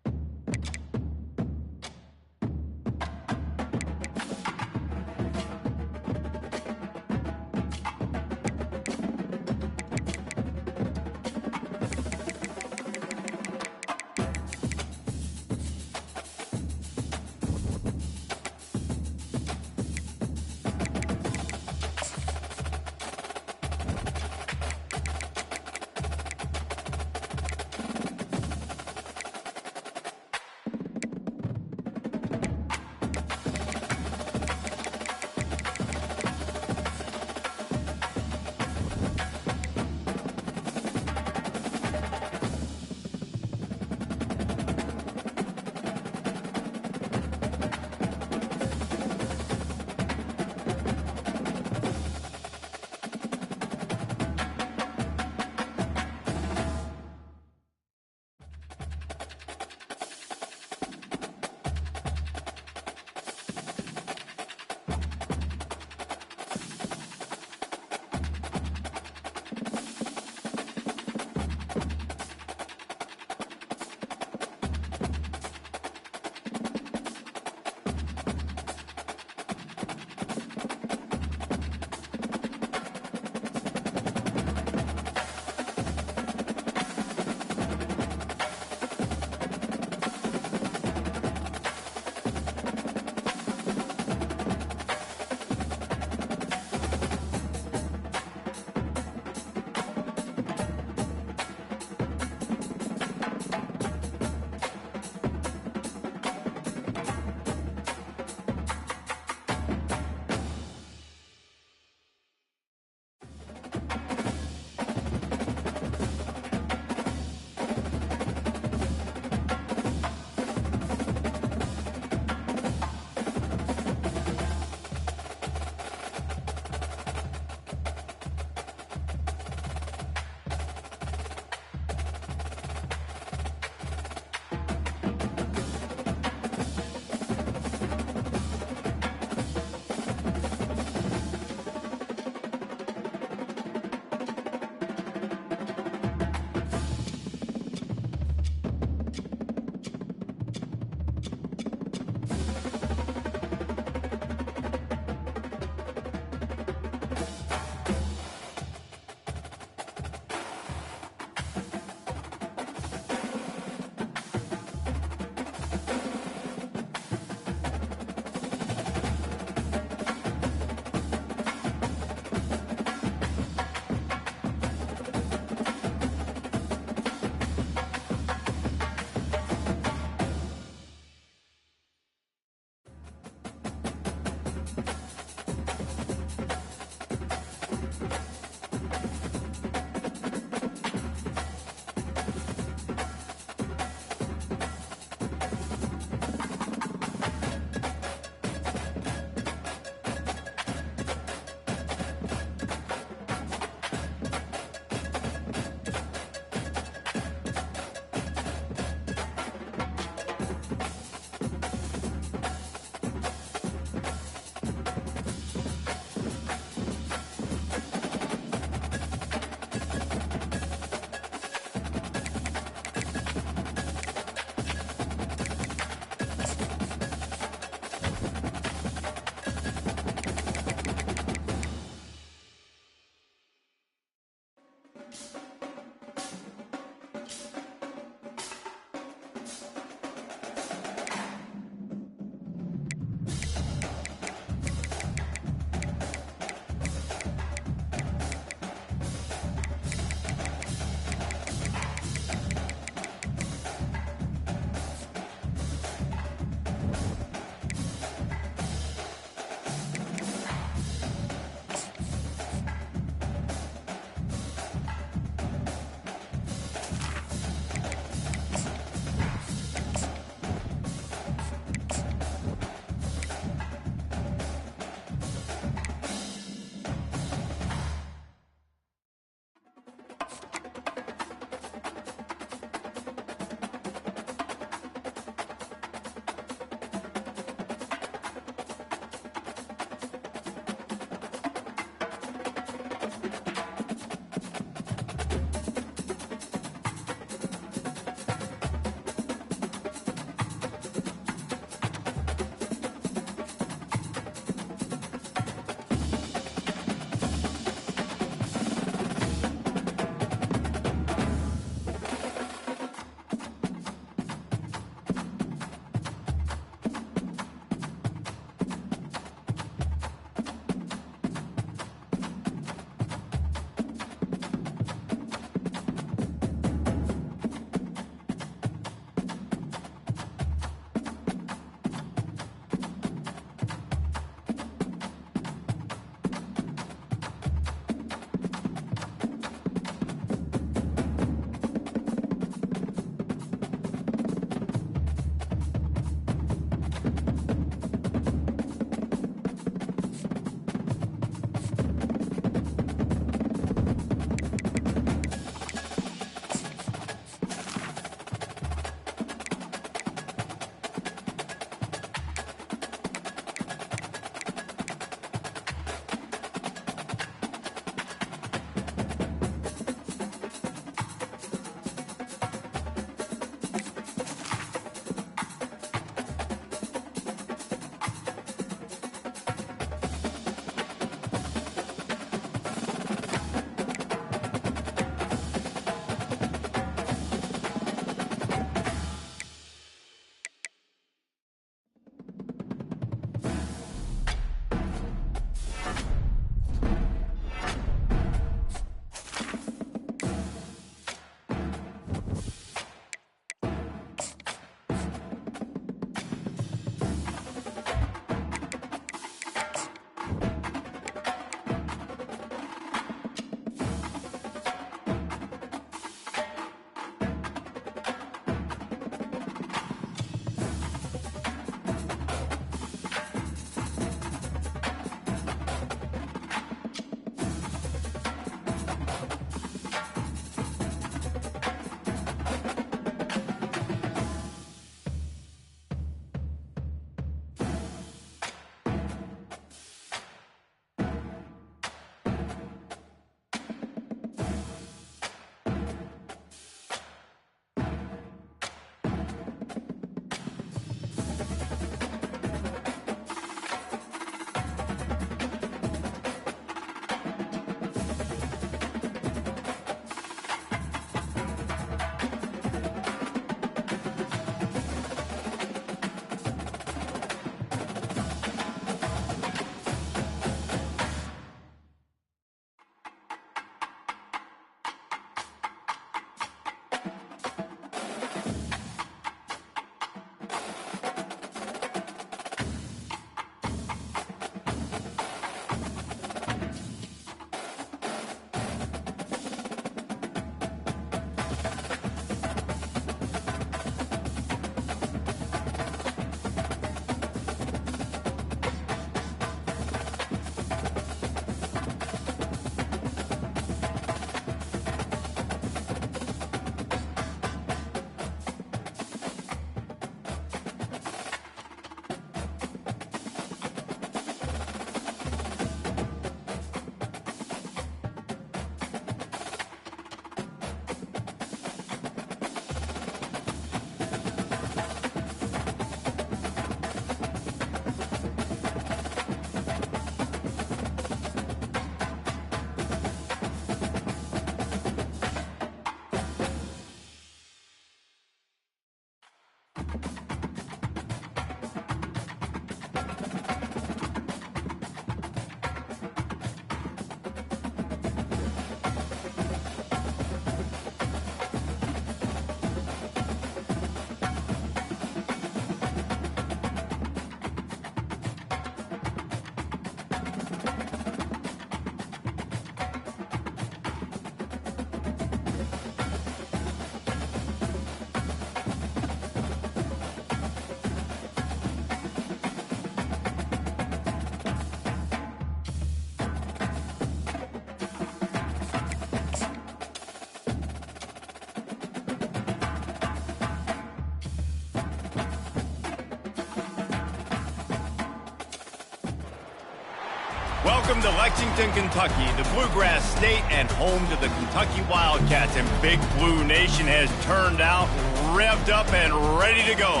Welcome to Lexington, Kentucky, the Bluegrass State and home to the Kentucky Wildcats. And Big Blue Nation has turned out, revved up, and ready to go.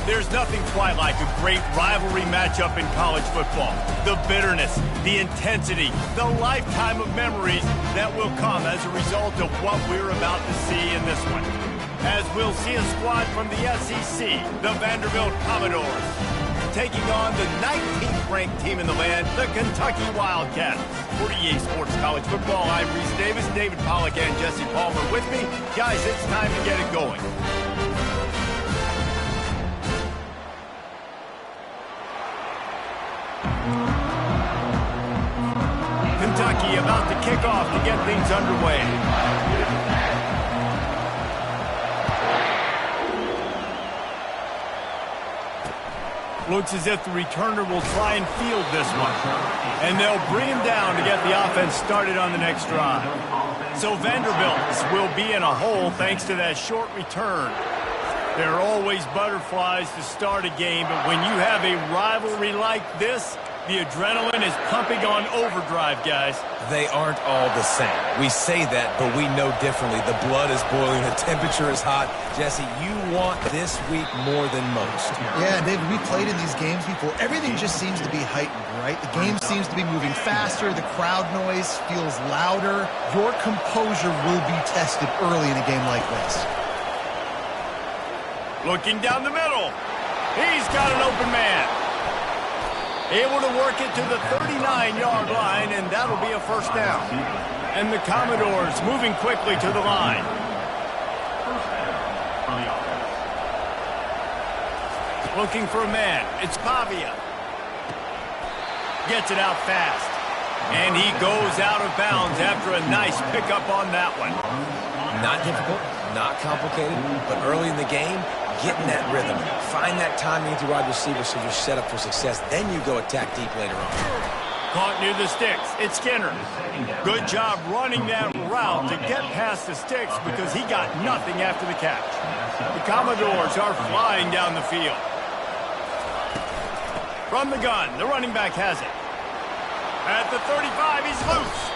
There's nothing quite like a great rivalry matchup in college football. The bitterness, the intensity, the lifetime of memories that will come as a result of what we're about to see in this one. As we'll see a squad from the SEC, the Vanderbilt Commodores, taking on the 19th ranked team in the land, the Kentucky Wildcats. For EA Sports College Football, I'm Reese Davis, David Pollack, and Jesse Palmer with me. Guys, it's time to get it going. Kentucky about to kick off to get things underway. Looks as if the returner will try and field this one. And they'll bring him down to get the offense started on the next drive. So Vanderbilt will be in a hole thanks to that short return. There are always butterflies to start a game, but when you have a rivalry like this, the adrenaline is pumping on overdrive, guys. They aren't all the same. We say that, but we know differently. The blood is boiling. The temperature is hot. Jesse, you want this week more than most. Yeah, David, we played in these games before. Everything just seems to be heightened, right? The game seems to be moving faster. The crowd noise feels louder. Your composure will be tested early in a game like this. Looking down the middle. He's got an open man. Able to work it to the 39-yard line, and that'll be a first down. And the Commodores moving quickly to the line. Looking for a man. It's Pavia. Gets it out fast. And he goes out of bounds after a nice pickup on that one. Not difficult, not complicated, but early in the game, get in that rhythm. Find that timing with your wide receiver so you're set up for success. Then you go attack deep later on. Caught near the sticks. It's Skinner. Good job running that route to get past the sticks because he got nothing after the catch. The Commodores are flying down the field. From the gun, the running back has it. At the 35, he's loose.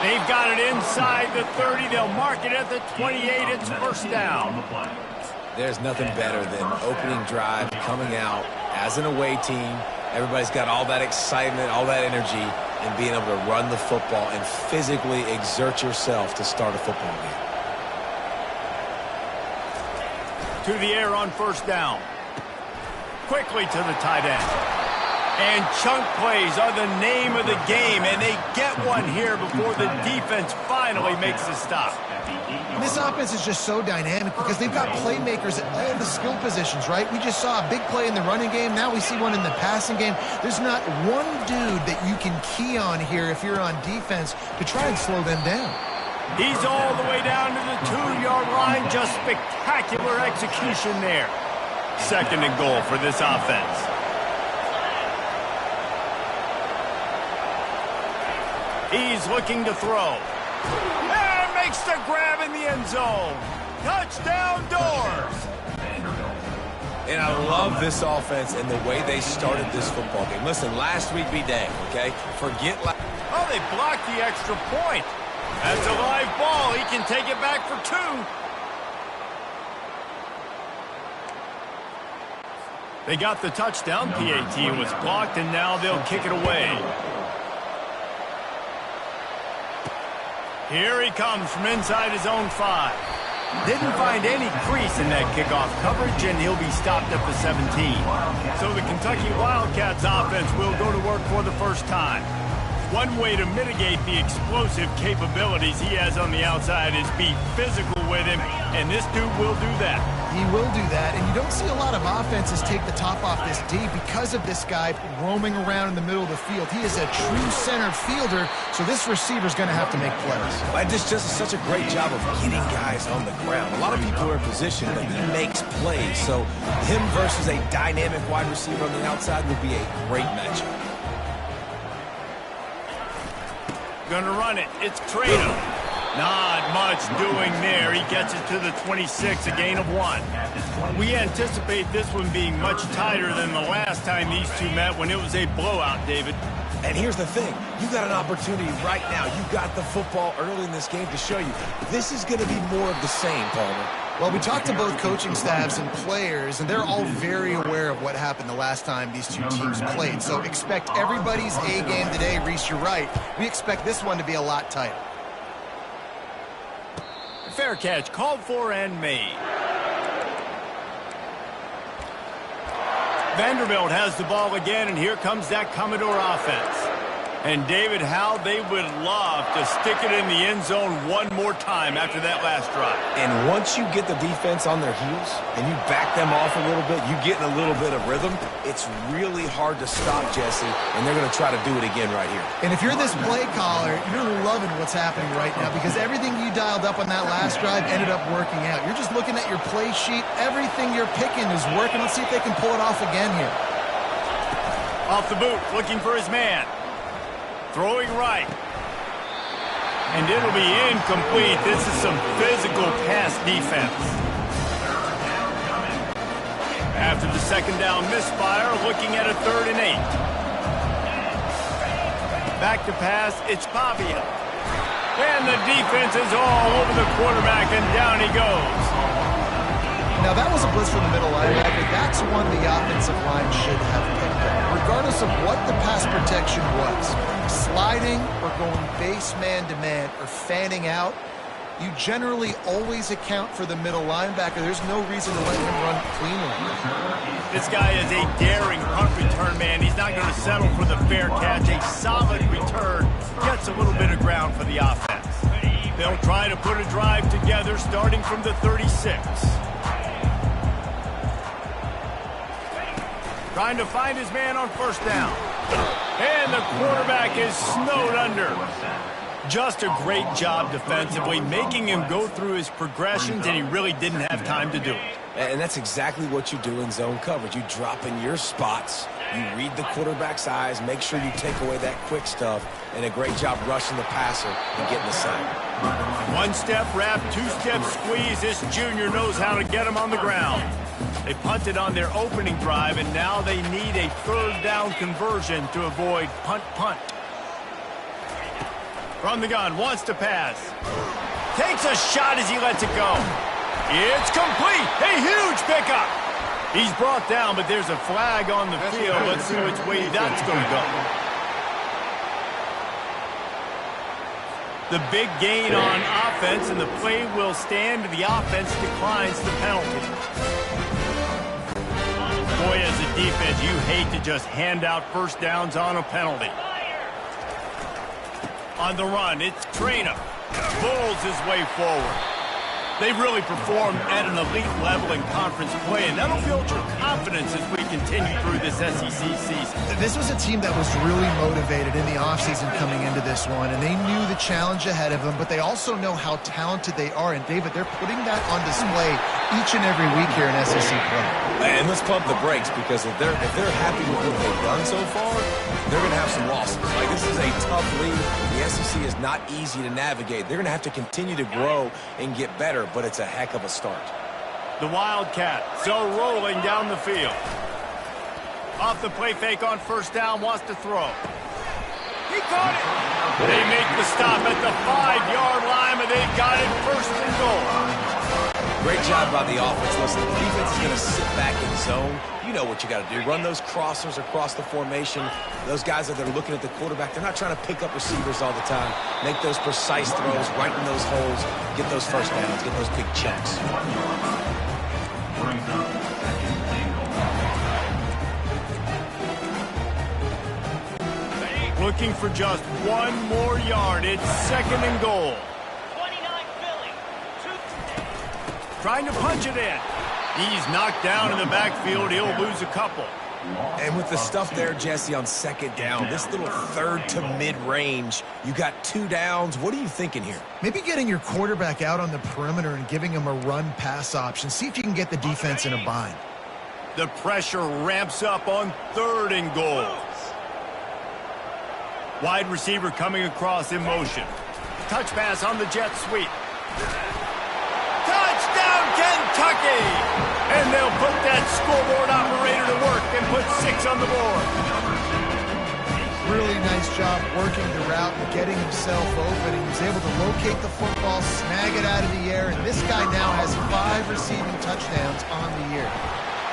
They've got it inside the 30. They'll mark it at the 28. It's first down. There's nothing better than opening drive, coming out as an away team. Everybody's got all that excitement, all that energy, and being able to run the football and physically exert yourself to start a football game. To the air on first down. Quickly to the tight end. And chunk plays are the name of the game, and they get one here before the defense finally makes a stop. This offense is just so dynamic because they've got playmakers at all the skill positions, right? We just saw a big play in the running game. Now we see one in the passing game. There's not one dude that you can key on here if you're on defense to try and slow them down. He's all the way down to the 2-yard line. Just spectacular execution there. Second and goal for this offense. He's looking to throw. And makes the grab in the end zone. Touchdown, Doors. And I love this offense and the way they started this football game. Listen, last week be dang, okay? Forget last... Oh, they blocked the extra point. That's a live ball. He can take it back for 2. They got the touchdown. PAT was blocked, and now they'll kick it away. Here he comes from inside his own 5. Didn't find any crease in that kickoff coverage, and he'll be stopped at the 17. So the Kentucky Wildcats offense will go to work for the first time. One way to mitigate the explosive capabilities he has on the outside is be physical with him, and this dude will do that. He will do that, and you don't see a lot of offenses take the top off this D because of this guy roaming around in the middle of the field. He is a true center fielder, so this receiver's going to have to make plays. But this just such a great job of getting guys on the ground. A lot of people are in position, but he makes plays. So him versus a dynamic wide receiver on the outside would be a great matchup. Gonna run it. It's Trado. Not much doing there. He gets it to the 26, a gain of 1. We anticipate this one being much tighter than the last time these two met when it was a blowout, David. And here's the thing. You got an opportunity right now. You got the football early in this game to show you. This is going to be more of the same, Palmer. Well, we talked to both coaching staffs and players, and they're all very aware of what happened the last time these two teams played. So expect everybody's A game today. Reese, you're right. We expect this one to be a lot tighter. Fair catch, called for and made. Vanderbilt has the ball again, and here comes that Commodore offense. And David, how they would love to stick it in the end zone one more time after that last drive. And once you get the defense on their heels and you back them off a little bit, you get in a little bit of rhythm, it's really hard to stop, Jesse, and they're going to try to do it again right here. And if you're this play caller, you're loving what's happening right now because everything you dialed up on that last drive ended up working out. You're just looking at your play sheet. Everything you're picking is working. Let's see if they can pull it off again here. Off the boot, looking for his man. Throwing right. And it'll be incomplete. This is some physical pass defense. After the second down misfire, looking at a 3rd and 8. Back to pass, it's Pavia. And the defense is all over the quarterback, and down he goes. Now, that was a blitz from the middle linebacker. That's one the offensive line should have picked up, regardless of what the pass protection was. Sliding or going base man-to-man or fanning out, you generally always account for the middle linebacker. There's no reason to let him run cleanly. This guy is a daring punt return man. He's not going to settle for the fair catch. A solid return gets a little bit of ground for the offense. They'll try to put a drive together starting from the 36. Trying to find his man on 1st down. And the quarterback is snowed under. Just a great job defensively, making him go through his progressions, and he really didn't have time to do it. And that's exactly what you do in zone coverage. You drop in your spots, you read the quarterback's eyes, make sure you take away that quick stuff, and a great job rushing the passer and getting the sack. 1-step wrap, 2-step squeeze. This junior knows how to get him on the ground. They punted on their opening drive, and now they need a 3rd down conversion to avoid punt. From the gun, wants to pass. Takes a shot as he lets it go. It's complete. A huge pickup. He's brought down, but there's a flag on the field. Let's see which way that's going to go. The big gain on offense, and the play will stand. The offense declines the penalty. Boy, as a defense, you hate to just hand out 1st downs on a penalty. On the run, it's Trainer. Bulls his way forward. They've really performed at an elite level in conference play, and that'll build your confidence as we continue through this SEC season. This was a team that was really motivated in the offseason coming into this one, and they knew the challenge ahead of them, but they also know how talented they are. And, David, they're putting that on display each and every week here in SEC play. And let's pump the brakes, because if they're happy with what they've done so far, they're going to have some losses. Like, this is a tough league. The SEC is not easy to navigate. They're going to have to continue to grow and get better, but it's a heck of a start. The Wildcat still rolling down the field. Off the play fake on 1st down, wants to throw. He caught it. They make the stop at the 5-yard line, but they've got it 1st and goal. Great job by the offense. Listen, the defense is going to sit back in zone. You know what you got to do. Run those crossers across the formation. Those guys that are looking at the quarterback, they're not trying to pick up receivers all the time. Make those precise throws, right in those holes, get those 1st downs, get those big chunks. Looking for just 1 more yard. It's 2nd and goal. 29 Philly. Trying to punch it in. He's knocked down in the backfield. He'll lose a couple. And with the stuff there, Jesse, on 2nd down, this little 3rd to mid-range, you got 2 downs. What are you thinking here? Maybe getting your quarterback out on the perimeter and giving him a run-pass option. See if you can get the defense in a bind. The pressure ramps up on 3rd and goal. Wide receiver coming across in motion. Touch pass on the jet sweep. Touchdown, Kentucky! And they'll put that scoreboard operator to work and put 6 on the board. Really nice job working the route and getting himself open. He was able to locate the football, snag it out of the air, and this guy now has 5 receiving touchdowns on the year.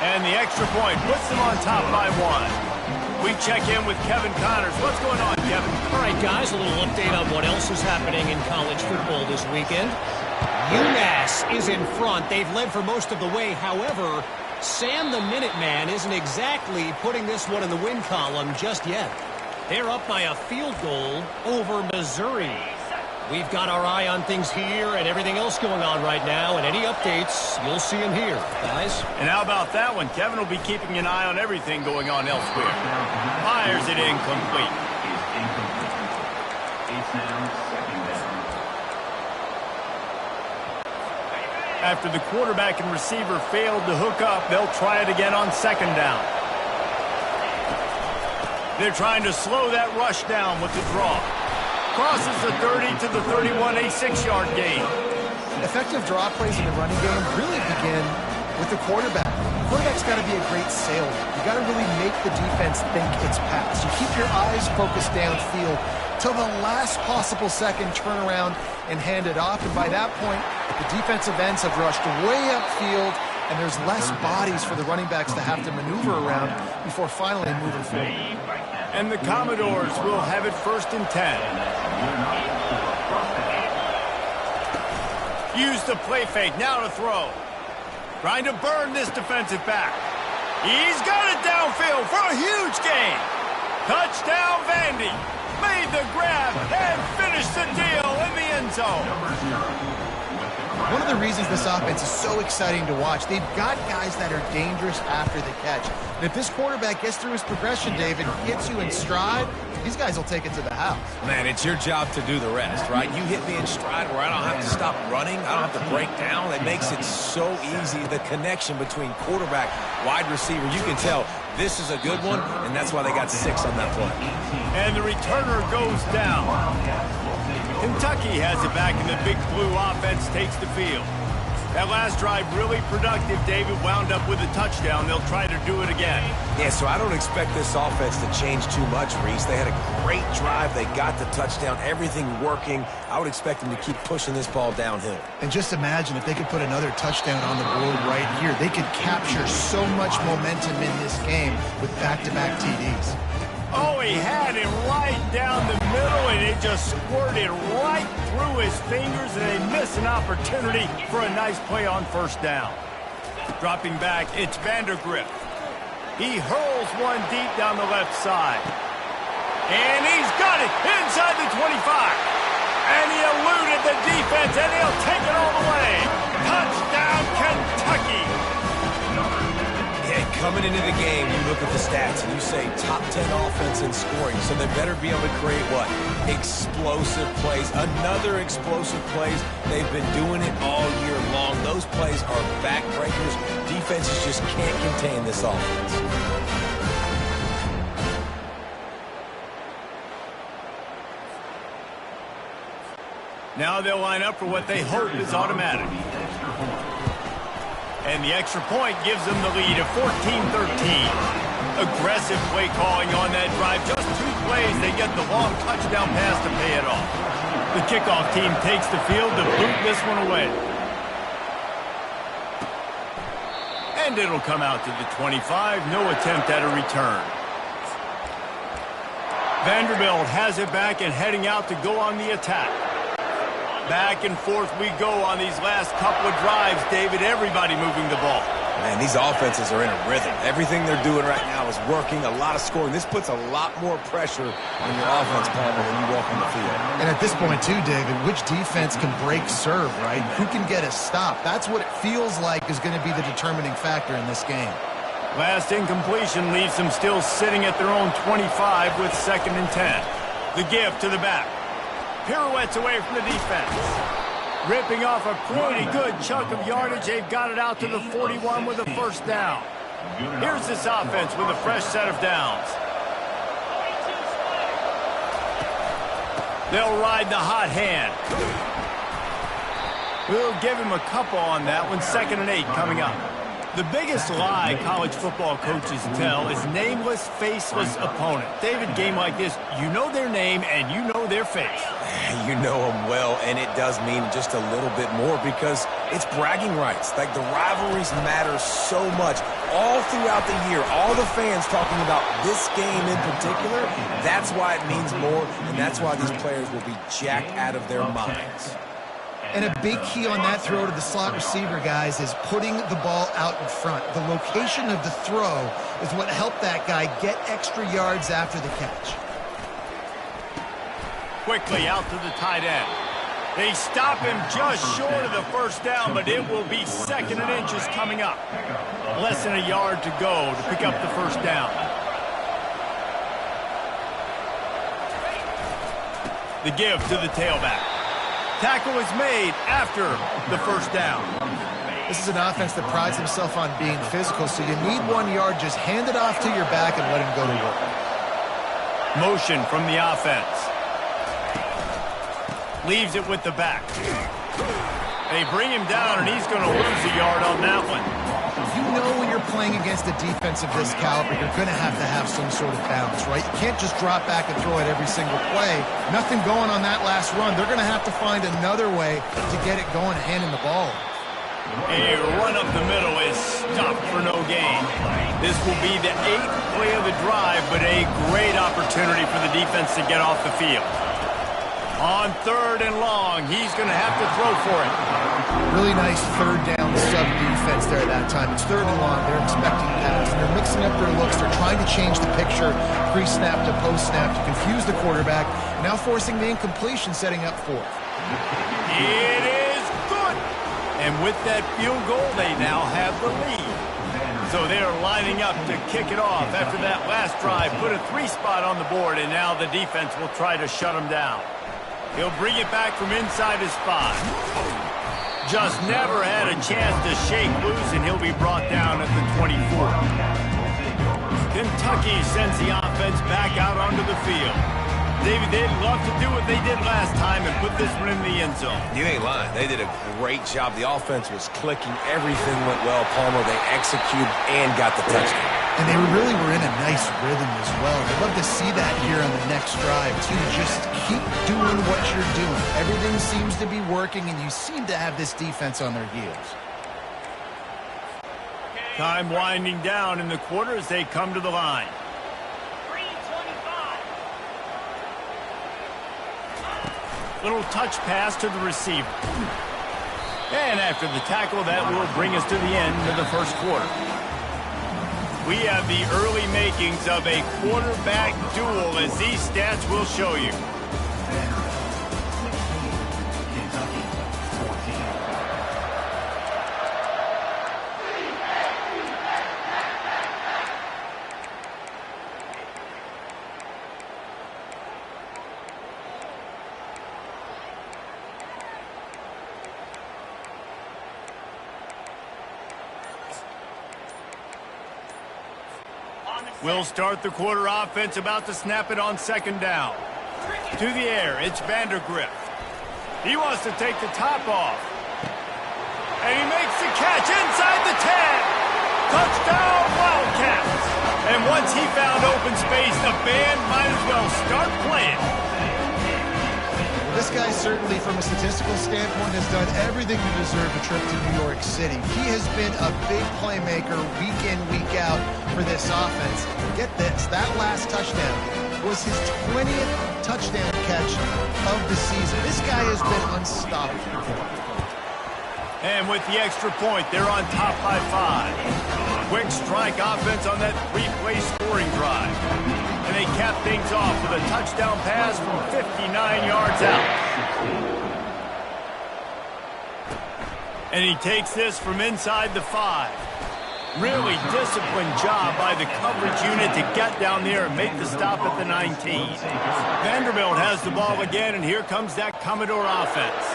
And the extra point puts them on top by 1. We check in with Kevin Connors. What's going on, Kevin? All right, guys, a little update on what else is happening in college football this weekend. UMass is in front. They've led for most of the way. However, Sam the Minuteman isn't exactly putting this one in the win column just yet. They're up by a field goal over Missouri. We've got our eye on things here and everything else going on right now, and any updates, you'll see them here, guys. And how about that one? Kevin will be keeping an eye on everything going on elsewhere. Fires it incomplete. Is incomplete. It's now second down. After the quarterback and receiver failed to hook up, they'll try it again on second down. They're trying to slow that rush down with the draw. Crosses the 30 to the 31, a 6-yard gain. Effective draw plays in the running game really begin with the quarterback. The quarterback's got to be a great sailor. You got to really make the defense think it's pass. You keep your eyes focused downfield till the last possible second, turn around and hand it off. And by that point, the defensive ends have rushed way upfield, and there's less bodies for the running backs to have to maneuver around before finally moving forward. And the Commodores will have it 1st and 10. Use the play fake, now to throw. Trying to burn this defensive back. He's got it downfield for a huge gain. Touchdown, Vandy. Made the grab and finished the deal in the end zone. One of the reasons this offense is so exciting to watch, they've got guys that are dangerous after the catch. And if this quarterback gets through his progression, David, hits you in stride, these guys will take it to the house. Man, it's your job to do the rest, right? You hit me in stride where I don't have to stop running. I don't have to break down. It makes it so easy, the connection between quarterback, wide receiver. You can tell this is a good one, and that's why they got 6 on that play. And the returner goes down. Kentucky has it back, and the Big Blue offense takes the field. That last drive really productive. David wound up with a touchdown. They'll try to do it again. Yeah, so I don't expect this offense to change too much, Reese. They had a great drive. They got the touchdown. Everything working. I would expect them to keep pushing this ball downhill. And just imagine if they could put another touchdown on the board right here. They could capture so much momentum in this game with back-to-back TDs. Oh, he had it right down the middle, and it just squirted right through his fingers, and they miss an opportunity for a nice play on 1st down. Dropping back, it's Vandergrift. He hurls one deep down the left side. And he's got it inside the 25. And he eluded the defense, and he'll take it all the way. Touchdown, Kentucky. Yeah, coming into the game, you look at the stats and you say top 10 offense in scoring, so they better be able to create what? Explosive plays. Another explosive plays. They've been doing it all year long. Those plays are backbreakers. Defenses just can't contain this offense. Now they'll line up for what they hope is automatic. And the extra point gives them the lead of 14-13. Aggressive play calling on that drive. Just 2 plays, they get the long touchdown pass to pay it off. The kickoff team takes the field to boot this one away. And it'll come out to the 25. No attempt at a return. Vanderbilt has it back and heading out to go on the attack. Back and forth we go on these last couple of drives, David. Everybody moving the ball. Man, these offenses are in a rhythm. Everything they're doing right now is working. A lot of scoring. This puts a lot more pressure on your offense, Palmer, when you walk on the field. And at this point, too, David, which defense can break serve, right? Who can get a stop? That's what it feels like is going to be the determining factor in this game. Last incompletion leaves them still sitting at their own 25 with 2nd and 10. The give to the back. Pirouettes away from the defense. Ripping off a pretty good chunk of yardage. They've got it out to the 41 with a 1st down. Here's this offense with a fresh set of downs. They'll ride the hot hand. We'll give him a couple on that one. 2nd and 8 coming up. The biggest lie college football coaches tell is nameless, faceless opponent. David, game like this, you know their name and you know their face. You know them well, and it does mean just a little bit more because it's bragging rights. Like, the rivalries matter so much. All throughout the year, all the fans talking about this game in particular, that's why it means more, and that's why these players will be jacked out of their minds. And a big key on that throw to the slot receiver, guys, is putting the ball out in front. The location of the throw is what helped that guy get extra yards after the catch. Quickly out to the tight end. They stop him just short of the first down, but it will be 2nd and inches coming up. Less than a yard to go to pick up the first down. The give to the tailback. Tackle is made after the first down. This is an offense that prides himself on being physical, so you need 1 yard. Just hand it off to your back and let him go to work. Motion from the offense. Leaves it with the back. They bring him down, and he's going to lose a yard on that one. You know when you're playing against a defense of this caliber, you're going to have some sort of balance, right? You can't just drop back and throw it every single play. Nothing going on that last run. They're going to have to find another way to get it going, handing the ball. A run up the middle is stopped for no gain. This will be the 8th play of the drive, but a great opportunity for the defense to get off the field. On 3rd and long, he's going to have to throw for it. Really nice 3rd down sub defense there that time. It's 3rd and long. They're expecting pass. They're mixing up their looks. They're trying to change the picture pre-snap to post-snap to confuse the quarterback. Now forcing the incompletion, setting up 4th. It is good. And with that field goal, they now have the lead. So they're lining up to kick it off after that last drive. Put a 3 spot on the board, and now the defense will try to shut them down. He'll bring it back from inside his 5. Just never had a chance to shake loose, and he'll be brought down at the 24. Kentucky sends the offense back out onto the field. David, they'd love to do what they did last time and put this one in the end zone. You ain't lying. They did a great job. The offense was clicking. Everything went well, Palmer. They executed and got the touchdown. And they really were in a nice rhythm as well. I'd love to see that here on the next drive, too. Just keep doing what you're doing. Everything seems to be working, and you seem to have this defense on their heels. Time winding down in the quarter as they come to the line. 3:25. Little touch pass to the receiver. And after the tackle, that will bring us to the end of the first quarter. We have the early makings of a quarterback duel, as these stats will show you. We'll start the quarter offense, about to snap it on 2nd down. To the air, it's Vandergrift. He wants to take the top off. And he makes the catch inside the 10. Touchdown, Wildcats. And once he found open space, the band might as well start playing. This guy certainly, from a statistical standpoint, has done everything to deserve a trip to New York City. He has been a big playmaker week in, week out for this offense. Get this, that last touchdown was his 20th touchdown catch of the season. This guy has been unstoppable. And with the extra point, they're on top by 5. Quick strike offense on that 3-play scoring drive. And they cap things off with a touchdown pass from 59 yards out. And he takes this from inside the 5. Really disciplined job by the coverage unit to get down there and make the stop at the 19. Vanderbilt has the ball again, and here comes that Commodore offense.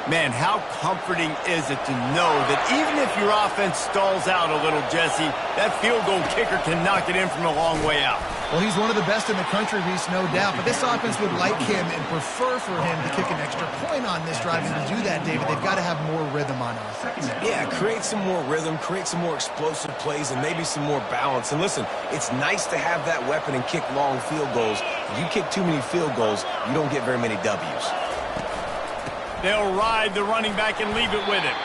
Man, how comforting is it to know that even if your offense stalls out a little, Jesse, that field goal kicker can knock it in from a long way out. Well, he's one of the best in the country, Reese, no doubt. But this offense would like him and prefer for him to kick an extra point on this drive. And to do that, David, they've got to have more rhythm on offense. Yeah, create some more rhythm, create some more explosive plays, and maybe some more balance. And listen, it's nice to have that weapon and kick long field goals. If you kick too many field goals, you don't get very many W's. They'll ride the running back and leave it with him.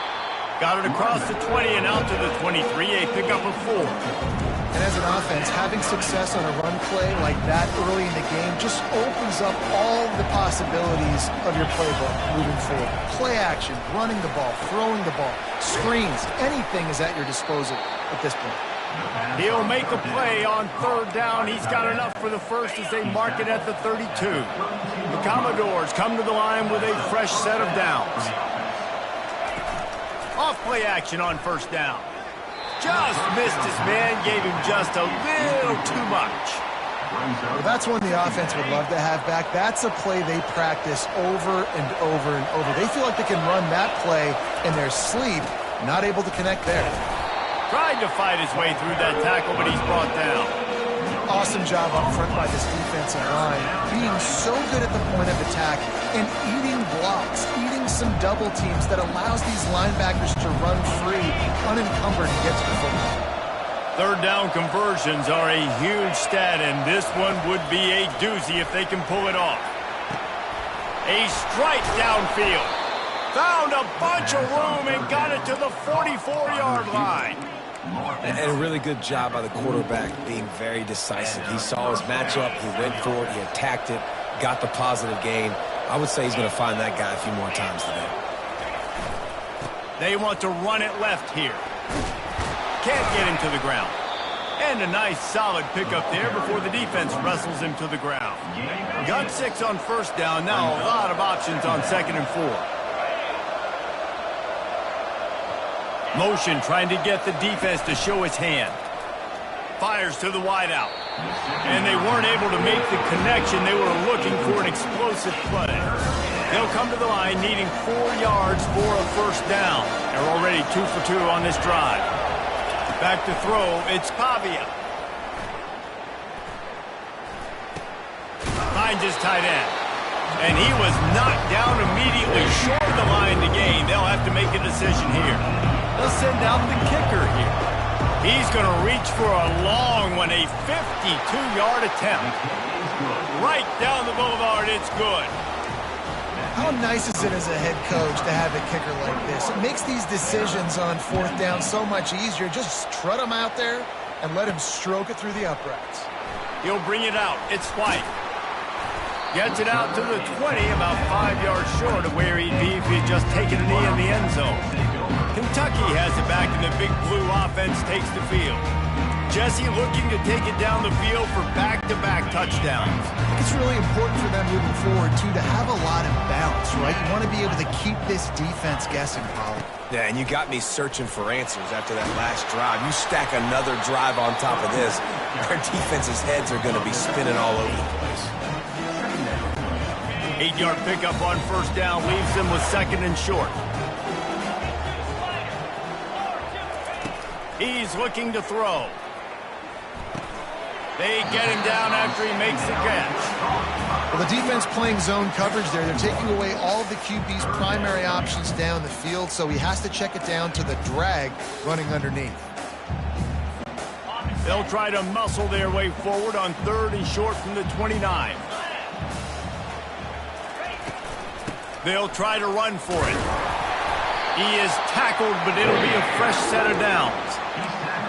Got it across the 20 and out to the 23. A pickup of 4. And as an offense, having success on a run play like that early in the game just opens up all the possibilities of your playbook moving forward. Play action, running the ball, throwing the ball, screens, anything is at your disposal at this point. He'll make a play on 3rd down. He's got enough for the first as they mark it at the 32. The Commodores come to the line with a fresh set of downs. Off play action on 1st down. Just missed his man, gave him just a little too much. Well, that's one the offense would love to have back. That's a play they practice over and over and over. They feel like they can run that play in their sleep, not able to connect there. Tried to fight his way through that tackle, but he's brought down. Awesome job up front by this defensive line, being so good at the point of attack and eating blocks, eating some double teams that allows these linebackers to run free, unencumbered, and get to the football. 3rd down conversions are a huge stat, and this one would be a doozy if they can pull it off. A strike downfield. Found a bunch of room and got it to the 44-yard line. And a really good job by the quarterback being very decisive. He saw his matchup, he went for it, he attacked it, got the positive gain. I would say he's going to find that guy a few more times today. They want to run it left here. Can't get him to the ground. And a nice solid pickup there before the defense wrestles him to the ground. Got 6 on 1st down. Now a lot of options on 2nd and 4. Motion trying to get the defense to show his hand. Fires to the wideout. And they weren't able to make the connection. They were looking for an explosive play. They'll come to the line needing 4 yards for a 1st down. They're already 2 for 2 on this drive. Back to throw, it's Pavia. Finds his tight end. And he was knocked down immediately short of the line to gain. They'll have to make a decision here. They'll send out the kicker here. He's going to reach for a long one, a 52-yard attempt. Right down the boulevard, it's good. How nice is it as a head coach to have a kicker like this? It makes these decisions on 4th down so much easier. Just trot him out there and let him stroke it through the uprights. He'll bring it out. It's White. Gets it out to the 20, about 5 yards short of where he'd be if he'd just taken a knee in the end zone. Kentucky has it back, and the Big Blue offense takes the field. Jesse looking to take it down the field for back-to-back touchdowns. It's really important for them moving forward, too, to have a lot of balance, right? You want to be able to keep this defense guessing, Polly. Yeah, and you got me searching for answers after that last drive. You stack another drive on top of this, our defense's heads are going to be spinning all over the place. 8-yard pickup on 1st down leaves them with 2nd and short. He's looking to throw. They get him down after he makes the catch. Well, the defense playing zone coverage there. They're taking away all of the QB's primary options down the field, so he has to check it down to the drag running underneath. They'll try to muscle their way forward on 3rd and short from the 29. They'll try to run for it. He is tackled, but it'll be a fresh set of downs.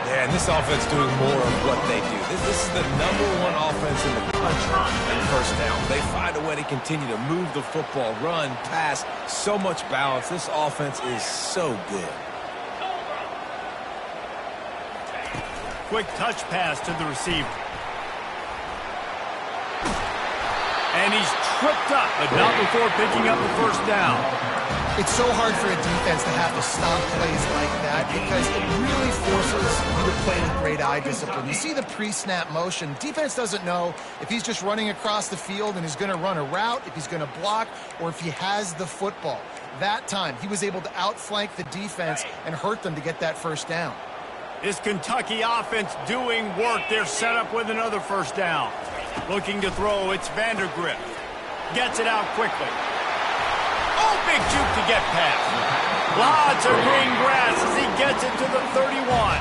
Yeah, and this offense doing more of what they do. This is the #1 offense in the country in 1st down. They find a way to continue to move the football, run, pass, so much balance. This offense is so good. Quick touch pass to the receiver. And he's tripped up, but not before picking up the 1st down. It's so hard for a defense to have to stop plays like that because it really forces you to play with great eye discipline. You see the pre-snap motion. Defense doesn't know if he's just running across the field and he's going to run a route, if he's going to block, or if he has the football. That time, he was able to outflank the defense and hurt them to get that 1st down. This Kentucky offense doing work. They're set up with another first down. Looking to throw, it's Vandergrift. Gets it out quickly. Oh, big juke to get past. Lots of green grass as he gets it to the 31.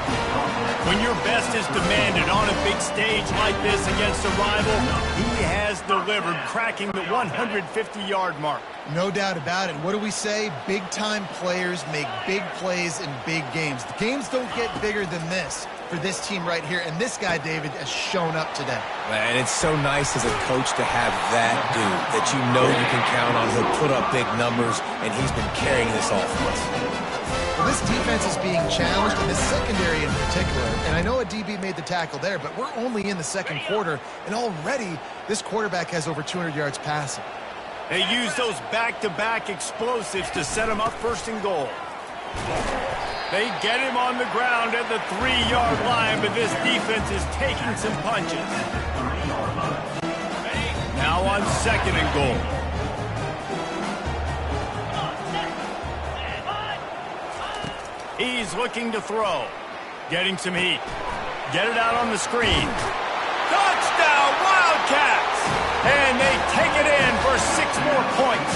When your best is demanded on a big stage like this against a rival, he has delivered, cracking the 150-yard mark. No doubt about it. What do we say? Big-time players make big plays in big games. The games don't get bigger than this for this team right here, and this guy, David, has shown up today. And it's so nice as a coach to have that dude that you know you can count on. He'll put up big numbers, and he's been carrying this offense. Well, this defense is being challenged, in the secondary in particular, and I know a DB made the tackle there, but we're only in the second quarter, and already this quarterback has over 200 yards passing. They use those back-to-back explosives to set him up first and goal. They get him on the ground at the 3-yard line, but this defense is taking some punches. Now on second and goal. He's looking to throw. Getting some heat. Get it out on the screen. Touchdown, Wildcats! And they take it in for 6 more points.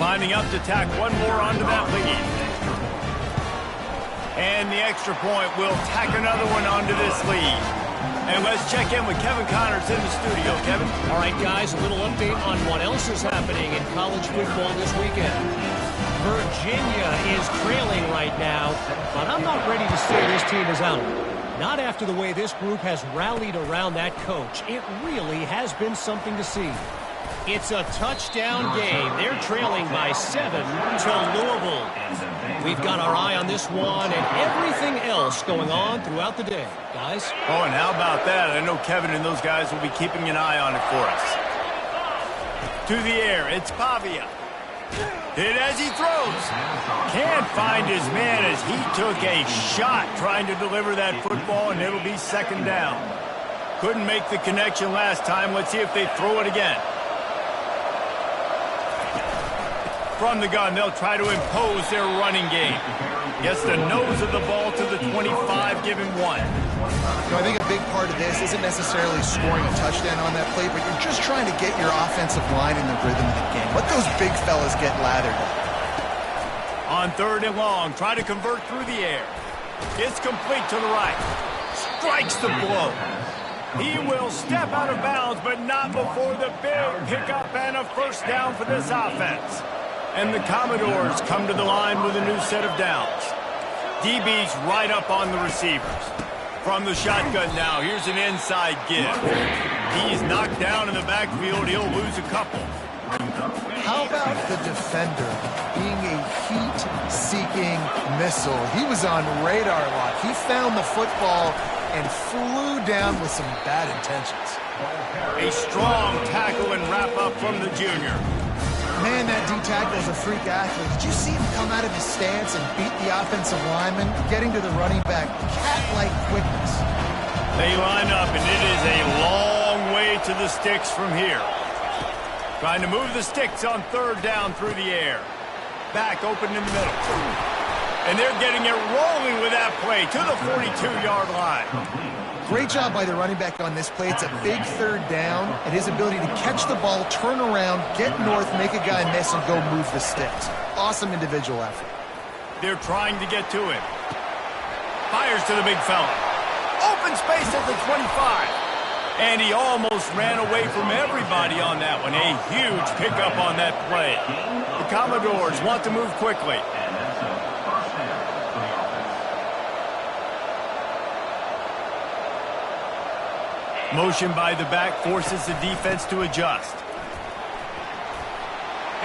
Lining up to tack one more onto that lead. And the extra point will tack another one onto this lead. And let's check in with Kevin Connors in the studio. Kevin? All right, guys, a little update on what else is happening in college football this weekend. Virginia is trailing right now, but I'm not ready to say this team is out. Not after the way this group has rallied around that coach. It really has been something to see. It's a touchdown game. They're trailing by 7 to Louisville. We've got our eye on this one and everything else going on throughout the day. Guys? Oh, and how about that? I know Kevin and those guys will be keeping an eye on it for us. To the air, it's Pavia. Hit as he throws. Can't find his man as he took a shot trying to deliver that football, and it'll be second down. Couldn't make the connection last time. Let's see if they throw it again. From the gun, they'll try to impose their running game. Gets the nose of the ball to the 25, give him 1. I think a big part of this isn't necessarily scoring a touchdown on that play, but you're just trying to get your offensive line in the rhythm of the game. Let those big fellas get lathered up. On third and long, try to convert through the air. It's complete to the right. Strikes the blow. He will step out of bounds, but not before the big pickup and a first down for this offense. And the Commodores come to the line with a new set of downs. DB's right up on the receivers. From the shotgun now, here's an inside give. He's knocked down in the backfield. He'll lose a couple. How about the defender being a heat-seeking missile? He was on radar lock. He found the football and flew down with some bad intentions. A strong tackle and wrap-up from the junior. Man, that D-tackle is a freak athlete. Did you see him come out of his stance and beat the offensive lineman, getting to the running back? Cat-like quickness. They line up, and it is a long way to the sticks from here. Trying to move the sticks on third down through the air. Back open in the middle. And they're getting it rolling with that play to the 42-yard line. Great job by the running back on this play. It's a big third down, and his ability to catch the ball, turn around, get north, make a guy miss, and go move the sticks. Awesome individual effort. They're trying to get to him. Fires to the big fella. Open space at the 25. And he almost ran away from everybody on that one. A huge pickup on that play. The Commodores want to move quickly. Motion by the back forces the defense to adjust.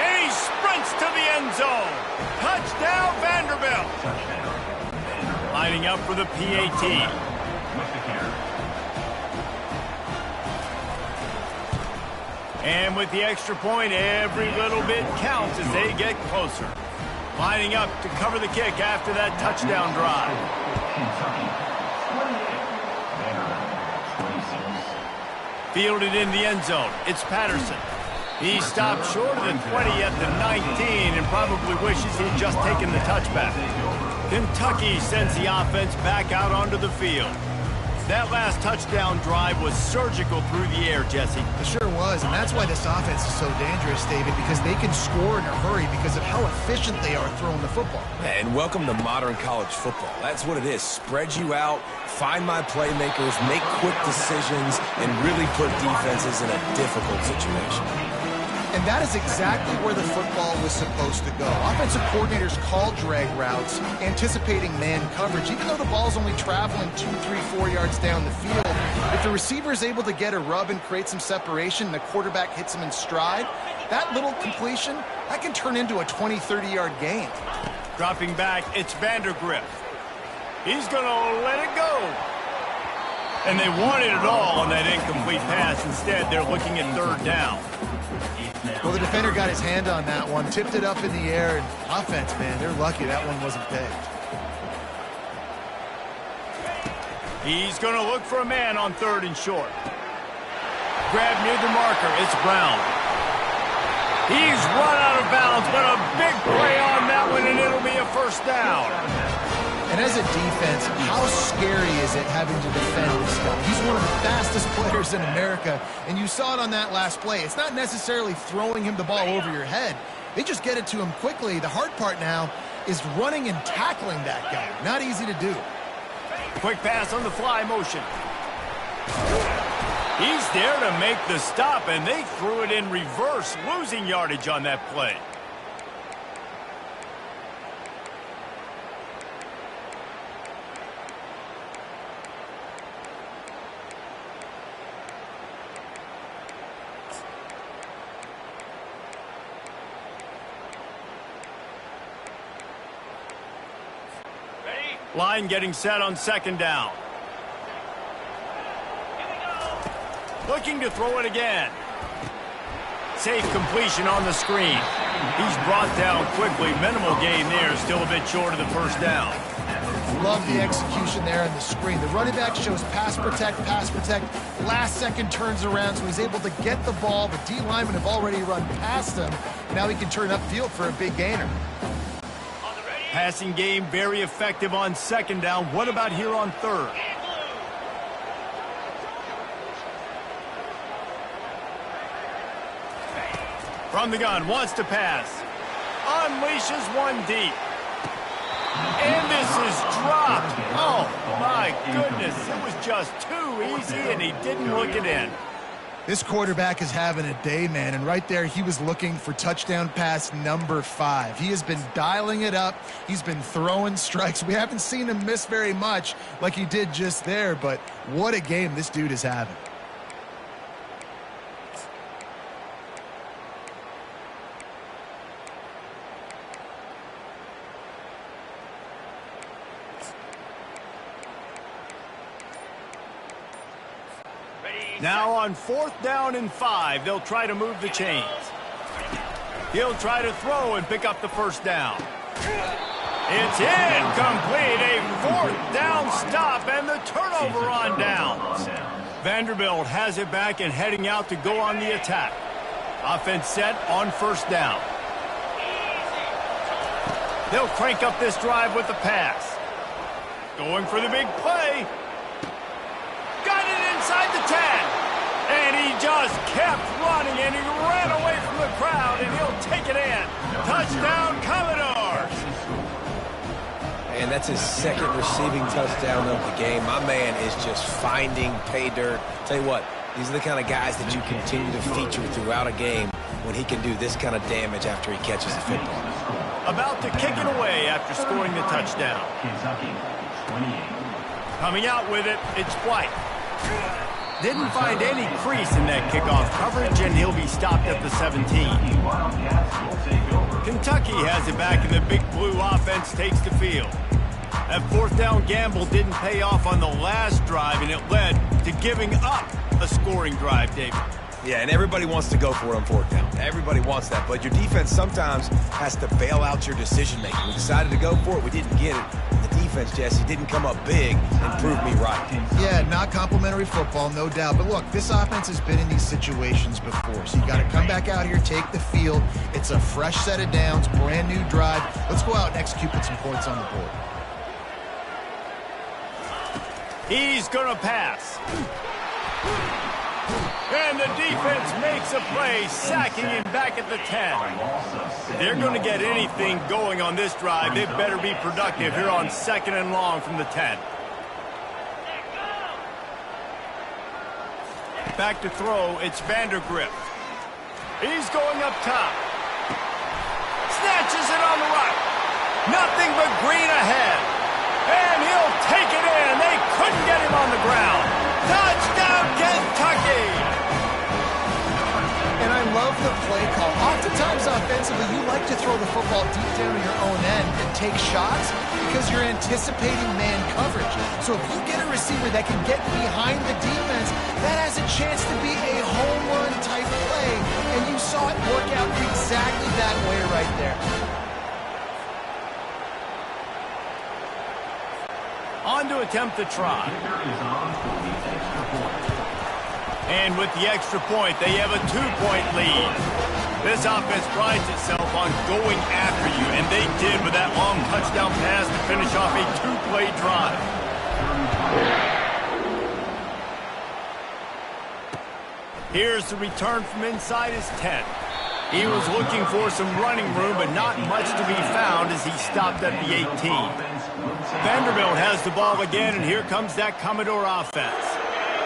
And he sprints to the end zone. Touchdown, Vanderbilt. Lining up for the PAT. And with the extra point, every little bit counts as they get closer. Lining up to cover the kick after that touchdown drive. Fielded in the end zone. It's Patterson. He stopped short of the 20 at the 19 and probably wishes he'd just taken the touchback. Kentucky sends the offense back out onto the field. That last touchdown drive was surgical through the air, Jesse. It sure was, and that's why this offense is so dangerous, David, because they can score in a hurry because of how efficient they are throwing the football. And welcome to modern college football. That's what it is. Spread you out, find my playmakers, make quick decisions, and really put defenses in a difficult situation. And that is exactly where the football was supposed to go. Offensive coordinators call drag routes, anticipating man coverage. Even though the ball's only traveling 2, 3, 4 yards down the field, if the receiver is able to get a rub and create some separation, and the quarterback hits him in stride, that little completion, that can turn into a 20, 30-yard gain. Dropping back, it's Vandergrift. He's going to let it go. And they wanted it all on that incomplete pass. Instead, they're looking at third down. Well, the defender got his hand on that one, tipped it up in the air, and offense, man, they're lucky that one wasn't pegged. He's going to look for a man on third and short. Grab near the marker. It's Brown. He's run out of bounds, but a big play on that one, and it'll be a first down. And as a defense, how scary is it having to defend this guy? He's one of the fastest players in America, and you saw it on that last play. It's not necessarily throwing him the ball over your head. They just get it to him quickly. The hard part now is running and tackling that guy. Not easy to do. Quick pass on the fly motion. He's there to make the stop, and they threw it in reverse, losing yardage on that play. Line getting set on second down. Looking to throw it again. Safe completion on the screen. He's brought down quickly. Minimal gain there. Still a bit short of the first down. Love the execution there on the screen. The running back shows pass protect, pass protect. Last second turns around, so he's able to get the ball. The D linemen have already run past him. Now he can turn upfield for a big gainer. Passing game very effective on second down. What about here on third? From the gun, wants to pass. Unleashes one deep. And this is dropped. Oh, my goodness. It was just too easy, and he didn't look it in. This quarterback is having a day, man, and right there he was looking for touchdown pass number 5. He has been dialing it up. He's been throwing strikes. We haven't seen him miss very much like he did just there, but what a game this dude is having. Now on fourth down and 5, they'll try to move the chains. He'll try to throw and pick up the first down. It's incomplete. A fourth down stop and the turnover on downs. Vanderbilt has it back and heading out to go on the attack. Offense set on first down. They'll crank up this drive with the pass. Going for the big play. Got it inside the 10. And he just kept running, and he ran away from the crowd, and he'll take it in. Touchdown, Commodores. And that's his second receiving touchdown of the game. My man is just finding pay dirt. Tell you what, these are the kind of guys that you continue to feature throughout a game when he can do this kind of damage after he catches the football. About to kick it away after scoring the touchdown. Kentucky, 28. Coming out with it, it's White. Didn't find any crease in that kickoff coverage, and he'll be stopped at the 17. Kentucky has it back, and the big blue offense takes the field. That fourth down gamble didn't pay off on the last drive, and it led to giving up a scoring drive, David. Yeah, and everybody wants to go for it on fourth down. Everybody wants that, but your defense sometimes has to bail out your decision-making. We decided to go for it. We didn't get it. The defense, Jesse, didn't come up big and prove me right. Yeah, not complimentary football, no doubt. But look, this offense has been in these situations before. So you got to come back out here, take the field. It's a fresh set of downs, brand new drive. Let's go out and execute, put some points on the board. He's going to pass. And the defense makes a play, sacking him back at the 10. They're going to get anything going on this drive. They better be productive here on 2nd and long from the 10. Back to throw, it's Vandergrift. He's going up top. Snatches it on the right. Nothing but green ahead. And he'll take it in. They couldn't get him on the ground. Touchdown, Kentucky! And I love the play call. Oftentimes offensively, you like to throw the football deep down to your own end and take shots because you're anticipating man coverage. So if you get a receiver that can get behind the defense, that has a chance to be a home run type play. And you saw it work out exactly that way right there. On to attempt the try. And with the extra point, they have a 2-point lead. This offense prides itself on going after you, and they did with that long touchdown pass to finish off a 2-play drive. Here's the return from inside his 10. He was looking for some running room, but not much to be found as he stopped at the 18. Vanderbilt has the ball again, and here comes that Commodore offense.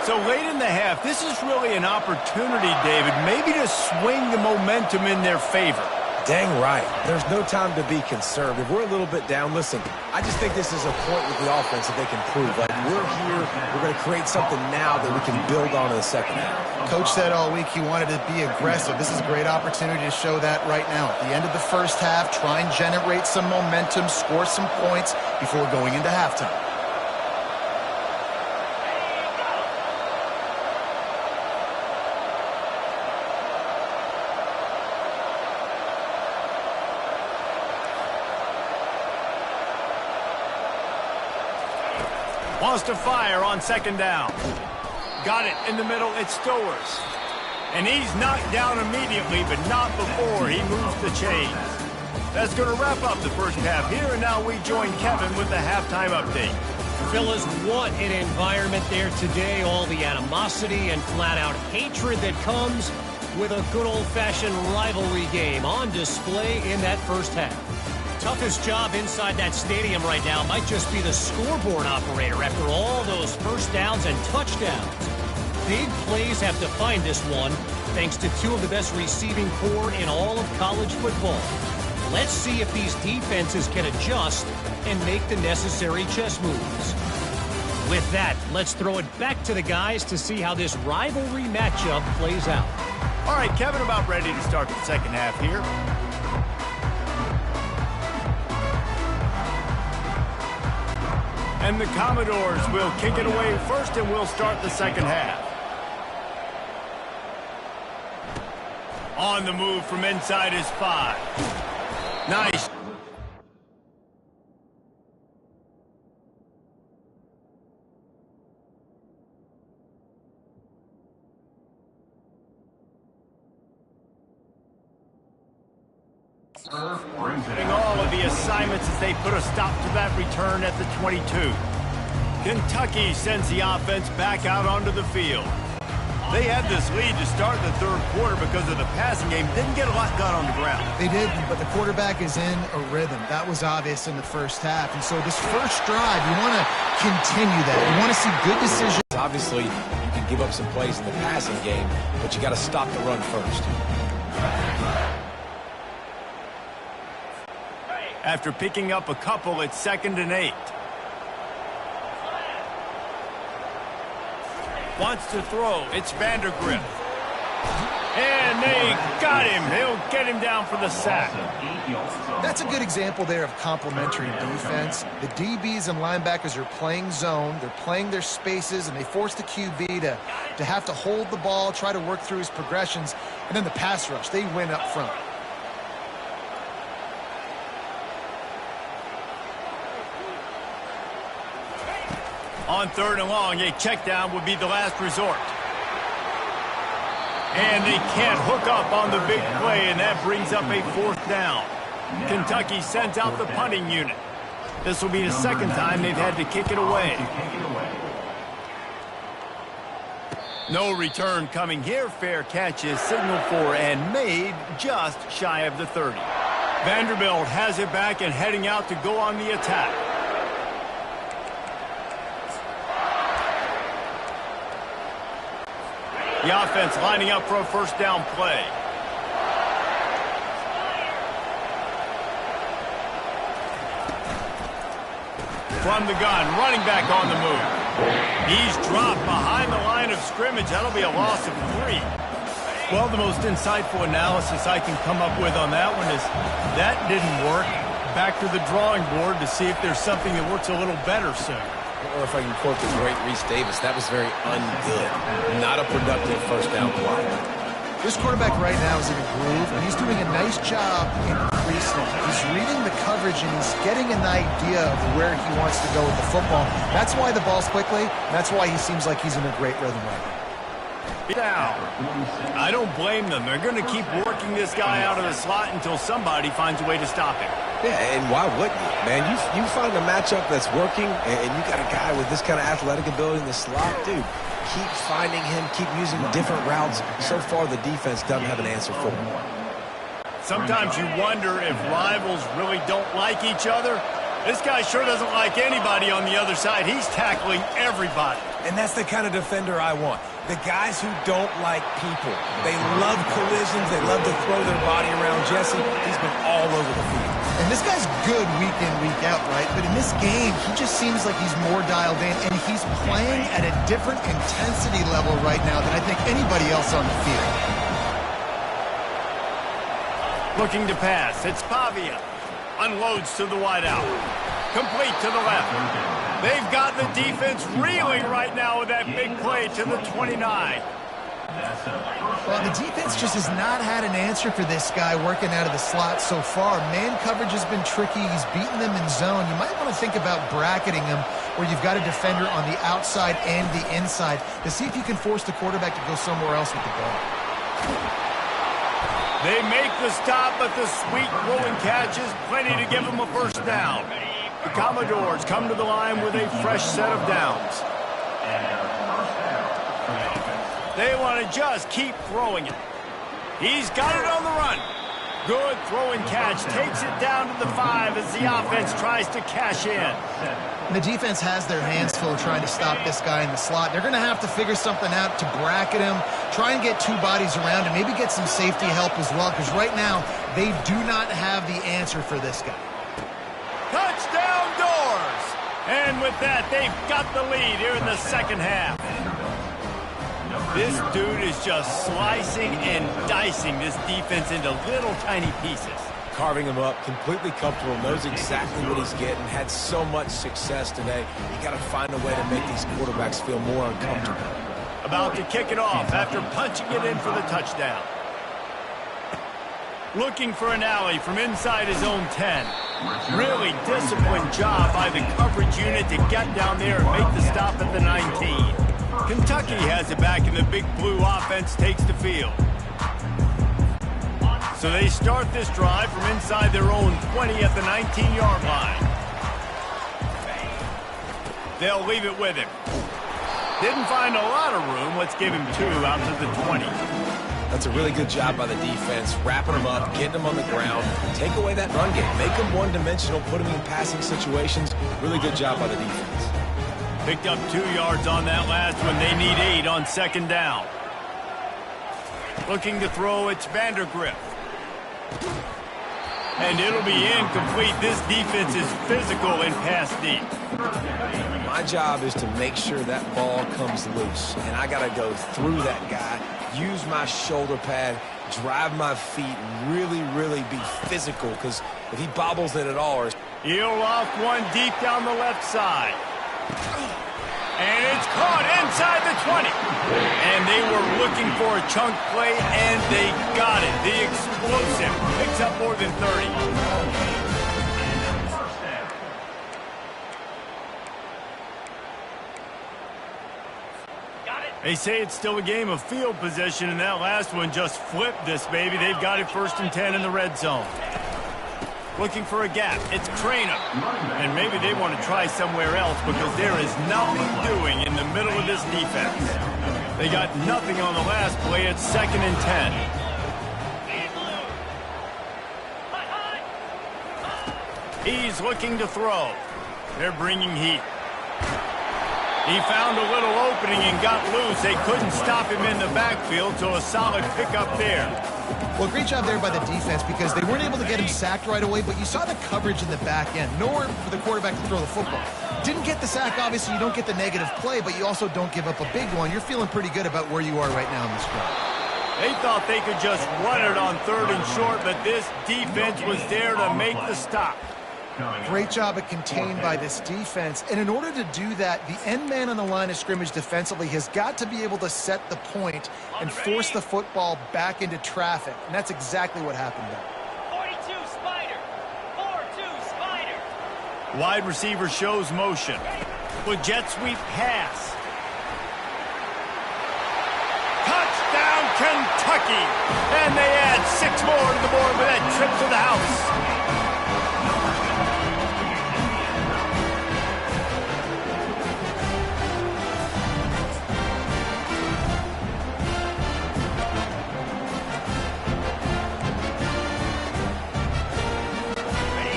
So late in the half, this is really an opportunity, David, maybe to swing the momentum in their favor. Dang right. There's no time to be conservative. We're a little bit down. Listen, I just think this is a point with the offense that they can prove. Like, we're here, we're going to create something now that we can build on in the second half. Coach said all week he wanted to be aggressive. This is a great opportunity to show that right now. At the end of the first half, try and generate some momentum, score some points before going into halftime. Wants to fire on 2nd down. Got it in the middle, it's Stowers. And he's knocked down immediately, but not before he moves the chains. That's going to wrap up the first half here, and now we join Kevin with the halftime update. Fellas, what an environment there today. All the animosity and flat-out hatred that comes with a good old-fashioned rivalry game on display in that first half. Toughest job inside that stadium right now might just be the scoreboard operator after all those first downs and touchdowns. Big plays have defined this one, thanks to 2 of the best receiving corps in all of college football. Let's see if these defenses can adjust and make the necessary chess moves. With that, let's throw it back to the guys to see how this rivalry matchup plays out. All right, Kevin, about ready to start the second half here. And the Commodores will kick it away first, and we'll start the second half. On the move from inside his 5. Nice. All of the assignments as they put a stop to that return at the 22. Kentucky sends the offense back out onto the field. They had this lead to start the third quarter because of the passing game. Didn't get a lot done on the ground. They did, but the quarterback is in a rhythm. That was obvious in the first half. And so this first drive, you want to continue that. You want to see good decisions. Obviously, you can give up some plays in the passing game, but you got to stop the run first. After picking up a couple, it's 2nd and 8. Wants to throw. It's Vandergrift. And they got him. He'll get him down for the sack. That's a good example there of complementary defense. The DBs and linebackers are playing zone. They're playing their spaces, and they force the QB to have to hold the ball, try to work through his progressions. And then the pass rush, they win up front. On 3rd and long, a check down would be the last resort. And they can't hook up on the big play, and that brings up a 4th down. Kentucky sends out the punting unit. This will be the 2nd time they've had to kick it away. No return coming here. Fair catch is signaled for and made just shy of the 30. Vanderbilt has it back and heading out to go on the attack. The offense lining up for a 1st down play. From the gun, running back on the move. He's dropped behind the line of scrimmage. That'll be a loss of 3. Well, the most insightful analysis I can come up with on that one is that didn't work. Back to the drawing board to see if there's something that works a little better soon. Or if I can quote the great Reese Davis, that was very ungood. Not a productive 1st down play. This quarterback right now is in a groove, and he's doing a nice job increasing. He's reading the coverage, and he's getting an idea of where he wants to go with the football. That's why the ball's quickly. That's why he seems like he's in a great rhythm right now. Down. I don't blame them. They're going to keep working this guy out of the slot until somebody finds a way to stop him. Yeah, and why wouldn't you? Man, you find a matchup that's working, and you got a guy with this kind of athletic ability in the slot, dude. Keep finding him, keep using different routes. So far, the defense doesn't have an answer for him. Sometimes you wonder if rivals really don't like each other. This guy sure doesn't like anybody on the other side. He's tackling everybody. And that's the kind of defender I want. The guys who don't like people. They love collisions. They love to throw their body around Jesse. He's been all over the field. And this guy's good week in, week out, right? But in this game, he just seems like he's more dialed in, and he's playing at a different intensity level right now than I think anybody else on the field. Looking to pass. It's Pavia. Unloads to the wideout. Complete to the left. They've got the defense reeling right now with that big play to the 29. Well, the defense just has not had an answer for this guy working out of the slot so far. Man coverage has been tricky. He's beaten them in zone. You might want to think about bracketing him where you've got a defender on the outside and the inside to see if you can force the quarterback to go somewhere else with the ball. They make the stop, but the sweet rolling catch is plenty to give them a 1st down. The Commodores come to the line with a fresh set of downs. They want to just keep throwing it. He's got it on the run. Good throwing catch. Takes it down to the 5 as the offense tries to cash in. The defense has their hands full trying to stop this guy in the slot. They're going to have to figure something out to bracket him, try and get 2 bodies around him, maybe get some safety help as well, because right now they do not have the answer for this guy. Touchdown Doors! And with that, they've got the lead here in the 2nd half. This dude is just slicing and dicing this defense into little tiny pieces. Carving him up, completely comfortable, knows exactly what he's getting, had so much success today. You got to find a way to make these quarterbacks feel more uncomfortable. About to kick it off after punching it in for the touchdown. Looking for an alley from inside his own 10. Really disciplined job by the coverage unit to get down there and make the stop at the 19. Kentucky has it back, and the big blue offense takes the field. So they start this drive from inside their own 20 at the 19-yard line. They'll leave it with him. Didn't find a lot of room. Let's give him 2 out to the 20. That's a really good job by the defense, wrapping them up, getting them on the ground. Take away that run game. Make them one-dimensional, put them in passing situations. Really good job by the defense. Picked up 2 yards on that last one. They need 8 on 2nd down. Looking to throw, it's Vandergrift. And it'll be incomplete. This defense is physical and pass deep. My job is to make sure that ball comes loose. And I got to go through that guy, use my shoulder pad, drive my feet, really, really be physical. Because if he bobbles it at all... He'll off one deep down the left side. And it's caught inside the 20. And they were looking for a chunk play, and they got it. The explosive picks up more than 30. They say it's still a game of field position, and that last one just flipped this, baby. They've got it 1st and 10 in the red zone. Looking for a gap. It's Trainer. And maybe they want to try somewhere else because there is nothing doing in the middle of this defense. They got nothing on the last play. It's 2nd and 10. He's looking to throw. They're bringing heat. He found a little opening and got loose. They couldn't stop him in the backfield, so a solid pickup there. Well, great job there by the defense because they weren't able to get him sacked right away, but you saw the coverage in the back end. Nowhere for the quarterback to throw the football. Didn't get the sack, obviously. You don't get the negative play, but you also don't give up a big one. You're feeling pretty good about where you are right now in this drive. They thought they could just run it on 3rd and short, but this defense was there to make the stop. Great job at contained by this defense. And in order to do that, the end man on the line of scrimmage defensively has got to be able to set the point and force the football back into traffic. And that's exactly what happened there. 42 Spider. 4-2 Spider. Wide receiver shows motion. With jet sweep pass. Touchdown, Kentucky. And they add 6 more to the board with that trip to the house.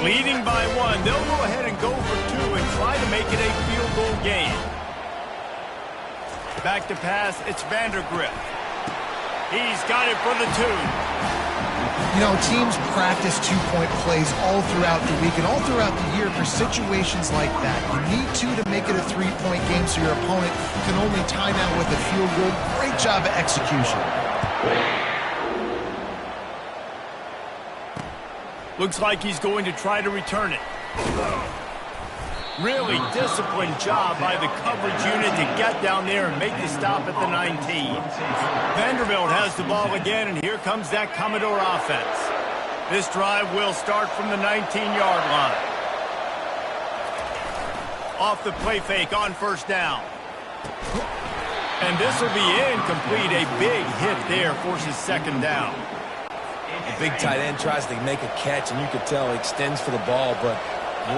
Leading by 1, they'll go ahead and go for 2 and try to make it a field goal game. Back to pass, it's Vandergrift. He's got it for the 2. You know, teams practice 2-point plays all throughout the week and all throughout the year for situations like that. You need 2 to make it a 3-point game so your opponent can only time out with a field goal. Great job of execution. Looks like he's going to try to return it. Really disciplined job by the coverage unit to get down there and make the stop at the 19. Vanderbilt has the ball again, and here comes that Commodore offense. This drive will start from the 19-yard line. Off the play fake on 1st down. And this will be incomplete. A big hit there forces 2nd down. The big tight end tries to make a catch, and you could tell he extends for the ball, but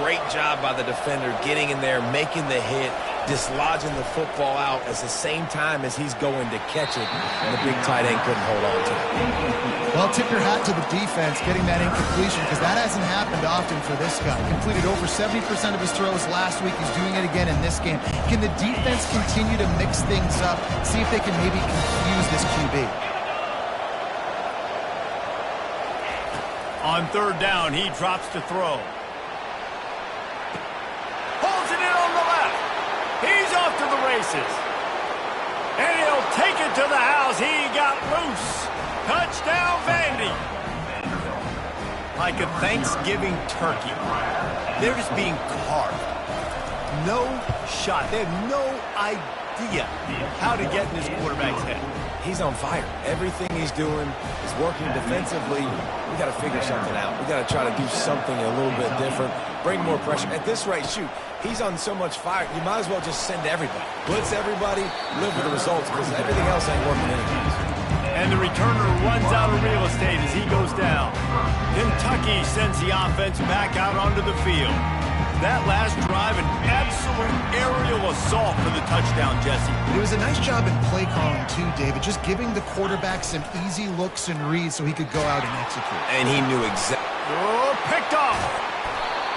great job by the defender getting in there, making the hit, dislodging the football out at the same time as he's going to catch it, and the big tight end couldn't hold on to it. Well, tip your hat to the defense getting that incompletion because that hasn't happened often for this guy. Completed over 70% of his throws last week. He's doing it again in this game. Can the defense continue to mix things up, see if they can maybe confuse this QB? On 3rd down, he drops to throw. Holds it in on the left. He's off to the races. And he'll take it to the house. He got loose. Touchdown, Vandy. Like a Thanksgiving turkey. They're just being carved. No shot. They have no idea how to get in this quarterback's head. He's on fire. Everything he's doing is working defensively. We got to figure something out. We got to try to do something a little bit different, bring more pressure. At this rate, shoot, he's on so much fire, you might as well just send everybody. Blitz everybody, live with the results, because everything else ain't working anyways. And the returner runs out of real estate as he goes down. Kentucky sends the offense back out onto the field. That last drive, an absolute aerial assault for the touchdown, Jesse. It was a nice job in play calling, too, David, just giving the quarterback some easy looks and reads so he could go out and execute. And he knew exactly. Oh, picked off.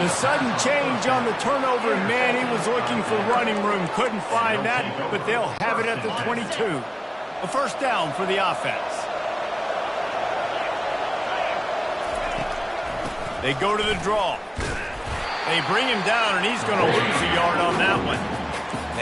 The sudden change on the turnover, and man, he was looking for running room. Couldn't find that, but they'll have it at the 22. A 1st down for the offense. They go to the draw. They bring him down, and he's going to lose a yard on that one.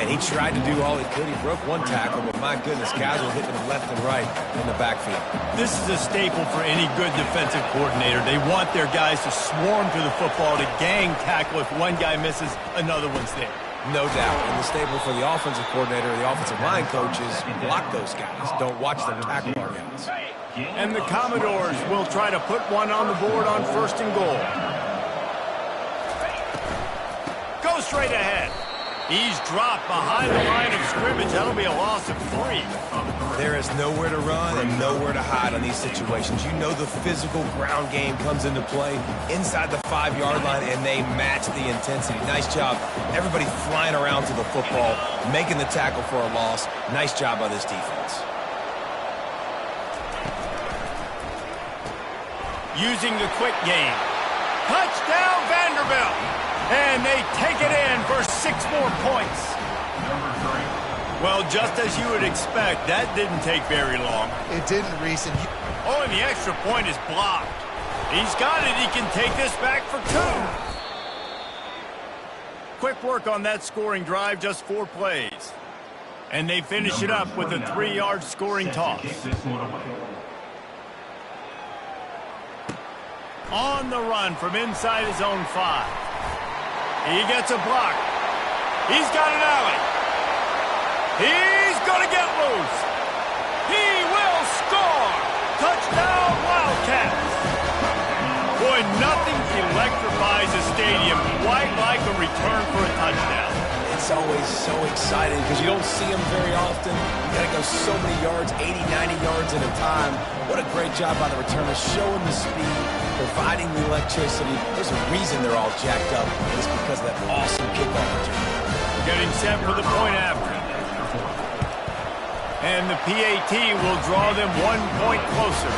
And he tried to do all he could. He broke one tackle, but my goodness, guys were hitting him left and right in the backfield. This is a staple for any good defensive coordinator. They want their guys to swarm to the football, to gang tackle. If one guy misses, another one's there. No doubt. And the staple for the offensive coordinator, the offensive line coaches, block those guys. Don't watch them tackle our guys. And the Commodores will try to put one on the board on 1st and goal. Go straight ahead. He's dropped behind the line of scrimmage. That'll be a loss of 3. There is nowhere to run and nowhere to hide on these situations. You know the physical ground game comes into play inside the 5-yard line, and they match the intensity. Nice job. Everybody flying around to the football, making the tackle for a loss. Nice job by this defense. Using the quick game. Touchdown, Vanderbilt! And they take it in for 6 more points. Number 3. Well, just as you would expect, that didn't take very long. It didn't, Reese. Oh, and the extra point is blocked. He's got it. He can take this back for 2. Quick work on that scoring drive, just 4 plays. And they finish it up with a 3-yard scoring toss. On the run from inside his own 5. He gets a block. He's got an alley. He's going to get loose. He will score. Touchdown, Wildcats. Boy, nothing electrifies a stadium quite like a return for a touchdown. It's always so exciting because you don't see them very often. You got to go so many yards, 80, 90 yards at a time. What a great job by the returner, showing the speed, providing the electricity. There's a reason they're all jacked up. It's because of that awesome kickoff return. Getting set for the point after. And the PAT will draw them 1 point closer.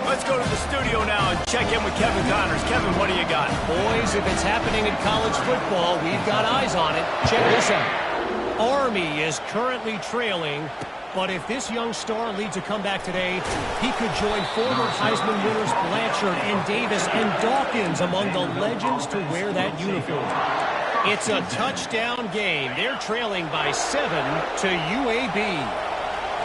Let's go to the studio now and check in with Kevin Connors. Kevin, what do you got? Boys, if it's happening in college football, we've got eyes on it. Check this out. Army is currently trailing, but if this young star leads a comeback today, he could join former Heisman winners Blanchard and Davis and Dawkins among the legends to wear that uniform. It's a touchdown game. They're trailing by 7 to UAB.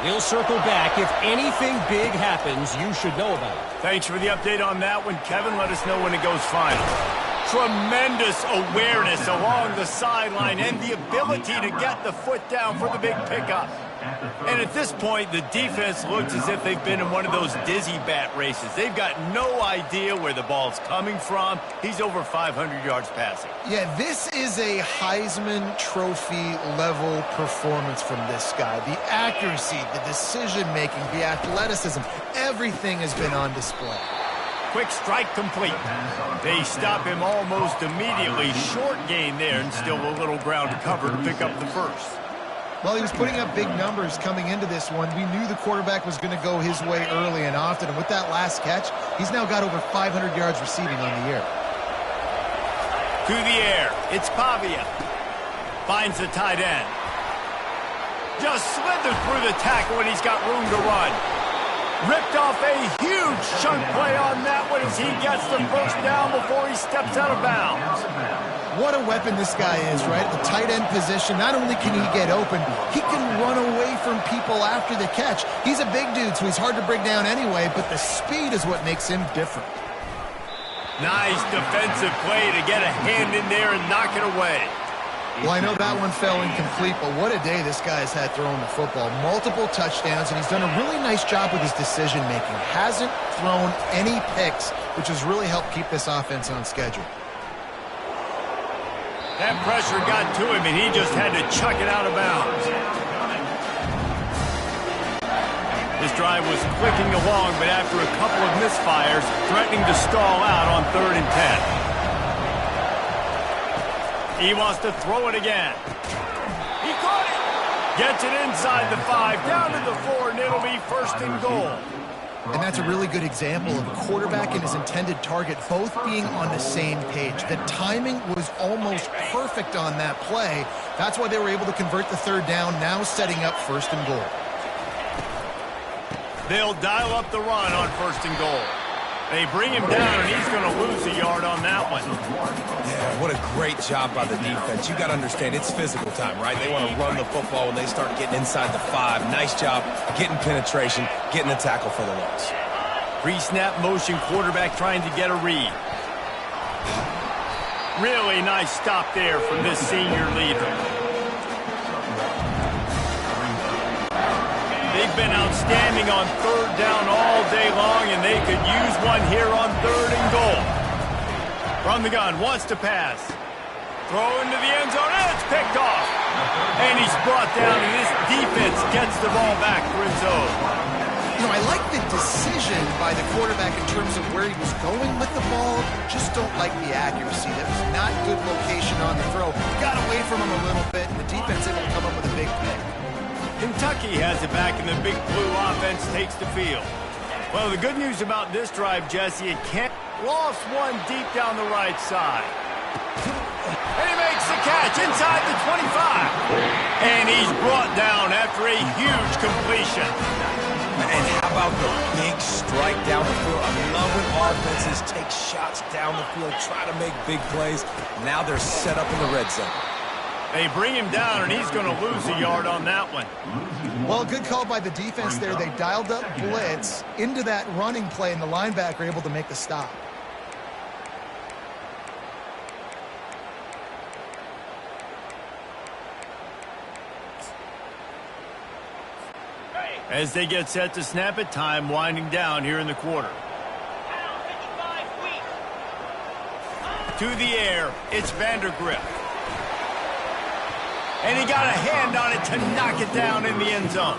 We'll circle back. If anything big happens, you should know about it. Thanks for the update on that one, Kevin. Let us know when it goes final. Tremendous awareness along the sideline and the ability to get the foot down for the big pickup. And at this point, the defense looks as if they've been in one of those dizzy bat races. They've got no idea where the ball's coming from. He's over 500 yards passing. Yeah, this is a Heisman Trophy level performance from this guy. The accuracy, the decision-making, the athleticism, everything has been on display. Quick strike complete. They stop him almost immediately. Short gain there, and still a little ground to cover to pick up the first. Well, he was putting up big numbers coming into this one. We knew the quarterback was going to go his way early and often. And with that last catch, he's now got over 500 yards receiving on the year. To the air. It's Pavia. Finds the tight end. Just slithered through the tackle, and he's got room to run. Ripped off a huge chunk play on that one as he gets the first down before he steps out of bounds. What a weapon this guy is, right? The tight end position, not only can he get open, he can run away from people after the catch. He's a big dude, so he's hard to bring down anyway, but the speed is what makes him different. Nice defensive play to get a hand in there and knock it away. Well, I know that one fell incomplete, but what a day this guy's had throwing the football. Multiple touchdowns, and he's done a really nice job with his decision-making. Hasn't thrown any picks, which has really helped keep this offense on schedule. That pressure got to him, and he just had to chuck it out of bounds. This drive was clicking along, but after a couple of misfires, threatening to stall out on 3rd and 10. He wants to throw it again. He caught it. Gets it inside the 5, down to the 4, and it'll be 1st and goal. And that's a really good example of a quarterback and his intended target both being on the same page. The timing was almost perfect on that play. That's why they were able to convert the 3rd down, now setting up 1st and goal. They'll dial up the run on 1st and goal. They bring him down, and he's going to lose a yard on that one. Yeah, what a great job by the defense. You got to understand, it's physical time, right? They want to run the football when they start getting inside the 5. Nice job getting penetration, getting the tackle for the loss. Pre-snap motion quarterback trying to get a read. Really nice stop there from this senior leader. They've been outstanding on 3rd down all day long, and they could use one here on 3rd and goal. From the gun, wants to pass. Throw into the end zone, and it's picked off. And he's brought down, and this defense gets the ball back for its own. You know, I like the decision by the quarterback in terms of where he was going with the ball. Just don't like the accuracy. That was not good location on the throw. Got away from him a little bit, and the defense able to come up with a big pick. Kentucky has it back, and the Big Blue offense takes the field. Well, the good news about this drive, Jesse, it can't. Lost one deep down the right side. And he makes the catch inside the 25. And he's brought down after a huge completion. And how about the big strike down the field? I love when offenses take shots down the field, try to make big plays. Now they're set up in the red zone. They bring him down, and he's going to lose a yard on that one. Well, good call by the defense there. They dialed up blitz into that running play, and the linebacker able to make the stop. As they get set to snap it, time winding down here in the quarter. To the air, it's Vandergrift. And he got a hand on it to knock it down in the end zone.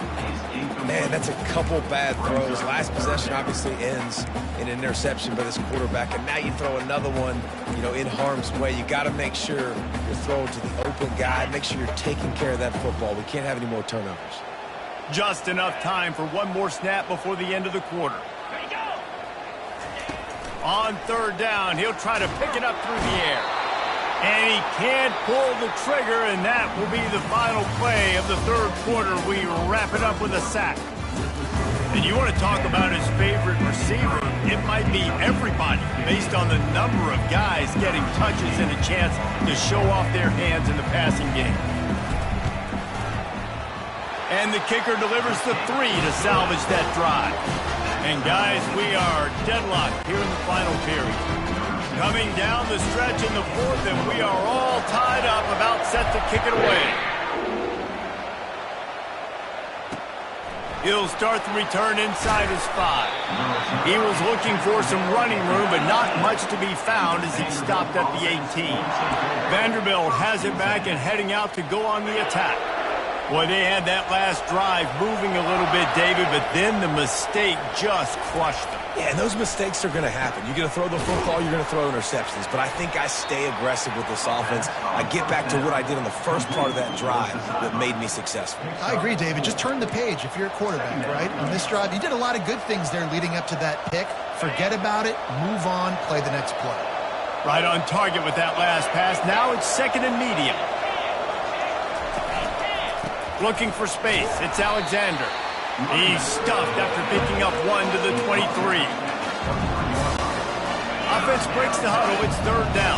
Man, that's a couple bad throws. Last possession obviously ends in an interception by this quarterback, and now you throw another one, you know, in harm's way. You got to make sure you're throwing to the open guy. Make sure you're taking care of that football. We can't have any more turnovers. Just enough time for one more snap before the end of the quarter. On third down, he'll try to pick it up through the air. And he can't pull the trigger, and that will be the final play of the third quarter. We wrap it up with a sack. And you want to talk about his favorite receiver, it might be everybody based on the number of guys getting touches and a chance to show off their hands in the passing game. And the kicker delivers the 3 to salvage that drive. And guys, we are deadlocked here in the final period. Coming down the stretch in the fourth, and we are all tied up, about set to kick it away. He'll start the return inside his 5. He was looking for some running room, but not much to be found as he stopped at the 18. Vanderbilt has it back and heading out to go on the attack. Boy, they had that last drive moving a little bit, David, but then the mistake just crushed them. Yeah, and those mistakes are going to happen. You're going to throw the football, you're going to throw interceptions. But I think I stay aggressive with this offense. I get back to what I did on the first part of that drive that made me successful. I agree, David. Just turn the page if you're a quarterback, right? On this drive, you did a lot of good things there leading up to that pick. Forget about it, move on, play the next play. Right on target with that last pass. Now it's second and medium. Looking for space. It's Alexander. He's stuffed after picking up 1 to the 23. Offense breaks the huddle. It's third down.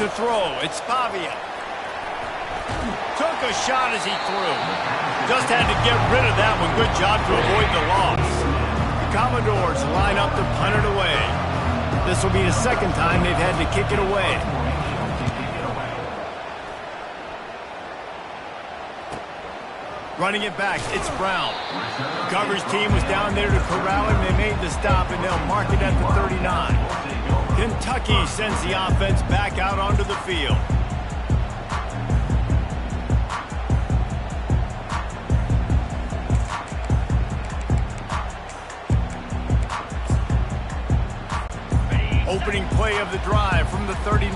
To throw, it's Pavia. Took a shot as he threw. Just had to get rid of that one. Good job to avoid the loss. The Commodores line up to punt it away. This will be the second time they've had to kick it away. Running it back, it's Brown. Coverage team was down there to corral him. They made the stop, and they'll mark it at the 39. Kentucky sends the offense back out onto the field. Opening play of the drive from the 39.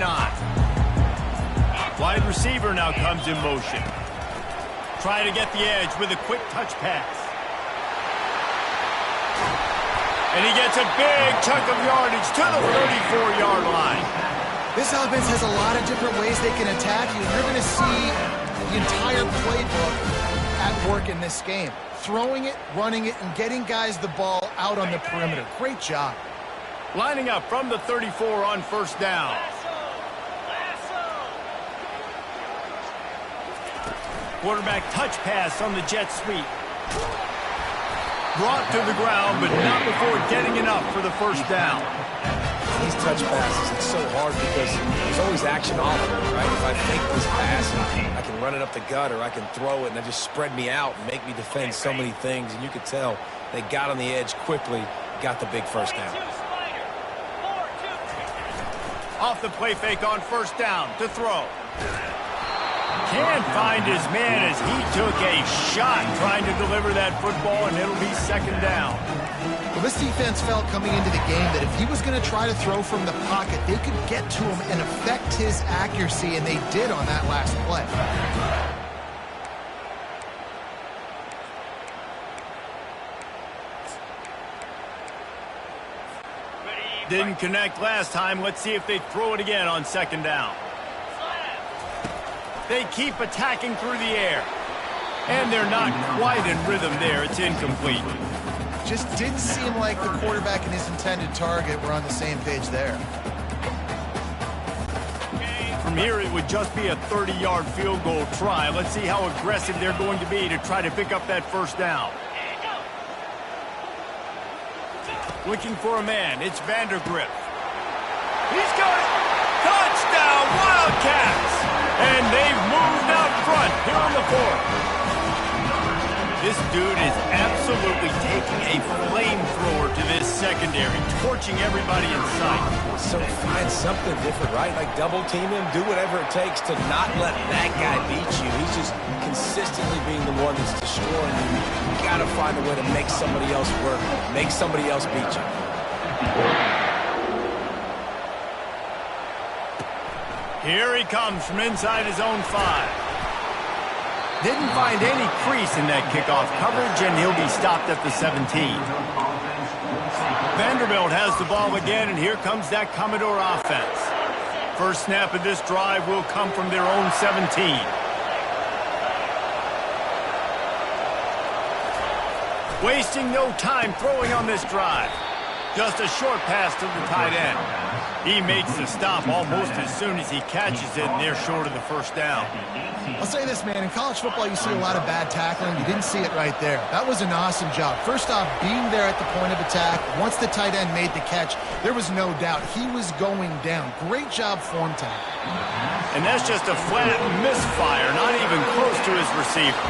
Wide receiver now comes in motion. Trying to get the edge with a quick touch pass. And he gets a big chunk of yardage to the 34-yard line. This offense has a lot of different ways they can attack you. You're going to see the entire playbook at work in this game. Throwing it, running it, and getting guys the ball out on the perimeter. Great job. Lining up from the 34 on first down. Quarterback touch pass on the jet sweep. Brought to the ground, but not before getting enough for the first down. These touch passes, it's so hard because there's always action off of it, right? If I fake this pass, I can run it up the gut, or I can throw it and it just spread me out and make me defend so many things. And you could tell they got on the edge quickly, got the big first down. Off the play fake on first down to throw. Can't find his man as he took a shot trying to deliver that football, and it'll be second down. Well, this defense felt coming into the game that if he was going to try to throw from the pocket, they could get to him and affect his accuracy, and they did on that last play. Didn't connect last time. Let's see if they throw it again on second down. They keep attacking through the air. And they're not quite in rhythm there. It's incomplete. Just didn't seem like the quarterback and his intended target were on the same page there. From here, it would just be a 30-yard field goal try. Let's see how aggressive they're going to be to try to pick up that first down. Looking for a man. It's Vandergriff. He's got it. Touchdown, Wildcats! And they've moved out front here in the fourth. This dude is absolutely taking a flamethrower to this secondary, torching everybody in sight. So find something different, right? Like double team him, do whatever it takes to not let that guy beat you. He's just consistently being the one that's destroying you. You gotta find a way to make somebody else work, make somebody else beat you. Here he comes from inside his own 5. Didn't find any crease in that kickoff coverage, and he'll be stopped at the 17. Vanderbilt has the ball again, and here comes that Commodore offense. First snap of this drive will come from their own 17. Wasting no time throwing on this drive. Just a short pass to the tight end. He makes the stop almost as soon as he catches it, and they're short of the first down. I'll say this, man. In college football, you see a lot of bad tackling. You didn't see it right there. That was an awesome job. First off, being there at the point of attack. Once the tight end made the catch, there was no doubt he was going down. Great job form tackle. And that's just a flat misfire, not even close to his receiver.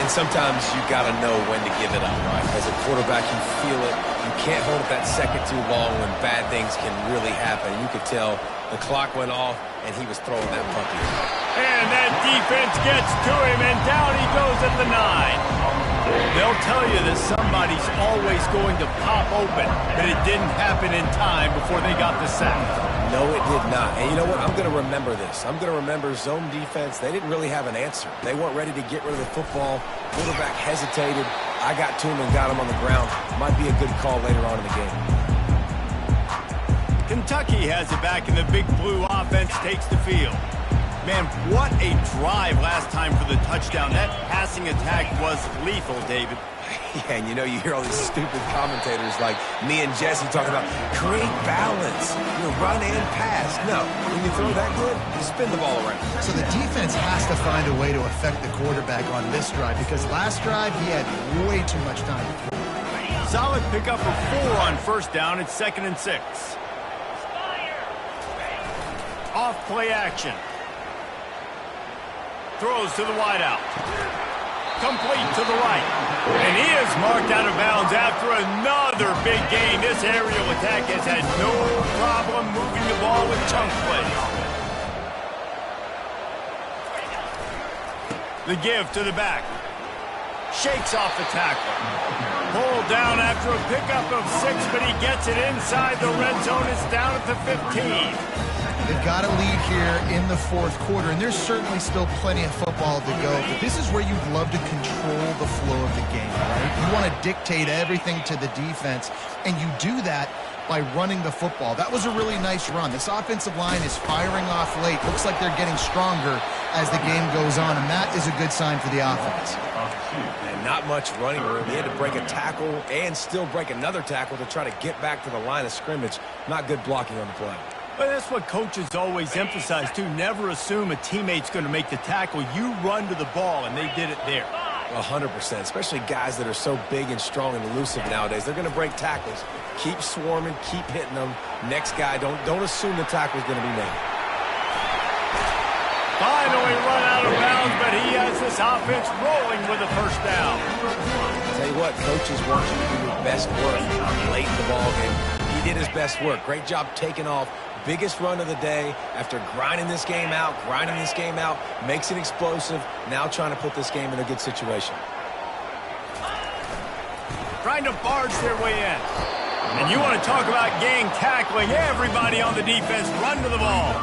And sometimes you got to know when to give it up, right? As a quarterback, you feel it. You can't hold it that second too long when bad things can really happen. You could tell the clock went off, and he was throwing that puppy. And that defense gets to him, and down he goes at the 9. They'll tell you that somebody's always going to pop open, but it didn't happen in time before they got the sack. No, it did not. And you know what? I'm going to remember this. I'm going to remember zone defense. They didn't really have an answer. They weren't ready to get rid of the football. Quarterback hesitated. I got to him and got him on the ground. Might be a good call later on in the game. Kentucky has it back, and the Big Blue offense takes the field. Man, what a drive last time for the touchdown. That passing attack was lethal, David. Yeah, and you know, you hear all these stupid commentators like me and Jesse talking about create balance, run and pass. No, when you throw that good, you spin the ball around. So the defense has to find a way to affect the quarterback on this drive, because last drive he had way too much time to throw. Solid pickup of 4 on first down. It's 2nd and 6. Off play action. Throws to the wideout. Complete to the right. And he is marked out of bounds after another big gain. This aerial attack has had no problem moving the ball with chunk plays. The give to the back. Shakes off the tackle. Pulled down after a pickup of 6, but he gets it inside the red zone. It's down at the 15. They've got a lead here in the fourth quarter, and there's certainly still plenty of football to go, but this is where you'd love to control the flow of the game, right? You want to dictate everything to the defense, and you do that by running the football. That was a really nice run. This offensive line is firing off late. Looks like they're getting stronger as the game goes on, and that is a good sign for the offense. And not much running room. He had to break a tackle and still break another tackle to try to get back to the line of scrimmage. Not good blocking on the play. But that's what coaches always emphasize, too. Never assume a teammate's going to make the tackle. You run to the ball, and they did it there. 100%, especially guys that are so big and strong and elusive nowadays. They're going to break tackles. Keep swarming, keep hitting them. Next guy, don't assume the tackle's going to be made. Finally run out of bounds, but he has this offense rolling with a first down. I'll tell you what, coaches want you to do your best work late in the ball game. He did his best work. Great job taking off, biggest run of the day after grinding this game out, makes it explosive, now trying to put this game in a good situation. Trying to barge their way in. And you want to talk about gang tackling. Everybody on the defense run to the ball.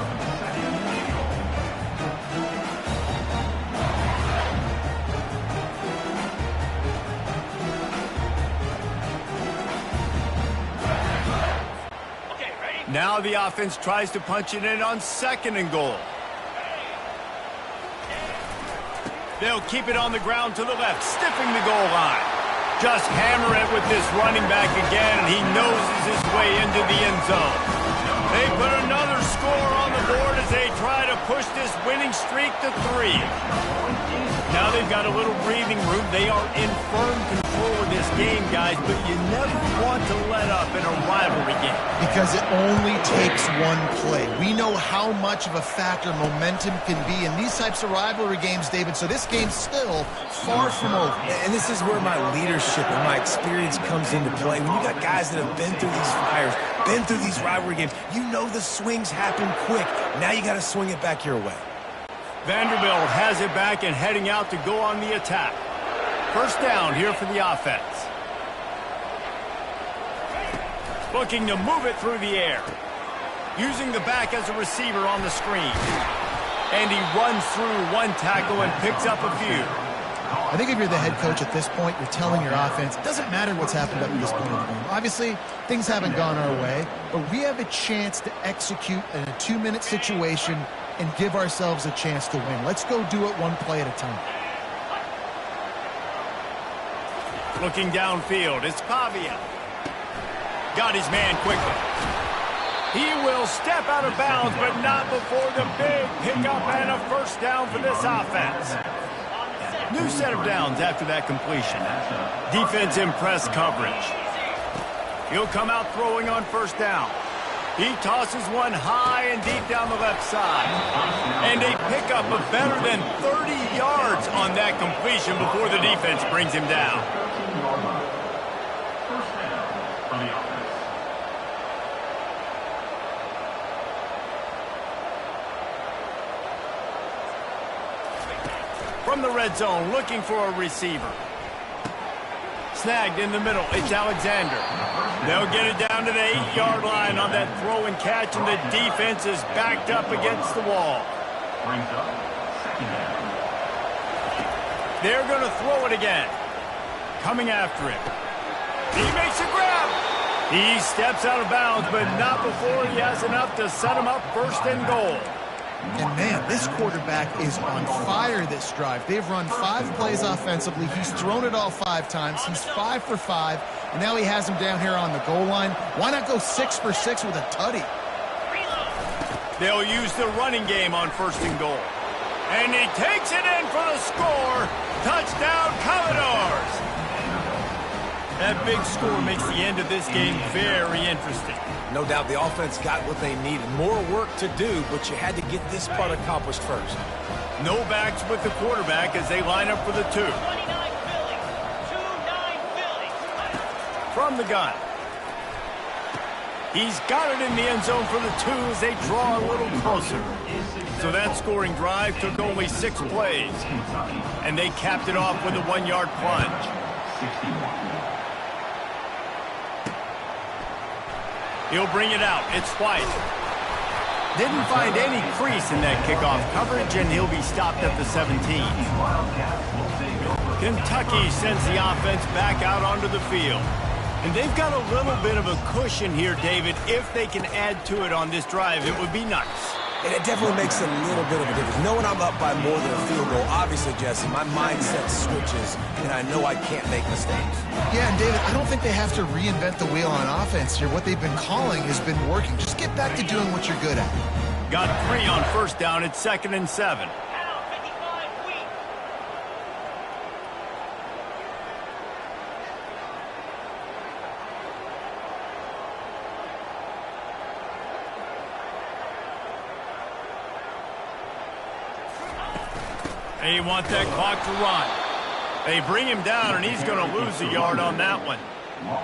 Okay, ready? Now the offense tries to punch it in on 2nd and goal. They'll keep it on the ground to the left, stiffing the goal line. Just hammer it with this running back again, and he noses his way into the end zone. They put another score on the board as they try to push this winning streak to 3. Now they've got a little breathing room. They are in firm control of this game, guys, but you never want to let up in a rivalry game. Because it only takes one play. We know how much of a factor momentum can be in these types of rivalry games, David, so this game's still far from over. And this is where my leadership and my experience comes into play. When you got guys that have been through these fires, been through these rivalry games, you know the swings happen quick. Now you got to swing it back your way. Vanderbilt has it back and heading out to go on the attack. First down here for the offense. Looking to move it through the air. Using the back as a receiver on the screen. And he runs through one tackle and picks up a few. I think if you're the head coach at this point, you're telling your offense, it doesn't matter what's happened up to this point in the game. Obviously, things haven't gone our way, but we have a chance to execute in a 2-minute situation and give ourselves a chance to win. Let's go do it one play at a time. Looking downfield, it's Pavia. Got his man quickly. He will step out of bounds, but not before the big pickup and a first down for this offense. New set of downs after that completion. Defense in press coverage. He'll come out throwing on first down. He tosses one high and deep down the left side. And a pickup of better than 30 yards on that completion before the defense brings him down. First down for the offense. From the red zone, looking for a receiver. Snagged in the middle, it's Alexander. They'll get it down to the 8-yard line on that throw and catch, and the defense is backed up against the wall. Brings up second down. They're going to throw it again. Coming after it. He makes a grab. He steps out of bounds, but not before he has enough to set him up first and goal. And man, this quarterback is on fire this drive. They've run 5 plays offensively. He's thrown it all 5 times. He's 5 for 5. And now he has him down here on the goal line. Why not go 6 for 6 with a tutty? They'll use the running game on first and goal. And he takes it in for the score. Touchdown, Commodores. That big score makes the end of this game very interesting. No doubt the offense got what they needed. More work to do, but you had to get this part accomplished first. No backs with the quarterback as they line up for the 2. 29 Philly. 2-9 Philly. From the gun. He's got it in the end zone for the 2 as they draw a little closer. So that scoring drive took only 6 plays. And they capped it off with a 1-yard plunge. 61. He'll bring it out. It's White. Didn't find any crease in that kickoff coverage, and he'll be stopped at the 17. Kentucky sends the offense back out onto the field. And they've got a little bit of a cushion here, David. If they can add to it on this drive, it would be nice. And it definitely makes a little bit of a difference. Knowing I'm up by more than a field goal, obviously, Jesse, my mindset switches, and I know I can't make mistakes. Yeah, and David, I don't think they have to reinvent the wheel on offense here. What they've been calling has been working. Just get back to doing what you're good at. Got 3 on first down. It's 2nd and 7. Now 55 weak. They want that clock to run. They bring him down, and he's going to lose a yard on that one.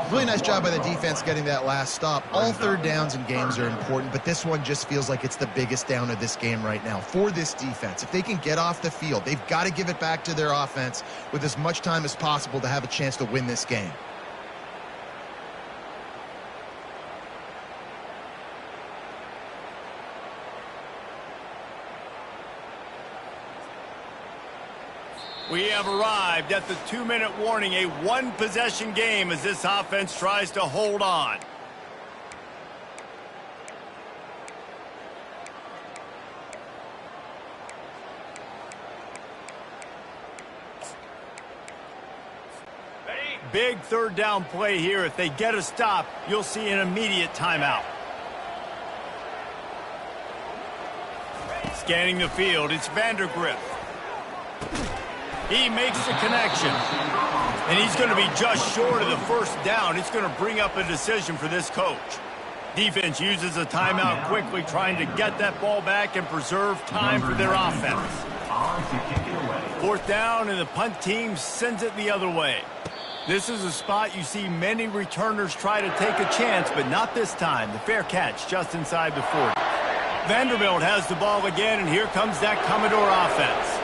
Really nice job by the defense getting that last stop. All third downs in games are important, but this one just feels like it's the biggest down of this game right now for this defense. If they can get off the field, they've got to give it back to their offense with as much time as possible to have a chance to win this game. We have arrived at the 2-minute warning, a one-possession game as this offense tries to hold on. Big third down play here. If they get a stop, you'll see an immediate timeout. Scanning the field, it's Vandergrift. He makes the connection. And he's going to be just short of the first down. It's going to bring up a decision for this coach. Defense uses a timeout quickly, trying to get that ball back and preserve time for their offense. Fourth down, and the punt team sends it the other way. This is a spot you see many returners try to take a chance, but not this time. The fair catch just inside the 40. Vanderbilt has the ball again, and here comes that Commodore offense.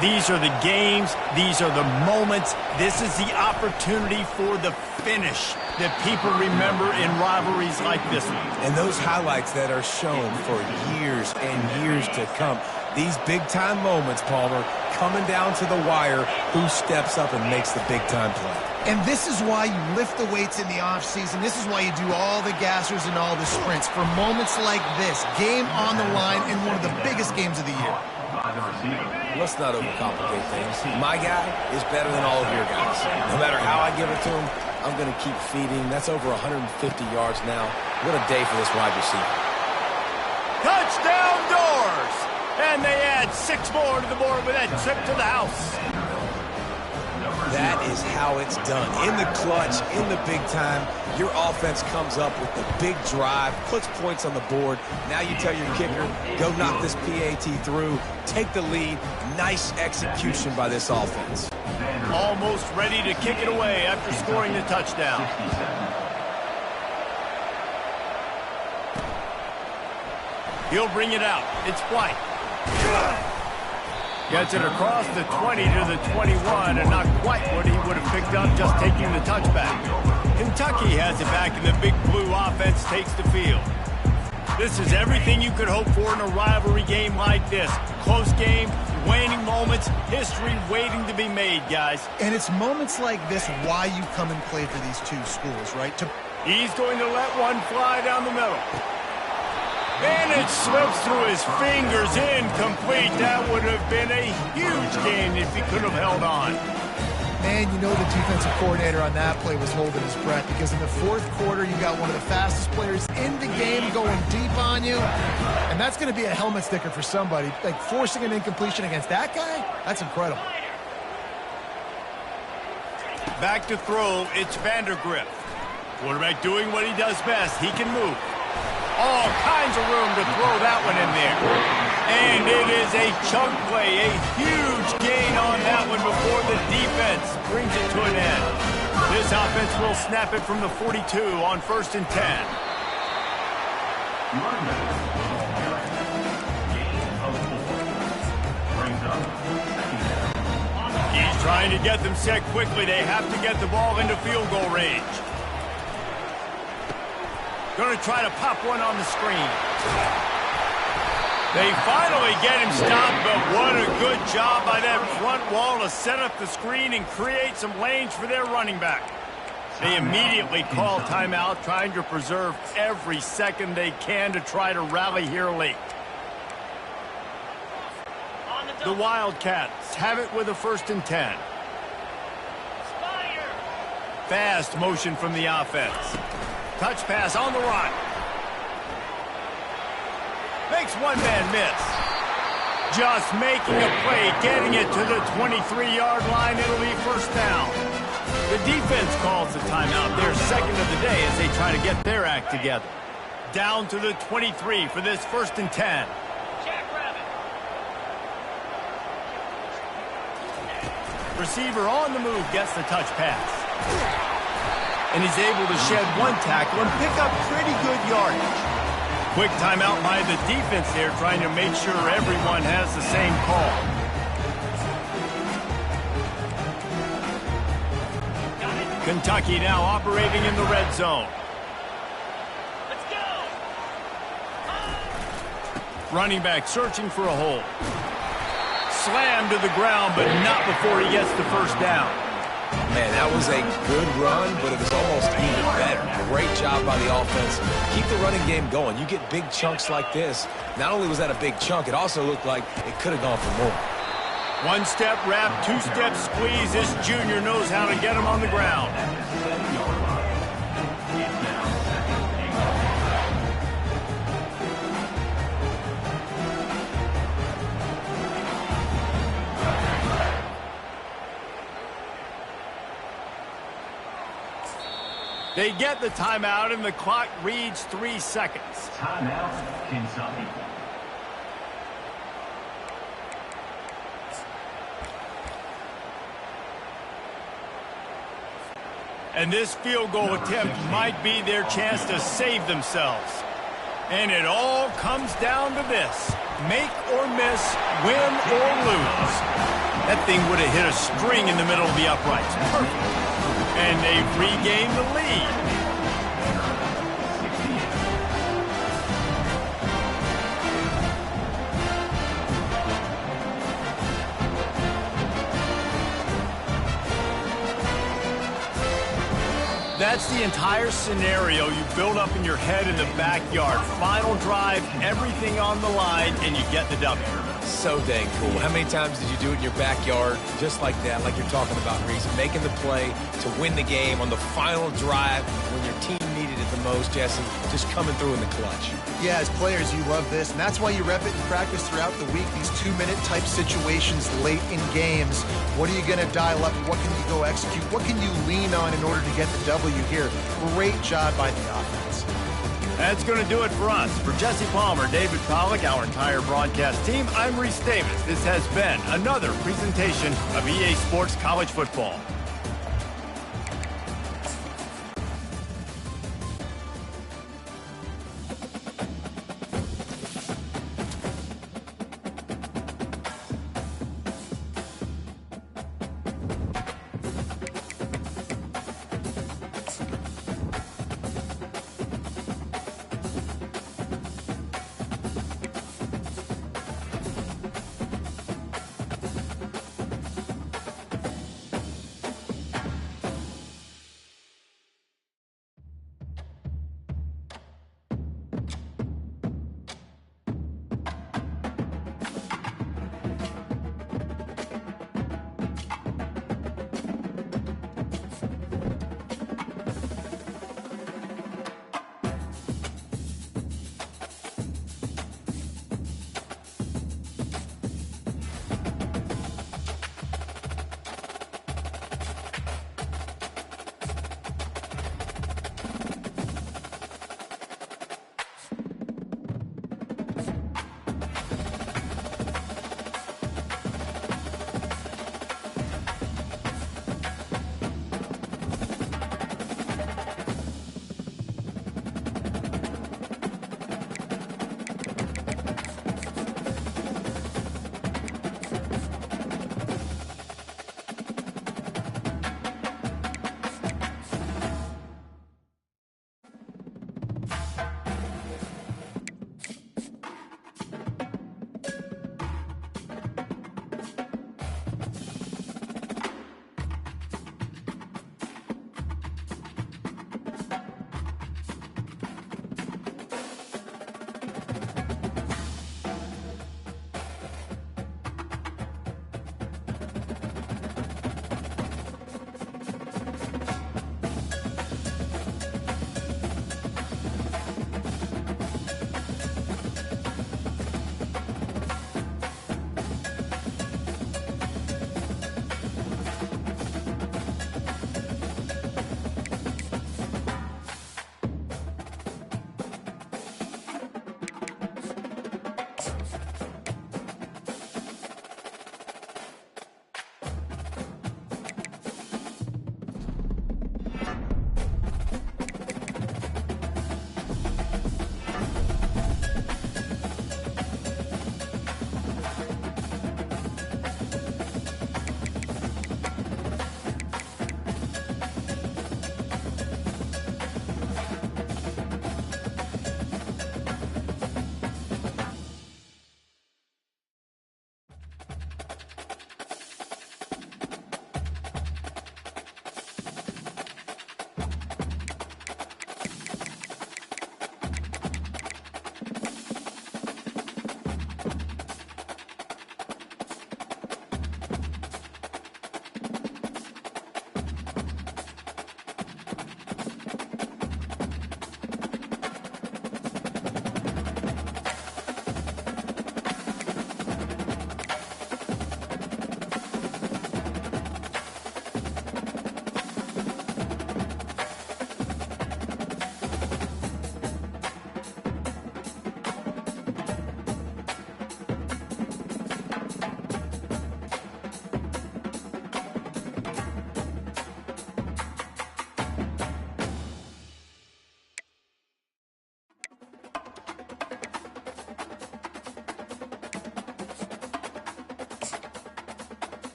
These are the games. These are the moments. This is the opportunity for the finish that people remember in rivalries like this one. And those highlights that are shown for years and years to come. These big-time moments, Palmer, coming down to the wire, who steps up and makes the big-time play. And this is why you lift the weights in the offseason. This is why you do all the gassers and all the sprints. For moments like this, game on the line in one of the biggest games of the year. Let's not overcomplicate things. My guy is better than all of your guys. No matter how I give it to him, I'm going to keep feeding. That's over 150 yards now. What a day for this wide receiver. Touchdown Doors! And they add 6 more to the board with that trip to the house. That is how it's done. In the clutch, in the big time, your offense comes up with the big drive, puts points on the board. Now you tell your kicker, go knock this PAT through, take the lead. Nice execution by this offense. Almost ready to kick it away after scoring the touchdown. He'll bring it out. It's White. Gets it across the 20 to the 21, and not quite what he would have picked up just taking the touchback. Kentucky has it back, and the big blue offense takes the field. This is everything you could hope for in a rivalry game like this. Close game, waning moments, history waiting to be made, guys. And it's moments like this why you come and play for these two schools, right? He's going to let one fly down the middle. And it slips through his fingers, incomplete. That would have been a huge gain if he could have held on. Man, you know the defensive coordinator on that play was holding his breath, because in the fourth quarter, you got one of the fastest players in the game going deep on you. And that's going to be a helmet sticker for somebody. Like, forcing an incompletion against that guy, that's incredible. Back to throw, it's Vandergrift. Quarterback doing what he does best. He can move. All kinds of room to throw that one in there. And it is a chunk play, a huge gain on that one before the defense brings it to an end. This offense will snap it from the 42 on 1st and 10. He's trying to get them set quickly. They have to get the ball into field goal range. Going to try to pop one on the screen. They finally get him stopped, but what a good job by that front wall to set up the screen and create some lanes for their running back. They immediately call timeout, trying to preserve every second they can to try to rally here late. The Wildcats have it with a 1st and 10. Fast motion from the offense. Touch pass on the run. Makes one man miss. Just making a play, getting it to the 23-yard line. It'll be 1st down. The defense calls the timeout, their 2nd of the day, as they try to get their act together. Down to the 23 for this 1st and 10. Receiver on the move gets the touch pass. and he's able to shed one tackle and pick up pretty good yardage. Quick timeout by the defense there, trying to make sure everyone has the same call. Kentucky now operating in the red zone. Let's go. Running back searching for a hole. Slammed to the ground, but not before he gets the first down. Man, that was a good run, but it was almost even better. Great job by the offense. Keep the running game going. You get big chunks like this. Not only was that a big chunk, it also looked like it could have gone for more. One-step wrap, two-step squeeze. This junior knows how to get him on the ground. They get the timeout, and the clock reads 3 seconds. Timeout, Kentucky. And this field goal attempt might be their chance to save themselves. And it all comes down to this. Make or miss, win or lose. That thing would have hit a string in the middle of the uprights. Perfect. And they've regained the lead. That's the entire scenario you build up in your head in the backyard. Final drive, everything on the line, and you get the W. So dang cool. How many times did you do it in your backyard just like that, like you're talking about, Reese? Making the play to win the game on the final drive when your team needed it the most, Jesse. Just coming through in the clutch. Yeah, as players, you love this, and that's why you rep it in practice throughout the week, these 2-minute type situations late in games. What are you going to dial up? What can you go execute? What can you lean on in order to get the W here? Great job by the offense. That's going to do it for us. For Jesse Palmer, David Pollack, our entire broadcast team, I'm Reese Davis. This has been another presentation of EA Sports College Football.